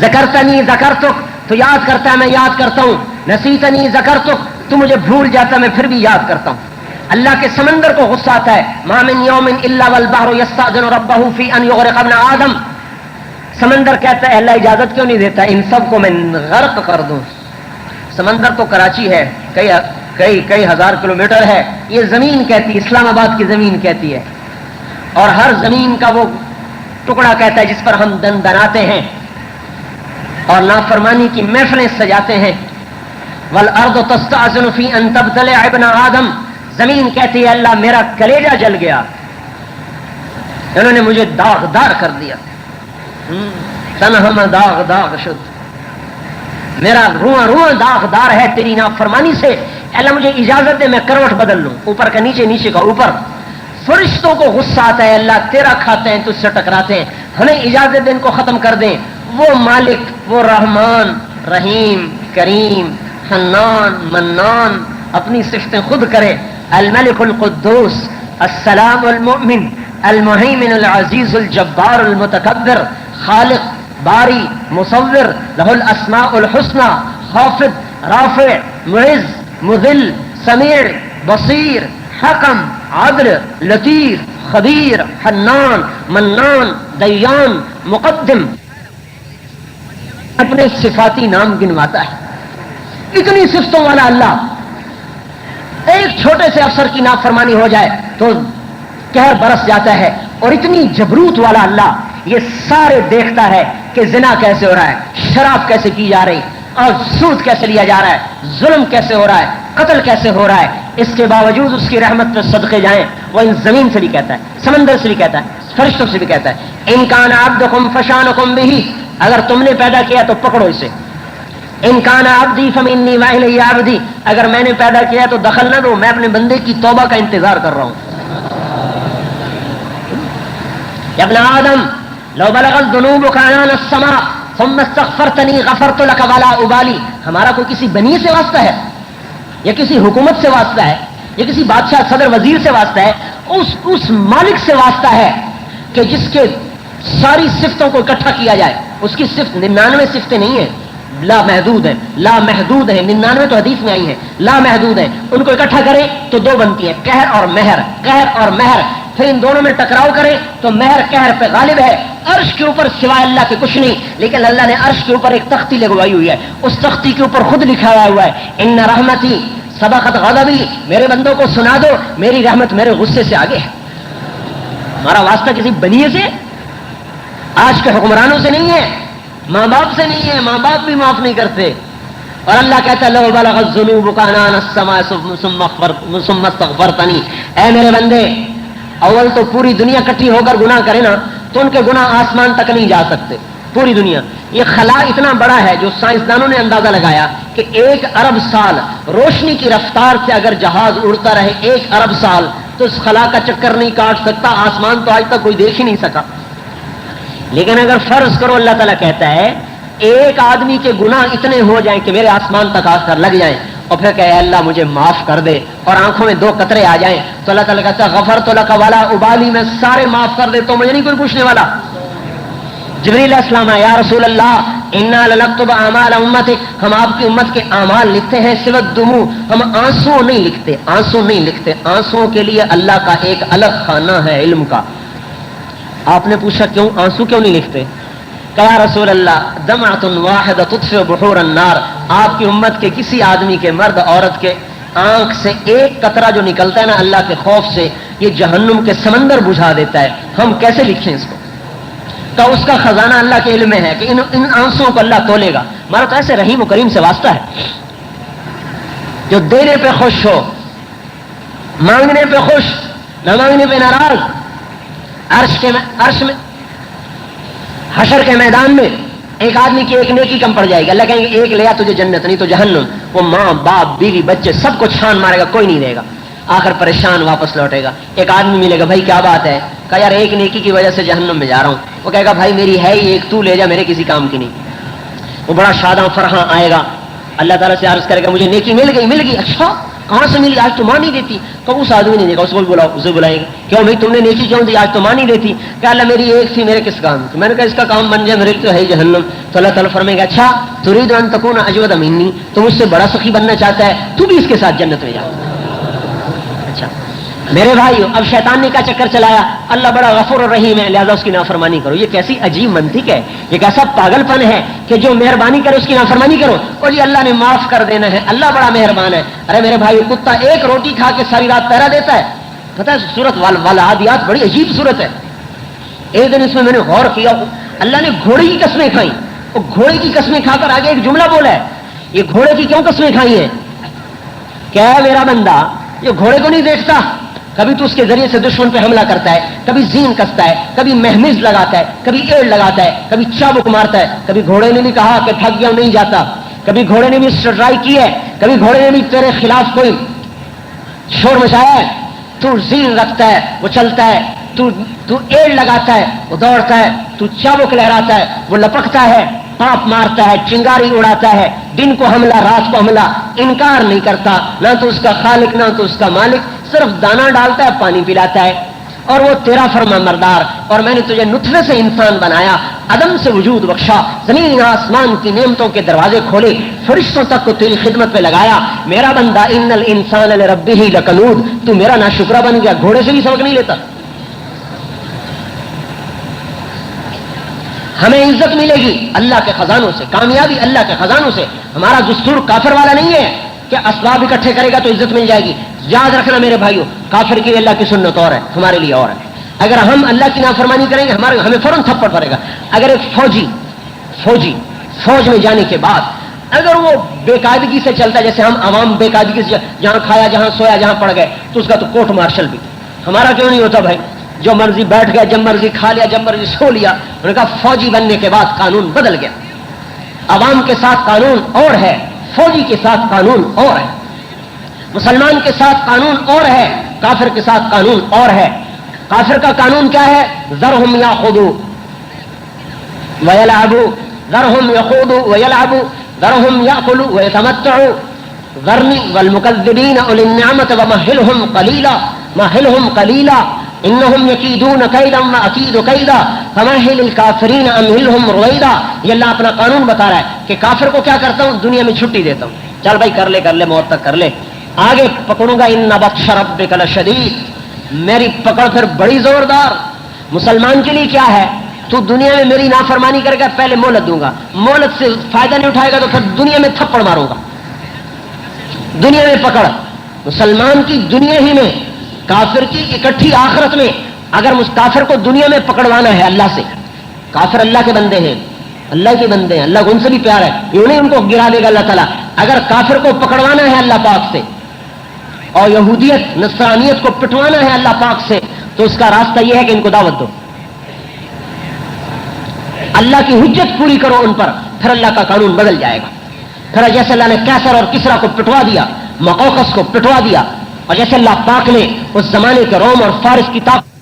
S3: ذکرتنی ذکرتک، تو یاد کرتا ہے میں یاد کرتا ہوں. نسیتنی ذکرتک، تو مجھے بھول جاتا ہے میں پھر بھی یاد کرتا ہوں. اللہ کے سمندر کو غصہ آتا ہے. ما من یوم الا والبحر یستأذن ربہ فی ان یغرق ابن آدم، سمندر کہتا ہے اللہ اجازت کیوں نہیں دیتا ان سب کو میں غرق کر دوں. سمندر تو کراچی ہے، کئی ہزار کلومیٹر ہے. یہ زمین کہتی ہے، اسلام آباد کی زمین کہتی ہے، اور ہر زمین کا وہ ٹکڑا کہتا ہے جس پر ہم دن دناتے ہیں اور نافرمانی کی محفلیں سجاتے ہیں. والارض تستأذن فی ان تبتلع ابن آدم، زمین کہتی ہے اللہ میرا کلیجہ جل گیا، انہوں نے مجھے داغدار کر دیا. تنہم داغ شد، میرا رواں داغدار ہے تیری نافرمانی سے. اللہ مجھے اجازت دے میں کروٹ بدل لوں، اوپر کا نیچے، نیچے کا اوپر. فرشتوں کو غصہ آتا ہے اللہ تیرا کھاتے ہیں تجھ سے ٹکراتے ہیں، ہمیں اجازت دے ان کو ختم کر دیں. وہ مالک، وہ رحمان، رحیم، کریم، حنان، منان اپنی صفتیں خود کرے. الملک القدوس، السلام المؤمن، المہیمن العزیز الجبار المتکبر، خالق، باری، مصور، لہ الاسماء الحسنى، خافض، رافع، معز، مذل، سمیع، بصیر، حکم، عدل، لطیف، خبیر، حنان، منان، دیان، مقدم. اپنے صفاتی نام گنواتا ہے. اتنی صفتوں والا اللہ، ایک چھوٹے سے افسر کی نافرمانی ہو جائے تو قہر برس جاتا ہے. اور اتنی جبروت والا اللہ یہ سارے دیکھتا ہے کہ زنا کیسے ہو رہا ہے، شراب کیسے کی جا رہی، اور سود کیسے لیا جا رہا ہے، ظلم کیسے ہو رہا ہے، قتل کیسے ہو رہا ہے. اس کے باوجود اس کی رحمت پہ صدقے جائیں. وہ ان زمین سے بھی کہتا ہے، سمندر سے بھی کہتا ہے، فرشتوں سے بھی کہتا ہے ان کان عبدکم فشانکم بہ، اگر تم نے پیدا کیا تو پکڑو اسے. ان کان عبدی فمنی والی عبدی، اگر میں نے پیدا کیا تو دخل نہ دو، میں اپنے بندے کی توبہ کا انتظار کر رہا ہوں. یا ابن آدم لو بلغت ذنوبک عنان السماء ثم استغفرتنی غفرت لک ولا ابالی. ہمارا کوئی کسی بنی سے واسطہ ہے یا کسی حکومت سے واسطہ ہے یا کسی بادشاہ صدر وزیر سے واسطہ ہے، اس مالک سے واسطہ ہے کہ جس کے ساری صفتوں کو اکٹھا کیا جائے. اس کی صفت 99 صفتیں نہیں ہیں، لا محدود ہیں، لا محدود ہیں. 99 تو حدیث میں آئی ہیں، لا محدود ہیں. ان کو اکٹھا کریں تو دو بنتی ہیں، قہر اور مہر. قہر اور مہر، پھر ان دونوں میں ٹکراؤ کریں تو مہر قہر پہ غالب ہے. عرش کے اوپر سوائے اللہ کے کچھ نہیں، لیکن اللہ نے عرش کے اوپر ایک تختی لگوائی ہوئی ہے. اس تختی کے اوپر خود لکھا ہوا ہے ان رحمتی سبقت غضبی. میرے بندوں کو سنا دو میری رحمت میرے غصے سے آگے ہے. ہمارا واسطہ کسی بنیے سے، آج کے حکمرانوں سے نہیں ہے، ماں باپ سے نہیں ہے. ماں باپ بھی معاف نہیں کرتے. اور اللہ کہتا ہے لو بلغت ذنوبک عنان السماء ثم استغفرتنی. اے میرے بندے، اول تو پوری دنیا کٹھی ہو کر گناہ کرے نا تو ان کے گناہ آسمان تک نہیں جا سکتے. پوری دنیا، یہ خلا اتنا بڑا ہے جو سائنسدانوں نے اندازہ لگایا کہ 1 ارب سال روشنی کی رفتار سے اگر جہاز اڑتا رہے 1 ارب سال تو اس خلا کا چکر نہیں کاٹ سکتا. آسمان تو آج تک کوئی دیکھ ہی نہیں سکا. لیکن اگر فرض کرو اللہ تعالیٰ کہتا ہے ایک آدمی کے گناہ اتنے ہو جائیں کہ میرے آسمان تک آ کر لگ جائیں اور پھر کہ اللہ مجھے معاف کر دے اور آنکھوں میں 2 قطرے آ جائیں تو اللہ تعالیٰ کہتا ہے غفرت لک ولا ابالی، میں سارے معاف کر دیتا ہوں، مجھے نہیں کوئی پوچھنے والا. جبریل علیہ السلام ہے یا رسول اللہ انا لنکتب اعمال امتک، ہم آپ کی امت کے اعمال لکھتے ہیں سوت دموع، ہم آنسو نہیں لکھتے. آنسو نہیں لکھتے، آنسو کے لیے اللہ کا ایک الگ خانہ ہے علم کا. آپ نے پوچھا کیوں آنسو کیوں نہیں لکھتے؟ کہ یا رسول اللہ دمعۃ واحدۃ تطفئ بحور النار، آپ کی امت کے کسی آدمی کے، مرد عورت کے آنکھ سے ایک قطرہ جو نکلتا ہے نا اللہ کے خوف سے، یہ جہنم کے سمندر بجھا دیتا ہے. ہم کیسے لکھیں اس کو؟ تو اس کا خزانہ اللہ کے علم میں ہے کہ ان آنسوؤں کو اللہ تولے گا. ہمارا تو ایسے رحیم و کریم سے واسطہ ہے جو دینے پہ خوش ہو، مانگنے پہ خوش، نہ مانگنے پہ ناراض. عرش میں حشر کے میدان میں ایک آدمی کی ایک نیکی کم پڑ جائے گی، اللہ کہیں گے ایک لیا تجھے جنت، نہیں تو جہنم. وہ ماں باپ بیوی بچے سب کو چھان مارے گا، کوئی نہیں دے گا. آخر پریشان واپس لوٹے گا. ایک آدمی ملے گا، بھائی کیا بات ہے؟ کہا یار ایک نیکی کی وجہ سے جہنم میں جا رہا ہوں. وہ کہے گا بھائی میری ہے ہی ایک، تو لے جا، میرے کسی کام کی نہیں. وہ بڑا شاداں فرحاں آئے گا، اللہ تعالیٰ سے عرض کرے گا مجھے نیکی مل گئی. اچھا کہاں سے ملی؟ آج تو ماں نہیں دیتی. تو اس آدمی نے دیکھا، اس کو بلاؤ، اسے بلائیں گے، کیوں بھائی تم نے نیکی کیوں دی؟ آج تو ماں نہیں دیتی. کہ اللہ میری ایک تھی، میرے کس کام کی؟ میں نے کہا اس کا کام بن جائے، میرے تو ہے جہنم. تو اللہ تعالیٰ فرمائے گا اچھا تريد ان تكون اجود مني، تم اس سے بڑا سخی بننا چاہتا ہے، تو بھی اس کے ساتھ جنت میں جا. اچھا میرے بھائیو، اب شیطان نے کیا چکر چلایا؟ اللہ بڑا غفور اور رحیم ہے لہذا اس کی نافرمانی کرو. یہ کیسی عجیب منطق ہے، یہ کیسا پاگل پن ہے کہ جو مہربانی کرے اس کی نافرمانی کرو. اور یہ اللہ نے معاف کر دینا ہے، اللہ بڑا مہربان ہے. ارے میرے بھائی، کتا ایک روٹی کھا کے ساری رات پہرا دیتا ہے. پتہ ہے سورت والعادیات بڑی عجیب سورت ہے. ایک دن اس میں نے غور کیا، اللہ نے گھوڑے کی قسمیں کھائیں. وہ گھوڑے کی قسمیں کھا کر آگے ایک جملہ بولا ہے. یہ گھوڑے کی کیوں قسمیں کھائی ہیں؟ کیا ہے میرا بندہ یہ گھوڑے کو نہیں دیکھتا؟ کبھی تو اس کے ذریعے سے دشمن پہ حملہ کرتا ہے، کبھی زین کستا ہے، کبھی مہمز لگاتا ہے، کبھی ایڑ لگاتا ہے، کبھی چابک مارتا ہے. کبھی گھوڑے نے بھی کہا کہ تھک گیا نہیں جاتا، کبھی گھوڑے نے بھی اسٹرائک کی ہے، کبھی گھوڑے نے بھی تیرے خلاف کوئی شور مچایا ہے. تو زین رکھتا ہے وہ چلتا ہے، تو ایڑ لگاتا ہے وہ دوڑتا ہے، تو چابک لہراتا ہے وہ لپکتا ہے، پاپ مارتا ہے، چنگاری اڑاتا ہے، دن کو حملہ رات کو حملہ، انکار نہیں کرتا، نہ تو اس کا خالق نہ تو اس کا مالک، صرف دانا ڈالتا ہے پانی پلاتا ہے. اور وہ تیرا فرما مردار. اور میں نے تجھے نطفے سے انسان بنایا، عدم سے وجود بخشا، زمین آسمان کی نعمتوں کے دروازے کھولے، فرشتوں تک کو تیری خدمت پہ لگایا. میرا بندہ ان الانسان لربہ لکنود، تو میرا ناشکرا بن گیا، گھوڑے سے بھی سبق نہیں لیتا. ہمیں عزت ملے گی اللہ کے خزانوں سے، کامیابی اللہ کے خزانوں سے. ہمارا دستور کافر والا نہیں ہے کہ اسباب اکٹھے کرے گا تو عزت مل جائے گی. یاد رکھنا میرے بھائیوں، کافر کی اللہ کی سنت اور ہے، ہمارے لیے اور ہے. اگر ہم اللہ کی نافرمانی کریں گے ہمیں فوراً تھپڑ پڑے گا. اگر ایک فوج میں جانے کے بعد اگر وہ بے قاعدگی سے چلتا ہے، جیسے ہم عوام بے قاعدگی سے جہاں کھایا جہاں سویا جہاں پڑ گئے، تو اس کا تو کورٹ مارشل بھی. ہمارا کیوں نہیں ہوتا بھائی؟ جو مرضی بیٹھ گیا، جب مرضی کھا لیا، جب مرضی سو لیا. انہوں نے کہا فوجی بننے کے بعد قانون بدل گیا. عوام کے ساتھ قانون اور ہے، فوجی کے ساتھ قانون اور ہے. مسلمان کے ساتھ قانون اور ہے، کافر کے ساتھ قانون اور ہے. کافر کا قانون کیا ہے؟ ذرہم یاخذوا ویلعبوا، ذرہم یخوضوا ویلعبوا، ذرہم یاکلوا ویتمتعوا، ذرنی والمکذبین اولی النعمۃ ومہلہم قلیلا مہلہم قلیلا انہم یکیدون کیدا واکید کیدا فمہل الکافرین امہلہم رویدا. یہ اللہ اپنا قانون بتا رہا ہے کہ کافر کو کیا کرتا ہوں؟ دنیا میں چھٹی دیتا ہوں، چل بھائی کر لے موت تک کر لے، آگے پکڑوں گا. ان بطش ربک لشدید، میری پکڑ پھر بڑی زوردار. مسلمان کے لیے کیا ہے؟ تو دنیا میں میری نافرمانی کرے گا، پہلے مہلت دوں گا، مہلت سے فائدہ نہیں اٹھائے گا تو پھر دنیا میں تھپڑ ماروں گا. دنیا میں پکڑ مسلمان کی دنیا ہی میں، کافر کی اکٹھی آخرت میں. اگر کافر کو دنیا میں پکڑوانا ہے اللہ سے، کافر اللہ کے بندے ہیں، اللہ کے بندے ہیں، اللہ ان سے بھی پیار ہے، یوں نہیں ان کو گرا دے گا اللہ تعالیٰ. اگر کافر کو پکڑوانا ہے اللہ پاک سے اور یہودیت نصرانیت کو پٹوانا ہے اللہ پاک سے، تو اس کا راستہ یہ ہے کہ ان کو دعوت دو، اللہ کی حجت پوری کرو ان پر، پھر اللہ کا قانون بدل جائے گا. پھر جیسے اللہ نے کیسر اور کسرا کو پٹوا دیا، مقوقس کو پٹوا دیا، اور جیسے اللہ پاک نے اس زمانے کے روم اور فارس کی طاقت